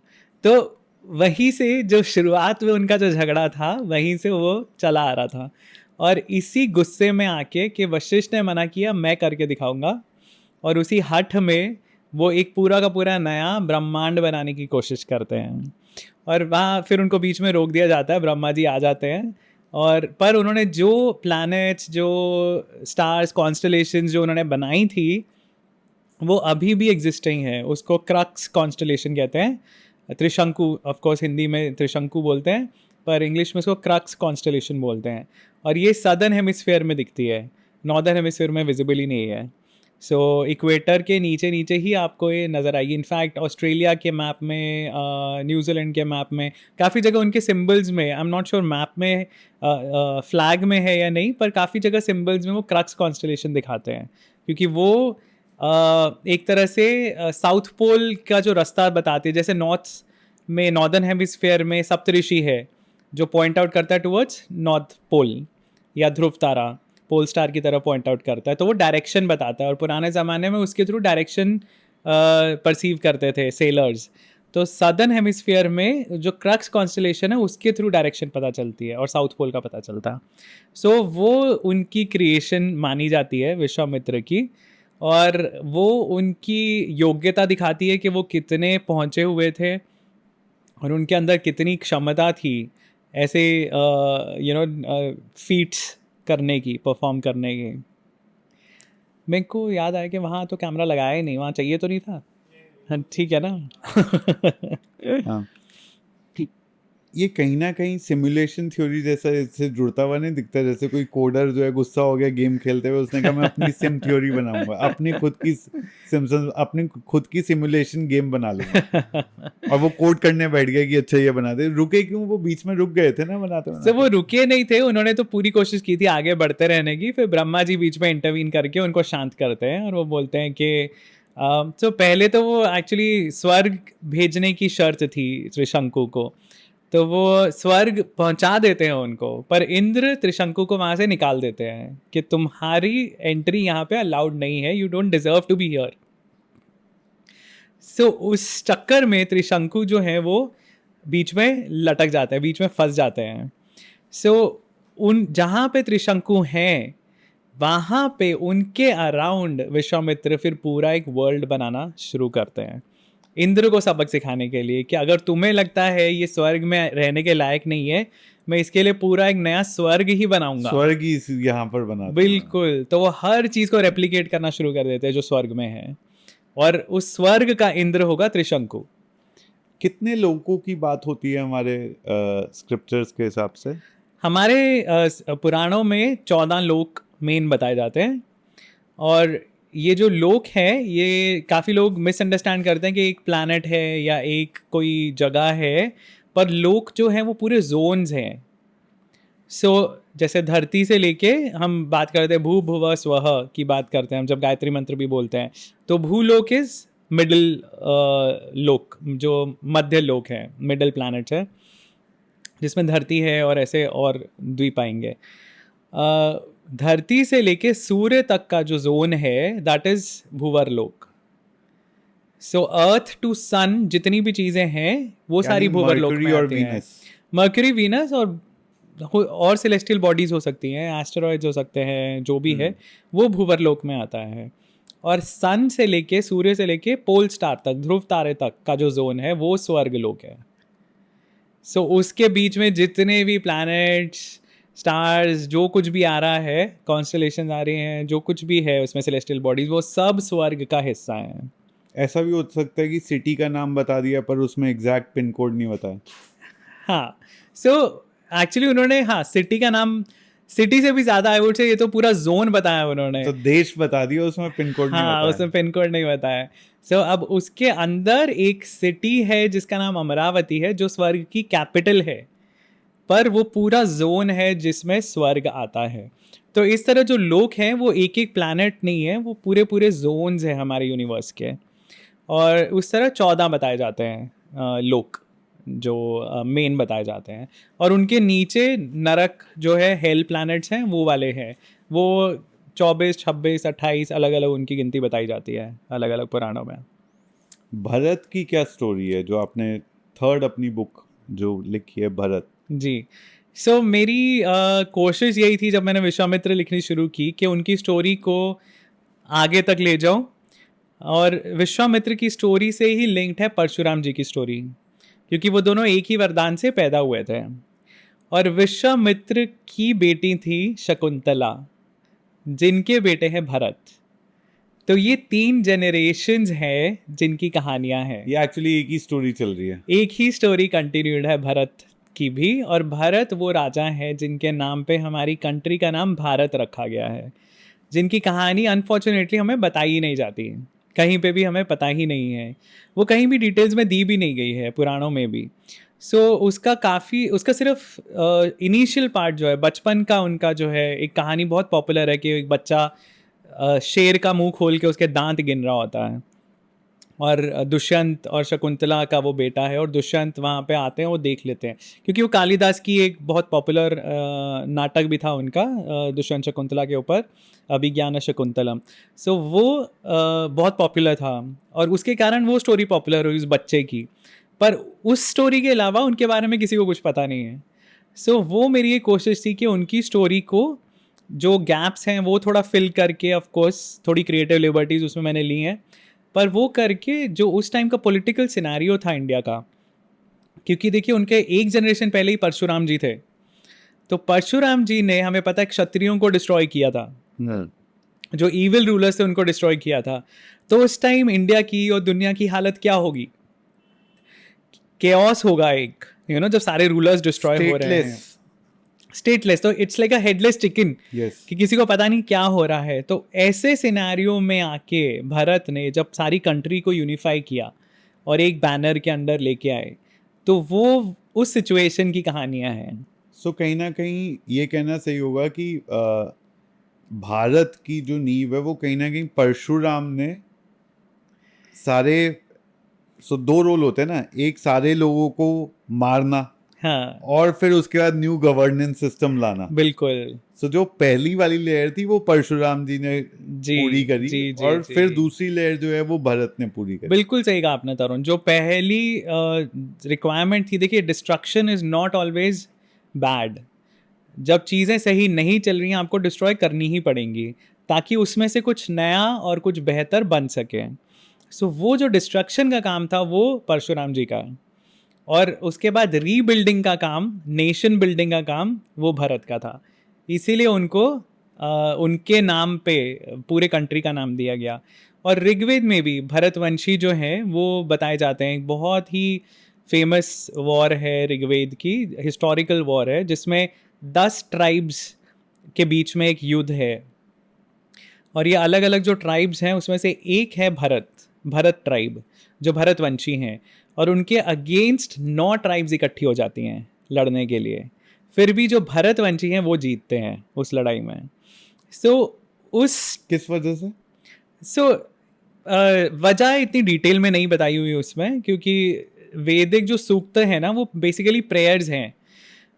तो वहीं से जो शुरुआत में उनका जो झगड़ा था, वहीं से वो चला आ रहा था। और इसी गुस्से में आके कि वशिष्ठ ने मना किया, मैं करके दिखाऊंगा, और उसी हठ में वो एक पूरा का पूरा नया ब्रह्मांड बनाने की कोशिश करते हैं। और वहाँ फिर उनको बीच में रोक दिया जाता है, ब्रह्मा जी आ जाते हैं। और पर उन्होंने जो प्लैनेट्स, जो स्टार्स, कॉन्स्टलेशंस जो उन्होंने बनाई थी, वो अभी भी एग्जिस्टिंग है। उसको क्रक्स कॉन्स्टलेशन कहते हैं। त्रिशंकु, ऑफ कोर्स हिंदी में त्रिशंकु बोलते हैं, पर इंग्लिश में उसको क्रक्स कॉन्स्टलेशन बोलते हैं। और ये सदर्न हेमिस्फीयर में दिखती है, नॉर्दर्न हेमिस्फीयर में विजिबल ही नहीं है। इक्वेटर के नीचे नीचे ही आपको ये नज़र आएगी। इनफैक्ट ऑस्ट्रेलिया के मैप में, न्यूजीलैंड के मैप में, काफ़ी जगह उनके सिम्बल्स में, I am not sure map में फ्लैग में है या नहीं, पर काफ़ी जगह सिम्बल्स में वो क्रक्स कॉन्स्टलेशन दिखाते हैं, क्योंकि वो एक तरह से साउथ पोल का जो रास्ता बताती है। जैसे नॉर्दर्न हेमिस्फीयर में सप्तऋषि है जो पॉइंट आउट करता है टुवर्ड्स नॉर्थ पोल, या ध्रुव तारा पोल स्टार की तरह पॉइंट आउट करता है, तो वो डायरेक्शन बताता है। और पुराने ज़माने में उसके थ्रू डायरेक्शन परसीव करते थे सेलर्स। तो सदर्न हेमिस्फीयर में जो क्रक्स कॉन्स्टलेशन है उसके थ्रू डायरेक्शन पता चलती है, और साउथ पोल का पता चलता है। वो उनकी क्रिएशन मानी जाती है विश्वामित्र की, और वो उनकी योग्यता दिखाती है कि वो कितने पहुँचे हुए थे और उनके अंदर कितनी क्षमता थी ऐसे फीट्स करने की, परफॉर्म करने की। मेरे को याद आया कि वहाँ तो कैमरा लगाया ही नहीं, वहाँ चाहिए तो नहीं था। हाँ, ठीक है ना? हाँ, ये कहीं ना कहीं सिमुलेशन थ्योरी जैसा इससे जुड़ता हुआ नहीं दिखता? जैसे कोई कोडर जो है गुस्सा हो गया गेम खेलते हुए, उसने कहा मैं अपनी सिम थ्योरी बनाऊंगा, अपनी खुद की सिमुलेशन गेम बना लूंगा, और वो कोड करने बैठ गया कि अच्छा ये बना दे। रुके क्यों? वो बीच में रुक गए थे ना बनाते। वो रुके नहीं थे, उन्होंने तो पूरी कोशिश की थी आगे बढ़ते रहने की। फिर ब्रह्मा जी बीच में इंटरवीन करके उनको शांत करते हैं, और वो बोलते हैं कि पहले तो वो एक्चुअली स्वर्ग भेजने की शर्त थी त्रिशंकु को, तो वो स्वर्ग पहुंचा देते हैं उनको, पर इंद्र त्रिशंकु को वहां से निकाल देते हैं कि तुम्हारी एंट्री यहाँ पे अलाउड नहीं है, you don't deserve to be here. So उस चक्कर में त्रिशंकु जो है वो बीच में लटक जाते हैं, बीच में फंस जाते हैं। सो उन जहाँ पे त्रिशंकु हैं वहाँ पे उनके अराउंड विश्वामित्र फिर पूरा एक वर्ल्ड बनाना शुरू करते हैं, इंद्र को सबक सिखाने के लिए कि अगर तुम्हें लगता है ये स्वर्ग में रहने के लायक नहीं है, मैं इसके लिए पूरा एक नया स्वर्ग ही बनाऊंगा। स्वर्ग ही यहाँ पर बना, बिल्कुल। तो वो हर चीज को रेप्लिकेट करना शुरू कर देते हैं जो स्वर्ग में है, और उस स्वर्ग का इंद्र होगा त्रिशंकु। कितने लोगों की बात होती है हमारे स्क्रिप्चर्स के हिसाब से? हमारे पुराणों में 14 लोक मेन बताए जाते हैं, और ये जो लोक है ये काफ़ी लोग मिसअंडरस्टैंड करते हैं कि एक प्लैनेट है या एक कोई जगह है, पर लोक जो है वो पूरे जोन्स हैं। सो जैसे धरती से लेके हम बात करते हैं भू भुव स्वः की बात करते हैं हम जब गायत्री मंत्र भी बोलते हैं, तो भूलोक इज मिडिल लोक, जो मध्य लोक है, मिडिल प्लैनेट है जिसमें धरती है और ऐसे और द्वीप आएंगे। धरती से लेके सूर्य तक का जो जोन है दैट इज भूवर लोक। सो अर्थ टू सन जितनी भी चीजें हैं वो सारी भूवर लोक में आती हैं। मर्क्यूरी, वीनस और सेलेस्टियल बॉडीज हो सकती हैं, एस्टेरॉइड्स हो सकते हैं, जो भी है वो भूवर लोक में आता है। और सन से लेके सूर्य से लेके पोल स्टार तक, ध्रुव तारे तक का जो जोन है वो स्वर्ग लोक है। सो उसके बीच में जितने भी प्लैनेट्स, स्टार्स, जो कुछ भी आ रहा है, कॉन्स्टलेशन आ रही हैं, जो कुछ भी है उसमें सेलेस्टियल बॉडीज, वो सब स्वर्ग का हिस्सा हैं। ऐसा भी हो सकता है कि सिटी का नाम बता दिया पर उसमें एग्जैक्ट पिन कोड नहीं बताया। हाँ, सो एक्चुअली उन्होंने, हाँ, सिटी का नाम, सिटी से भी ज्यादा आई वुड से ये तो पूरा जोन बताया उन्होंने, तो देश बता दिया, उसमें पिन कोड नहीं बताया। उसमें पिन कोड नहीं बताया। सो अब उसके अंदर एक सिटी है जिसका नाम अमरावती है, जो स्वर्ग की कैपिटल है, पर वो पूरा जोन है जिसमें स्वर्ग आता है। तो इस तरह जो लोक हैं वो एक एक प्लैनेट नहीं है, वो पूरे पूरे जोन्स हैं हमारे यूनिवर्स के, और उस तरह 14 बताए जाते हैं लोक जो मेन बताए जाते हैं। और उनके नीचे नरक जो है, हेल प्लैनेट्स हैं, वो वाले हैं, वो 24, 26, 28 अलग अलग उनकी गिनती बताई जाती है अलग अलग पुराणों में। भरत की क्या स्टोरी है, जो आपने थर्ड अपनी बुक जो लिखी है भरत? जी, सो मेरी कोशिश यही थी जब मैंने विश्वामित्र लिखनी शुरू की कि उनकी स्टोरी को आगे तक ले जाऊं, और विश्वामित्र की स्टोरी से ही लिंक्ड है परशुराम जी की स्टोरी, क्योंकि वो दोनों एक ही वरदान से पैदा हुए थे। और विश्वामित्र की बेटी थी शकुंतला, जिनके बेटे हैं भरत। तो ये 3 जनरेशन्स हैं जिनकी कहानियां हैं। ये एक्चुअली एक ही स्टोरी चल रही है, एक ही स्टोरी कंटिन्यूड है भरत की भी। और भरत वो राजा हैं जिनके नाम पे हमारी कंट्री का नाम भारत रखा गया है, जिनकी कहानी अनफॉर्चुनेटली हमें बताई ही नहीं जाती, कहीं पे भी हमें पता ही नहीं है, वो कहीं भी डिटेल्स में दी भी नहीं गई है पुराणों में भी। सो उसका सिर्फ इनिशियल पार्ट जो है, बचपन का उनका जो है, एक कहानी बहुत पॉपुलर है कि एक बच्चा शेर का मुंह खोल के उसके दांत गिन रहा होता है, और दुष्यंत और शकुंतला का वो बेटा है, और दुष्यंत वहाँ पे आते हैं, वो देख लेते हैं, क्योंकि वो कालिदास की एक बहुत पॉपुलर नाटक भी था उनका दुष्यंत शकुंतला के ऊपर, अभिज्ञान शकुंतलम। सो वो बहुत पॉपुलर था, और उसके कारण वो स्टोरी पॉपुलर हुई उस बच्चे की, पर उस स्टोरी के अलावा उनके बारे में किसी को कुछ पता नहीं है। सो वो मेरी एक कोशिश थी कि उनकी स्टोरी को जो गैप्स हैं वो थोड़ा फिल करके, ऑफ कोर्स थोड़ी क्रिएटिव लिबर्टीज उसमें मैंने ली हैं, पर वो करके जो उस टाइम का पॉलिटिकल सिनेरियो था इंडिया का, क्योंकि देखिए उनके एक जनरेशन पहले ही परशुराम जी थे, तो परशुराम जी ने, हमें पता है, क्षत्रियों को डिस्ट्रॉय किया था, जो ईविल रूलर्स थे उनको डिस्ट्रॉय किया था। तो उस टाइम इंडिया की और दुनिया की हालत क्या होगी? केओस होगा एक, जब सारे रूलर्स डिस्ट्रॉय हो रहे हैं, स्टेटलेस, तो it's like a headless chicken, कि किसी को पता नहीं क्या हो रहा है। तो ऐसे सिनेरियो में आके भरत ने जब सारी कंट्री को यूनिफाई किया और एक बैनर के अंडर लेके आए, तो वो उस सिचुएशन की कहानियां हैं। सो कहीं ना कहीं ये कहना सही होगा कि भारत की जो नींव है वो कहीं ना कहीं परशुराम ने सारे, 2 रोल होते हैं ना, एक सारे लोगों को मारना हाँ और फिर उसके बाद न्यू गवर्नेंस सिस्टम लाना। बिल्कुल सो जो पहली वाली लेयर थी वो परशुराम जी ने जी पूरी करी, जी जी और जी फिर दूसरी लेयर जो है वो भरत ने पूरी करी। बिल्कुल सही कहा आपने तरुण। जो पहली रिक्वायरमेंट थी, देखिए destruction is not always bad. जब चीज़ें सही नहीं चल रही हैं आपको डिस्ट्रॉय करनी ही पड़ेंगी ताकि उसमें से कुछ नया और कुछ बेहतर बन सके। सो वो जो डिस्ट्रक्शन का काम था वो परशुराम जी का, और उसके बाद रीबिल्डिंग का काम, नेशन बिल्डिंग का काम वो भरत का था। इसीलिए उनको उनके नाम पे पूरे कंट्री का नाम दिया गया। और ऋग्वेद में भी भरतवंशी जो हैं वो बताए जाते हैं। बहुत ही फेमस वॉर है ऋग्वेद की, हिस्टोरिकल वॉर है, जिसमें 10 ट्राइब्स के बीच में एक युद्ध है। और ये अलग अलग जो ट्राइब्स हैं उसमें से एक है भरत ट्राइब, जो भरतवंशी हैं, और उनके अगेंस्ट 9 ट्राइब्स इकट्ठी हो जाती हैं लड़ने के लिए। फिर भी जो भरतवंशी हैं वो जीतते हैं उस लड़ाई में। सो उस किस वजह से? सो वजह इतनी डिटेल में नहीं बताई हुई उसमें, क्योंकि वैदिक जो सूक्त है ना वो बेसिकली प्रेयर्स हैं,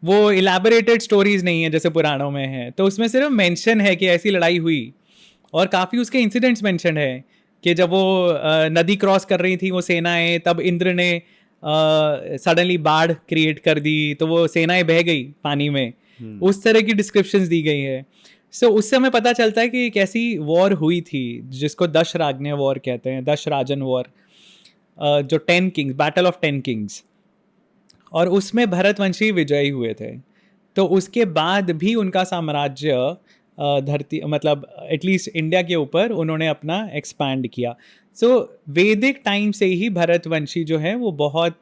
वो इलैबोरेटेड स्टोरीज नहीं है जैसे पुराणों में है। तो उसमें सिर्फ मेंशन है कि ऐसी लड़ाई हुई, और काफ़ी उसके इंसिडेंट्स मेंशन है कि जब वो नदी क्रॉस कर रही थी वो सेनाएं, तब इंद्र ने सडनली बाढ़ क्रिएट कर दी तो वो सेनाएं बह गई पानी में। उस तरह की डिस्क्रिप्शंस दी गई है। सो उससे हमें पता चलता है कि एक ऐसी वॉर हुई थी जिसको दशराज्ञ वॉर कहते हैं, दशराजन वॉर, जो 10 किंग्स, बैटल ऑफ 10 किंग्स, और उसमें भरतवंशी विजयी हुए थे। तो उसके बाद भी उनका साम्राज्य धरती, मतलब एटलीस्ट इंडिया के ऊपर उन्होंने अपना एक्सपैंड किया। सो वैदिक टाइम से ही भरतवंशी जो है वो बहुत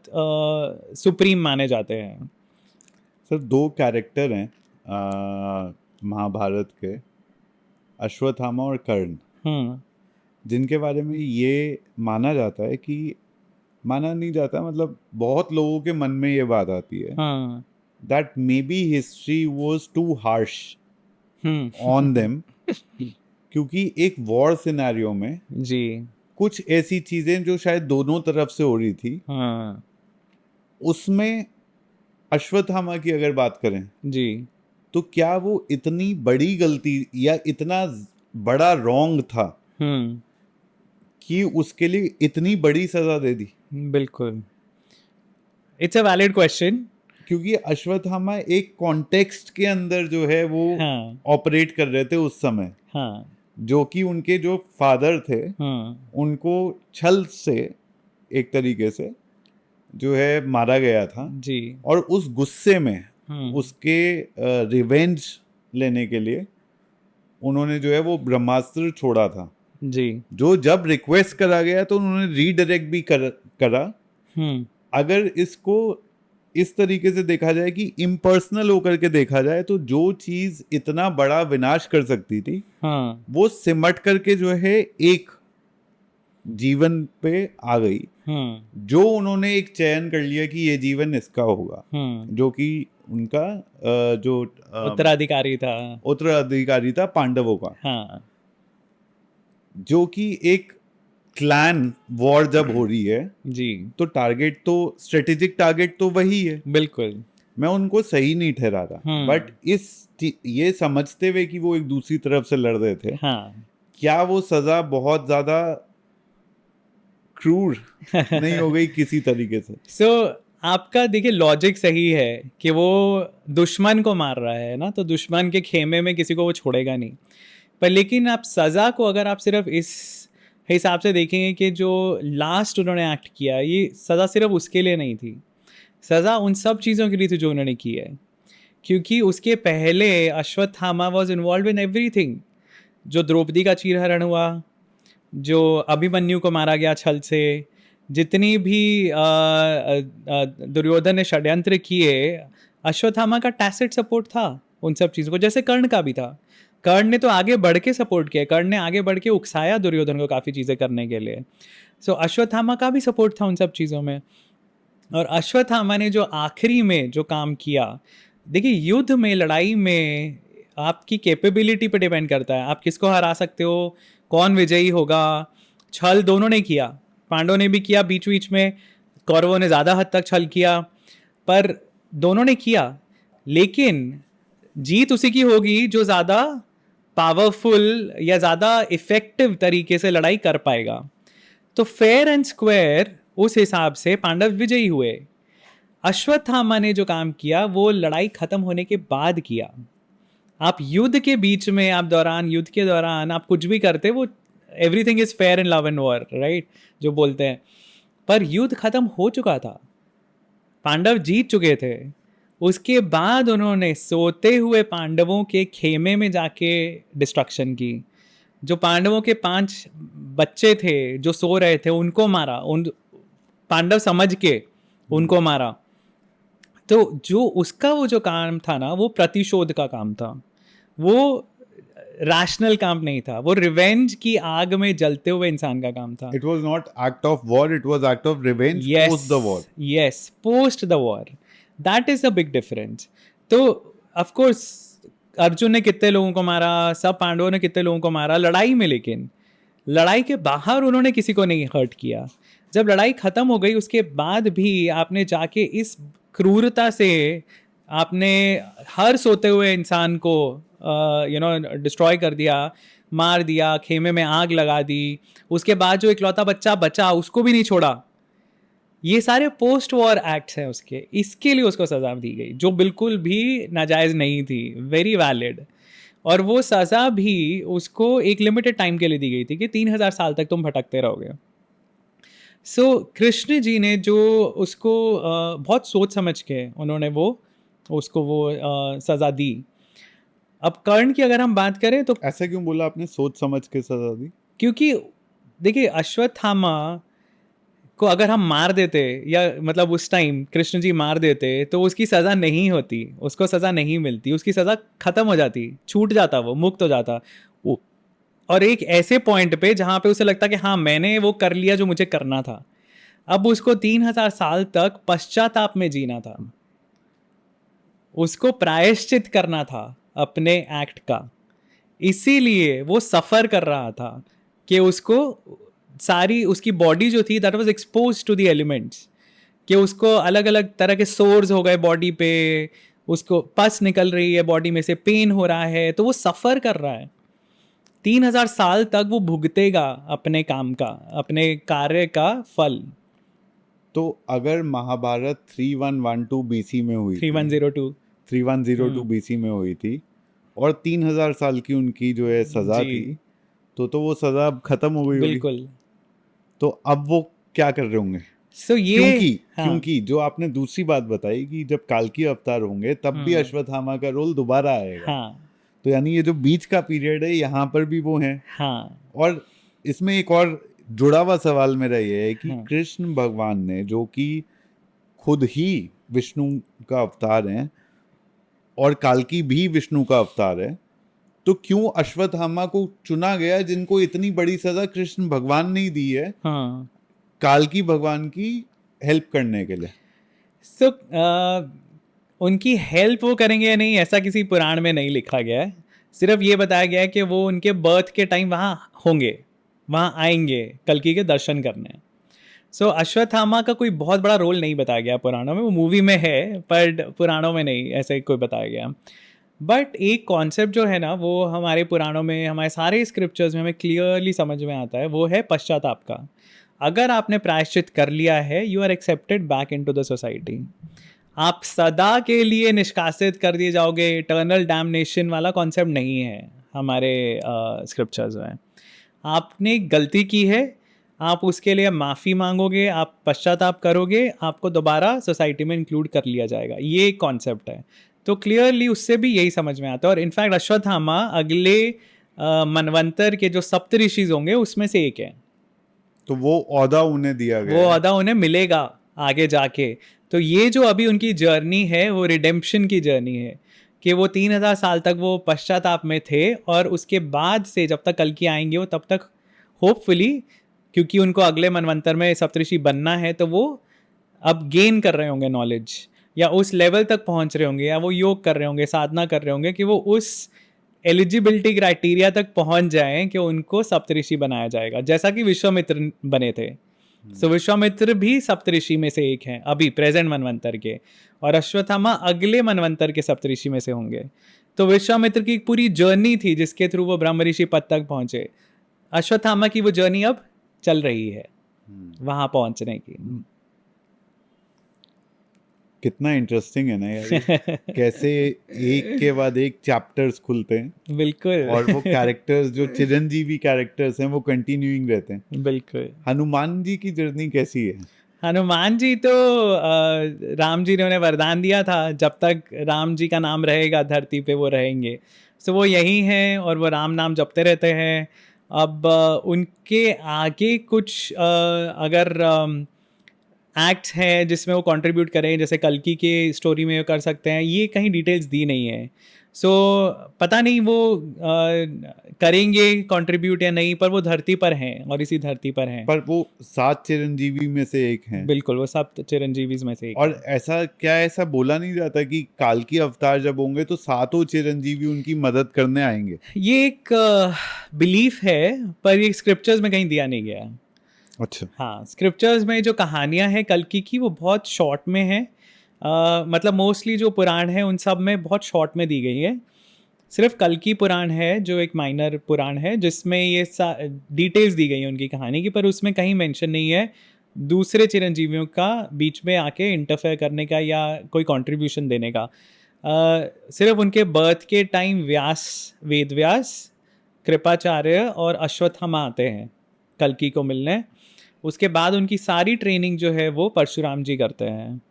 सुप्रीम माने जाते हैं। सर 2 कैरेक्टर हैं महाभारत के, अश्वत्थामा और कर्ण, जिनके बारे में ये माना जाता है कि, माना नहीं जाता, मतलब बहुत लोगों के मन में ये बात आती है that may be history was too harsh on them, क्योंकि एक वॉर सिनेरियो में जी कुछ ऐसी चीजें जो शायद दोनों तरफ से हो रही थी, उसमें अश्वत्थामा की अगर बात करें जी, तो क्या वो इतनी बड़ी गलती या इतना बड़ा रॉन्ग था कि उसके लिए इतनी बड़ी सजा दे दी? बिल्कुल, इट्स अ वैलिड क्वेश्चन। क्योंकि अश्वत्थामा एक कॉन्टेक्स्ट के अंदर जो है वो ऑपरेट कर रहे थे उस समय, जो कि उनके जो फादर थे उनको छल से एक तरीके से जो है मारा गया था जी। और उस गुस्से में उसके रिवेंज लेने के लिए उन्होंने जो है वो ब्रह्मास्त्र छोड़ा था जी, जो जब रिक्वेस्ट करा गया तो उन्होंने रीडायरेक्ट भी करा। अगर इसको इस तरीके से देखा जाए कि इम्पर्सनल होकर के देखा जाए तो जो चीज इतना बड़ा विनाश कर सकती थी वो सिमट करके जो है एक जीवन पे आ गई, जो उन्होंने एक चयन कर लिया कि ये जीवन इसका होगा, जो कि उनका जो उत्तराधिकारी था पांडवों का, जो कि एक क्लैन वॉर जब हो रही है जी, तो टारगेट तो स्ट्रेटेजिक टारगेट तो वही है। बिल्कुल, मैं उनको सही नहीं ठहरा रहा, बट ये समझते हुए कि वो एक दूसरी तरफ से लड़ रहे थे, क्या वो सजा बहुत ज्यादा क्रूर नहीं हो गई किसी तरीके से? आपका देखिए लॉजिक सही है कि वो दुश्मन को मार रहा है ना, तो दुश्मन के खेमे में किसी को वो छोड़ेगा नहीं। पर लेकिन आप सज़ा को अगर आप सिर्फ इस हिसाब से देखेंगे कि जो लास्ट उन्होंने एक्ट किया, ये सज़ा सिर्फ उसके लिए नहीं थी, सज़ा उन सब चीज़ों के लिए थी जो उन्होंने की है। क्योंकि उसके पहले Ashwatthama was involve in everything. जो द्रौपदी का चीरहरण हुआ, जो अभिमन्यु को मारा गया छल से, जितनी भी दुर्योधन ने षड्यंत्र किए, अश्वत्थामा का टैसिट सपोर्ट था उन सब चीज़ों को। जैसे कर्ण का भी था, कर्ण ने तो आगे बढ़ के सपोर्ट किया, कर्ण ने आगे बढ़ के उकसाया दुर्योधन को काफ़ी चीज़ें करने के लिए। सो अश्वत्थामा का भी सपोर्ट था उन सब चीज़ों में। और अश्वत्थामा ने जो आखिरी में जो काम किया, देखिए युद्ध में, लड़ाई में आपकी कैपेबिलिटी पे डिपेंड करता है, आप किसको हरा सकते हो, कौन विजयी होगा। छल दोनों ने किया, पांडवों ने भी किया बीच बीच में, कौरवों ने ज़्यादा हद तक छल किया, पर दोनों ने किया, लेकिन जीत उसी की होगी जो ज़्यादा पावरफुल या ज़्यादा इफेक्टिव तरीके से लड़ाई कर पाएगा। तो फेयर एंड स्क्वायर उस हिसाब से पांडव विजयी हुए। अश्वत्थामा ने जो काम किया वो लड़ाई खत्म होने के बाद किया। आप युद्ध के बीच में, आप युद्ध के दौरान आप कुछ भी करते, वो everything is fair in love and war, right, जो बोलते हैं। पर युद्ध खत्म हो चुका था, पांडव जीत चुके थे। उसके बाद उन्होंने सोते हुए पांडवों के खेमे में जाके डिस्ट्रक्शन की। जो पांडवों के 5 बच्चे थे जो सो रहे थे उनको मारा, उन पांडव समझ के उनको मारा। तो जो उसका वो जो काम था ना, वो प्रतिशोध का काम था, वो रैशनल काम नहीं था, वो रिवेंज की आग में जलते हुए इंसान का काम था। It was not act of war, it was act of revenge post the war. Yes, post the war. That is a big difference. तो of course अर्जुन ने कितने लोगों को मारा, सब पांडवों ने कितने लोगों को मारा लड़ाई में, लेकिन लड़ाई के बाहर उन्होंने किसी को नहीं हर्ट किया। जब लड़ाई खत्म हो गई उसके बाद भी आपने जाके इस क्रूरता से आपने हर सोते हुए इंसान को डिस्ट्रॉय कर दिया, मार दिया, खेमे में आग लगा दी। उसके बाद जो इकलौता बच्चा बचा उसको भी नहीं छोड़ा। ये सारे पोस्ट वॉर एक्ट्स हैं उसके, इसके लिए उसको सज़ा दी गई जो बिल्कुल भी नाजायज़ नहीं थी, वेरी वैलिड। और वो सज़ा भी उसको एक लिमिटेड टाइम के लिए दी गई थी कि 3000 साल तक तुम भटकते रहोगे। सो कृष्ण जी ने जो उसको बहुत सोच समझ के उन्होंने उसको सज़ा दी। अब कर्ण की अगर हम बात करें तो ऐसा क्यों बोला आपने, सोच समझ के सजा दी? क्योंकि देखिए अश्वत्थामा को अगर हम मार देते, या मतलब उस टाइम कृष्ण जी मार देते, तो उसकी सज़ा नहीं होती, उसको सज़ा नहीं मिलती, उसकी सज़ा खत्म हो जाती, छूट जाता, वो मुक्त हो जाता। और एक ऐसे पॉइंट पे जहाँ पे उसे लगता कि हाँ मैंने वो कर लिया जो मुझे करना था। अब उसको 3000 साल तक पश्चाताप में जीना था, उसको प्रायश्चित करना था अपने एक्ट का। इसीलिए वो सफ़र कर रहा था कि उसको सारी उसकी बॉडी जो थी that was expose to the elements, कि उसको अलग अलग तरह के सोर्स हो गए बॉडी पे, उसको पस निकल रही है बॉडी में से, पेन हो रहा है, तो वो सफ़र कर रहा है। 3000 साल तक वो भुगतेगा अपने काम का, अपने कार्य का फल। तो अगर महाभारत 3112 BC में हुई, 3102 BC में हुई थी और 3000 साल की उनकी जो है सजा जी। थी, तो वो सजा अब खत्म हो गई होगी। बिल्कुल। तो अब वो क्या कर रहे होंगे? सो ये क्योंकि जो आपने दूसरी बात बताई कि जब काल्की अवतार होंगे तब भी अश्वत्थामा का रोल दोबारा आएगा। हाँ, तो यानी ये जो बीच का पीरियड है यहाँ पर भी वो है। हाँ, और इसमें एक और जुड़ा हुआ सवाल मेरा ये है कि हाँ। कृष्ण भगवान ने, जो कि खुद ही विष्णु का अवतार हैं और काल्की भी विष्णु का अवतार है, तो क्यों अश्वत्थामा को चुना गया जिनको इतनी बड़ी सजा कृष्ण भगवान ने दी है हाँ। काल्की भगवान की हेल्प करने के लिए? सो उनकी हेल्प वो करेंगे या नहीं ऐसा किसी पुराण में नहीं लिखा गया है। सिर्फ ये बताया गया है कि वो उनके बर्थ के टाइम वहाँ होंगे, वहाँ आएंगे कल्कि के दर्शन करने। सो अश्वत्थामा का कोई बहुत बड़ा रोल नहीं बताया गया पुराणों में, वो मूवी में है पर पुराणों में नहीं ऐसे कोई बताया गया। बट एक कॉन्सेप्ट जो है ना वो हमारे पुराणों में, हमारे सारे स्क्रिप्चर्स में हमें क्लियरली समझ में आता है, वो है पश्चाताप का। अगर आपने प्रायश्चित कर लिया है, you are accepted back into the society. आप सदा के लिए निष्कासित कर दिए जाओगे, इटर्नल डैमनेशन वाला कॉन्सेप्ट नहीं है हमारे स्क्रिप्चर्स में। आपने गलती की है, आप उसके लिए माफ़ी मांगोगे, आप पश्चाताप करोगे, आपको दोबारा सोसाइटी में इंक्लूड कर लिया जाएगा, ये एक कॉन्सेप्ट है। तो क्लियरली उससे भी यही समझ में आता है। और इनफैक्ट अश्वत्थामा अगले मनवंतर के जो सप्तऋषिज होंगे उसमें से एक है, तो वो ओहदा उन्हें दिया गया वो है। ओहदा उन्हें मिलेगा आगे जाके। तो ये जो अभी उनकी जर्नी है वो रिडेम्पशन की जर्नी है, कि वो 3000 साल तक वो पश्चाताप में थे और उसके बाद से जब तक कल्कि आएंगे वो तब तक होपफुली, क्योंकि उनको अगले मनवंतर में सप्तऋषि बनना है, तो वो अब गेन कर रहे होंगे नॉलेज, या उस लेवल तक पहुंच रहे होंगे, या वो योग कर रहे होंगे, साधना कर रहे होंगे कि वो उस एलिजिबिलिटी क्राइटेरिया तक पहुंच जाएं कि उनको सप्तऋषि बनाया जाएगा, जैसा कि विश्वामित्र बने थे। सो विश्वामित्र भी सप्तऋषि में से एक हैं अभी प्रेजेंट मनवंतर के, और अश्वत्थामा अगले मनवंतर के सप्तऋषि में से होंगे। तो विश्वामित्र की एक पूरी जर्नी थी जिसके थ्रू वो ब्रह्म ऋषि पद तक पहुंचे। अश्वत्थामा की वो जर्नी अब चल रही है वहां पहुंचने की। कितना इंटरेस्टिंग है ना यार ये। कैसे एक के बाद एक चैप्टर्स खुलते हैं बिल्कुल। और वो कैरेक्टर्स जो चिरंजीवी कैरेक्टर्स हैं वो कंटिन्यूइंग रहते हैं। बिल्कुल। हनुमान जी की जर्नी कैसी है? हनुमान जी तो राम जी ने उन्हें वरदान दिया था जब तक राम जी का नाम रहेगा धरती पे वो रहेंगे। सो वो यही हैं और वो राम नाम जपते रहते हैं। अब उनके आगे कुछ अगर एक्ट्स हैं जिसमें वो कंट्रीब्यूट करें, जैसे कल्कि के स्टोरी में कर सकते हैं, ये कहीं डिटेल्स दी नहीं है। सो पता नहीं वो करेंगे कंट्रीब्यूट या नहीं, पर वो धरती पर हैं और इसी धरती पर हैं। पर वो 7 चिरंजीवी में से एक हैं। बिल्कुल, वो सब चिरंजीवीज में से एक और ऐसा बोला नहीं जाता कि काल की अवतार जब होंगे तो 7 चिरंजीवी उनकी मदद करने आएंगे? ये एक बिलीफ है, पर ये स्क्रिप्चर्स में कहीं दिया नहीं गया। अच्छा। हाँ, स्क्रिप्चर्स में जो कहानियां हैं कल्कि की वो बहुत शॉर्ट में हैं। मतलब मोस्टली जो पुराण है उन सब में बहुत शॉर्ट में दी गई है। सिर्फ कल्कि पुराण है जो एक माइनर पुराण है जिसमें ये डिटेल्स दी गई है उनकी कहानी की, पर उसमें कहीं मेंशन नहीं है दूसरे चिरंजीवियों का बीच में आके इंटरफेयर करने का या कोई कंट्रीब्यूशन देने का। सिर्फ उनके बर्थ के टाइम व्यास, वेदव्यास, कृपाचार्य और अश्वत्थामा आते हैं कल्कि को मिलने। उसके बाद उनकी सारी ट्रेनिंग जो है वो परशुराम जी करते हैं,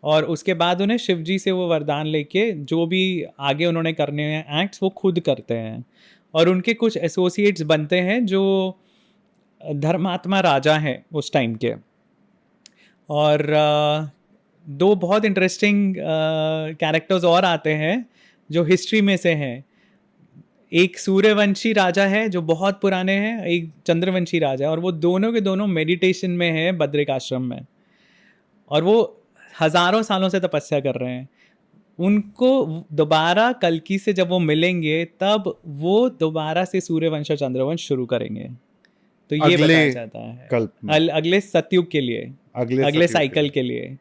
और उसके बाद उन्हें शिव जी से वो वरदान लेके जो भी आगे उन्होंने करने हैं एक्ट्स वो खुद करते हैं। और उनके कुछ एसोसिएट्स बनते हैं जो धर्मात्मा राजा हैं उस टाइम के। और दो बहुत इंटरेस्टिंग कैरेक्टर्स और आते हैं जो हिस्ट्री में से हैं। एक सूर्यवंशी राजा है जो बहुत पुराने हैं, एक चंद्रवंशी राजा है, और वो दोनों के दोनों मेडिटेशन में हैं बद्रिक आश्रम में, और वो हजारों सालों से तपस्या कर रहे हैं। उनको दोबारा कल्कि से जब वो मिलेंगे तब वो दोबारा से सूर्यवंश और चंद्रवंश शुरू करेंगे। तो ये बताया जाता है अगले सतयुग के लिए, अगले साइकिल के लिए।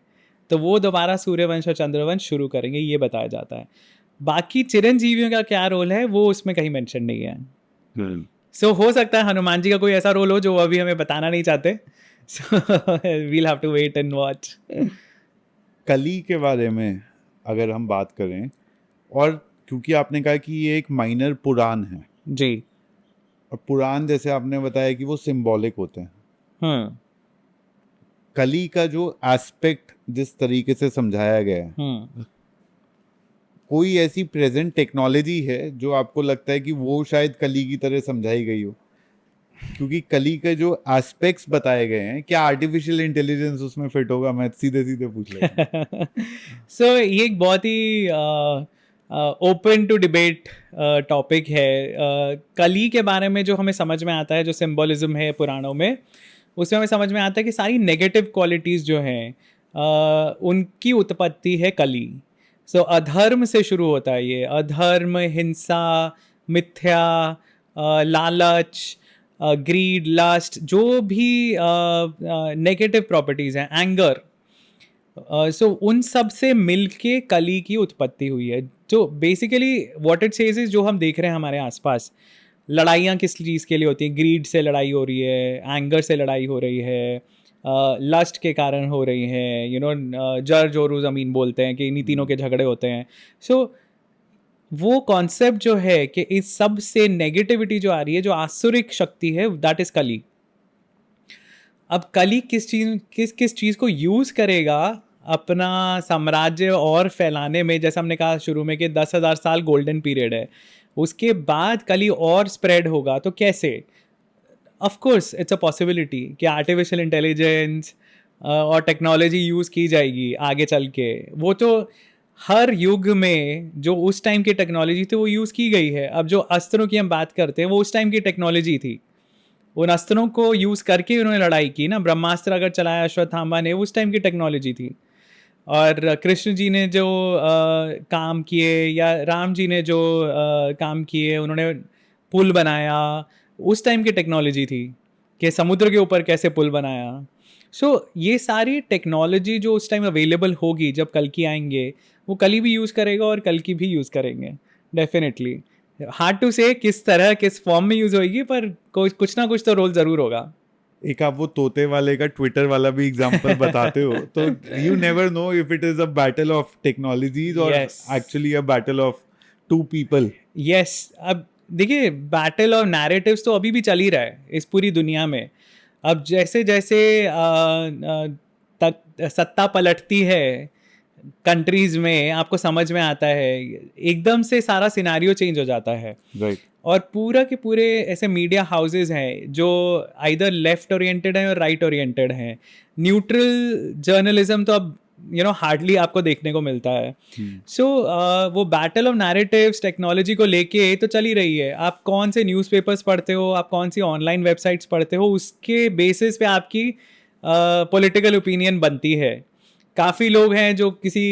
तो वो दोबारा सूर्यवंश और चंद्रवंश शुरू करेंगे, ये बताया जाता है। बाकी चिरंजीवियों का क्या रोल है वो उसमें कहीं मेंशन नहीं है। सो हो सकता है हनुमान जी का कोई ऐसा रोल हो जो अभी हमें बताना नहीं चाहते। So we'll have to wait and watch. Kali के बारे में अगर हम बात करें, और क्योंकि आपने कहा कि ये एक माइनर पुराण है जी, और पुराण जैसे आपने बताया कि वो सिंबॉलिक होते हैं, कली का जो एस्पेक्ट जिस तरीके से समझाया गया है, कोई ऐसी प्रेजेंट टेक्नोलॉजी है जो आपको लगता है कि वो शायद कली की तरह समझाई गई हो? क्योंकि कली के जो एस्पेक्ट्स बताए गए हैं, क्या आर्टिफिशियल इंटेलिजेंस उसमें फिट होगा? मैं सीधे सीधे पूछ लेता। सो ये एक बहुत ही ओपन टू डिबेट टॉपिक है। कली के बारे में जो हमें समझ में आता है, जो सिंबॉलिज्म है पुराणों में, उसमें हमें समझ में आता है कि सारी नेगेटिव क्वालिटीज़ जो हैं उनकी उत्पत्ति है कली। सो अधर्म से शुरू होता है ये। अधर्म, हिंसा, मिथ्या, लालच, ग्रीड, लस्ट, जो भी नेगेटिव प्रॉपर्टीज़ हैं, एंगर, सो उन सब से मिलके कली की उत्पत्ति हुई है। जो basically what it says is, जो हम देख रहे हैं हमारे आसपास, लड़ाइयाँ किस चीज़ के लिए होती हैं? ग्रीड से लड़ाई हो रही है, एंगर से लड़ाई हो रही है, लस्ट के कारण हो रही है, जर जोरू ज़मीन बोलते हैं कि इन्हीं तीनों के झगड़े होते हैं। सो वो कॉन्सेप्ट जो है कि इस सब से नेगेटिविटी जो आ रही है, जो आसुरिक शक्ति है, दैट इज कली। अब कली किस चीज़ को यूज़ करेगा अपना साम्राज्य और फैलाने में? जैसे हमने कहा शुरू में कि 10,000 साल गोल्डन पीरियड है, उसके बाद कली और स्प्रेड होगा, तो कैसे? Of course it's a possibility कि आर्टिफिशियल इंटेलिजेंस और टेक्नोलॉजी यूज़ की जाएगी आगे चल के। वो तो हर युग में जो उस टाइम की टेक्नोलॉजी थी वो यूज़ की गई है। अब जो अस्त्रों की हम बात करते हैं वो उस टाइम की टेक्नोलॉजी थी, उन अस्त्रों को यूज़ करके उन्होंने लड़ाई की ना। ब्रह्मास्त्र अगर चलाया अश्वत्थामा ने, उस टाइम की टेक्नोलॉजी थी। और कृष्ण जी ने जो काम किए, या राम जी ने जो काम किए, उन्होंने पुल बनाया, उस टाइम की टेक्नोलॉजी थी कि समुद्र के ऊपर कैसे पुल बनाया। सो ये सारी टेक्नोलॉजी जो उस टाइम अवेलेबल होगी, जब कल की आएंगे, वो कल ही भी यूज़ करेगा और कल की भी यूज़ करेंगे डेफिनेटली। हार्ड टू से किस तरह किस फॉर्म में यूज़ होएगी, पर कुछ ना कुछ तो रोल ज़रूर होगा। एक आप वो तोते वाले का ट्विटर वाला भी एग्जांपल बताते हो, तो you never know if it is a battle of technologies और Yes. Actually a battle of two people. Yes, अब देखिए बैटल ऑफ नैरेटिव्स तो अभी भी चल ही रहा है इस पूरी दुनिया में। अब जैसे जैसे तक सत्ता पलटती है कंट्रीज में, आपको समझ में आता है, एकदम से सारा सिनारियो चेंज हो जाता है। राइट। और पूरा के पूरे ऐसे मीडिया हाउसेज हैं जो आइदर लेफ्ट ओरिएंटेड हैं और राइट ओरिएंटेड हैं। न्यूट्रल जर्नलिज्म तो अब हार्डली आपको देखने को मिलता है। सो वो बैटल ऑफ नैरेटिव्स टेक्नोलॉजी को लेके तो चल ही रही है। आप कौन से न्यूज़पेपर्स पढ़ते हो, आप कौन सी ऑनलाइन वेबसाइट्स पढ़ते हो, उसके बेसिस पे आपकी पॉलिटिकल ओपिनियन बनती है। काफ़ी लोग हैं जो किसी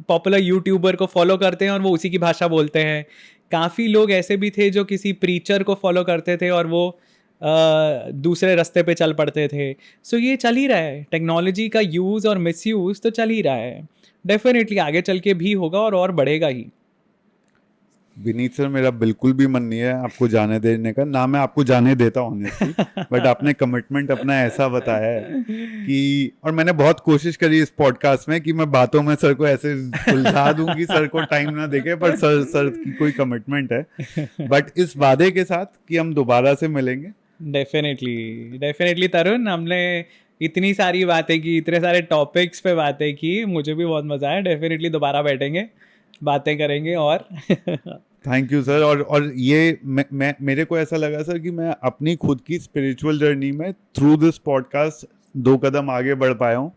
पॉपुलर यूट्यूबर को फॉलो करते हैं और वो उसी की भाषा बोलते हैं। काफ़ी लोग ऐसे भी थे जो किसी प्रीचर को फॉलो करते थे और वो दूसरे रास्ते पे चल पड़ते थे। सो ये चल ही रहा है, टेक्नोलॉजी का यूज़ और मिसयूज़ तो चल ही रहा है। डेफिनेटली आगे चल के भी होगा और बढ़ेगा ही। विनीत सर, मेरा बिल्कुल भी मन नहीं है आपको जाने देने का, ना मैं आपको जाने देता हूँ ऑनेस्टली, बट आपने कमिटमेंट अपना ऐसा बताया है कि, और मैंने बहुत कोशिश करी इस पॉडकास्ट में कि मैं बातों में सर को ऐसे उलझा दूं कि सर को टाइम ना देके, पर सर की कोई कमिटमेंट है, बट इस वादे के साथ कि हम दोबारा से मिलेंगे। डेफिनेटली तरुण, हमने इतनी सारी बातें की, इतने सारे टॉपिक्स पे बातें की, मुझे भी बहुत मज़ा आया। डेफिनेटली दोबारा बैठेंगे, बातें करेंगे और थैंक यू सर। और ये मैं मेरे को ऐसा लगा सर कि मैं अपनी खुद की स्पिरिचुअल जर्नी में थ्रू दिस पॉडकास्ट 2 कदम आगे बढ़ पाया हूँ।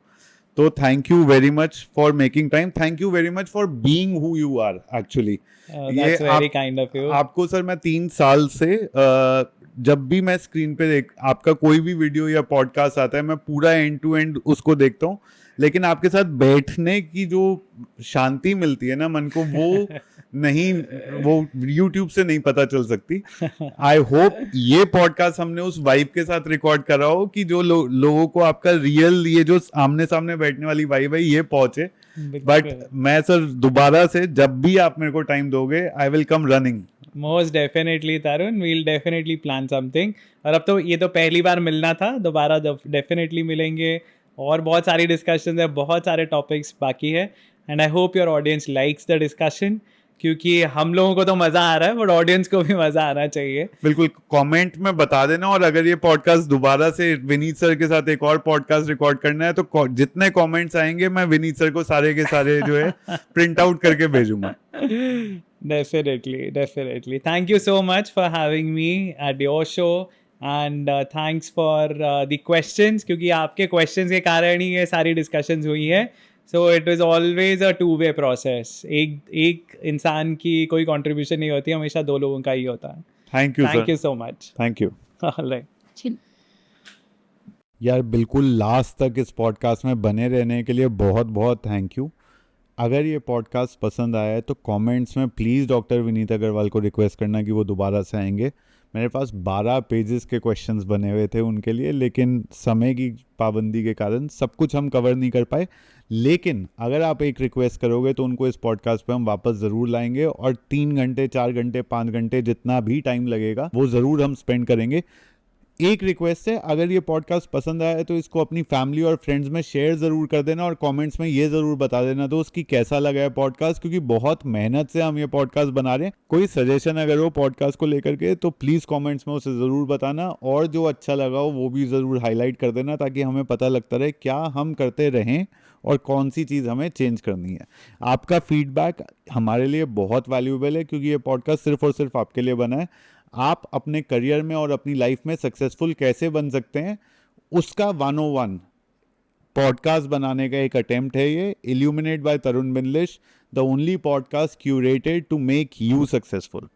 तो thank you very much for making time, thank you very much for being who you are actually. That's very kind of you. आपको सर मैं 3 साल से जब भी मैं स्क्रीन पे आपका कोई भी वीडियो या पॉडकास्ट आता है, मैं पूरा एंड टू एंड उसको देखता हूँ, लेकिन आपके साथ बैठने की जो शांति मिलती है ना मन को, वो नहीं, वो YouTube से नहीं पता चल सकती। आई होप ये पॉडकास्ट हमने उस वाइब के साथ रिकॉर्ड करा हो कि जो लोगों को आपका रियल ये जो आमने सामने बैठने वाली वाइब है ये पहुंचे। बट मैं सर दोबारा से जब भी आप मेरे को टाइम दोगे, I will come running. Most definitely Tarun, we'll definitely plan something. और अब तो ये तो पहली बार मिलना था, दोबारा डेफिनेटली मिलेंगे और बहुत सारी डिस्कशन है, बहुत सारे टॉपिक्स बाकी है। And I hope your audience likes the discussion, क्योंकि हम लोगों को तो मज़ा आ रहा है, बट ऑडियंस को भी मज़ा आना चाहिए। बिल्कुल, कमेंट में बता देना। और अगर ये पॉडकास्ट दोबारा से विनीत सर के साथ एक और पॉडकास्ट रिकॉर्ड करना है, तो जितने कमेंट्स आएंगे मैं विनीत सर को सारे के सारे जो है प्रिंट आउट करके भेजूंगा। Definitely. Thank you so much for having me at your show, and thanks for the questions, क्योंकि आपके questions के कारण ही ये सारी discussions हुई है। So it was always a two-way process. एक इंसान की कोई contribution नहीं होती, हमेशा 2 लोगों का ही होता है। Thank you sir. Thank you so much. Thank you. All right. यार बिल्कुल लास्ट तक इस पॉडकास्ट में बने रहने के लिए बहुत बहुत थैंक यू। अगर ये पॉडकास्ट पसंद आया है तो कमेंट्स में प्लीज़ डॉक्टर विनीत अग्रवाल को रिक्वेस्ट करना कि वो दोबारा से आएंगे। मेरे पास 12 पेजेस के क्वेश्चंस बने हुए थे उनके लिए, लेकिन समय की पाबंदी के कारण सब कुछ हम कवर नहीं कर पाए। लेकिन अगर आप एक रिक्वेस्ट करोगे तो उनको इस पॉडकास्ट पे हम वापस ज़रूर लाएंगे, और 3 घंटे 4 घंटे 5 घंटे जितना भी टाइम लगेगा वो ज़रूर हम स्पेंड करेंगे। एक रिक्वेस्ट है, अगर ये पॉडकास्ट पसंद आया है तो इसको अपनी फैमिली और फ्रेंड्स में शेयर ज़रूर कर देना, और कमेंट्स में ये ज़रूर बता देना दोस्त कि कैसा लगा है पॉडकास्ट, क्योंकि बहुत मेहनत से हम ये पॉडकास्ट बना रहे हैं। कोई सजेशन अगर हो पॉडकास्ट को लेकर के तो प्लीज़ कमेंट्स में उसे ज़रूर बताना, और जो अच्छा लगा हो वो भी ज़रूर हाईलाइट कर देना, ताकि हमें पता लगता रहे क्या हम करते रहें और कौन सी चीज़ हमें चेंज करनी है। आपका फीडबैक हमारे लिए बहुत वैल्यूएबल है, क्योंकि ये पॉडकास्ट सिर्फ और सिर्फ आपके लिए बना है। आप अपने करियर में और अपनी लाइफ में सक्सेसफुल कैसे बन सकते हैं, उसका 101 पॉडकास्ट बनाने का एक अटेम्प्ट है ये, illuminate by Tarun Binlish, the only podcast curated to make you successful.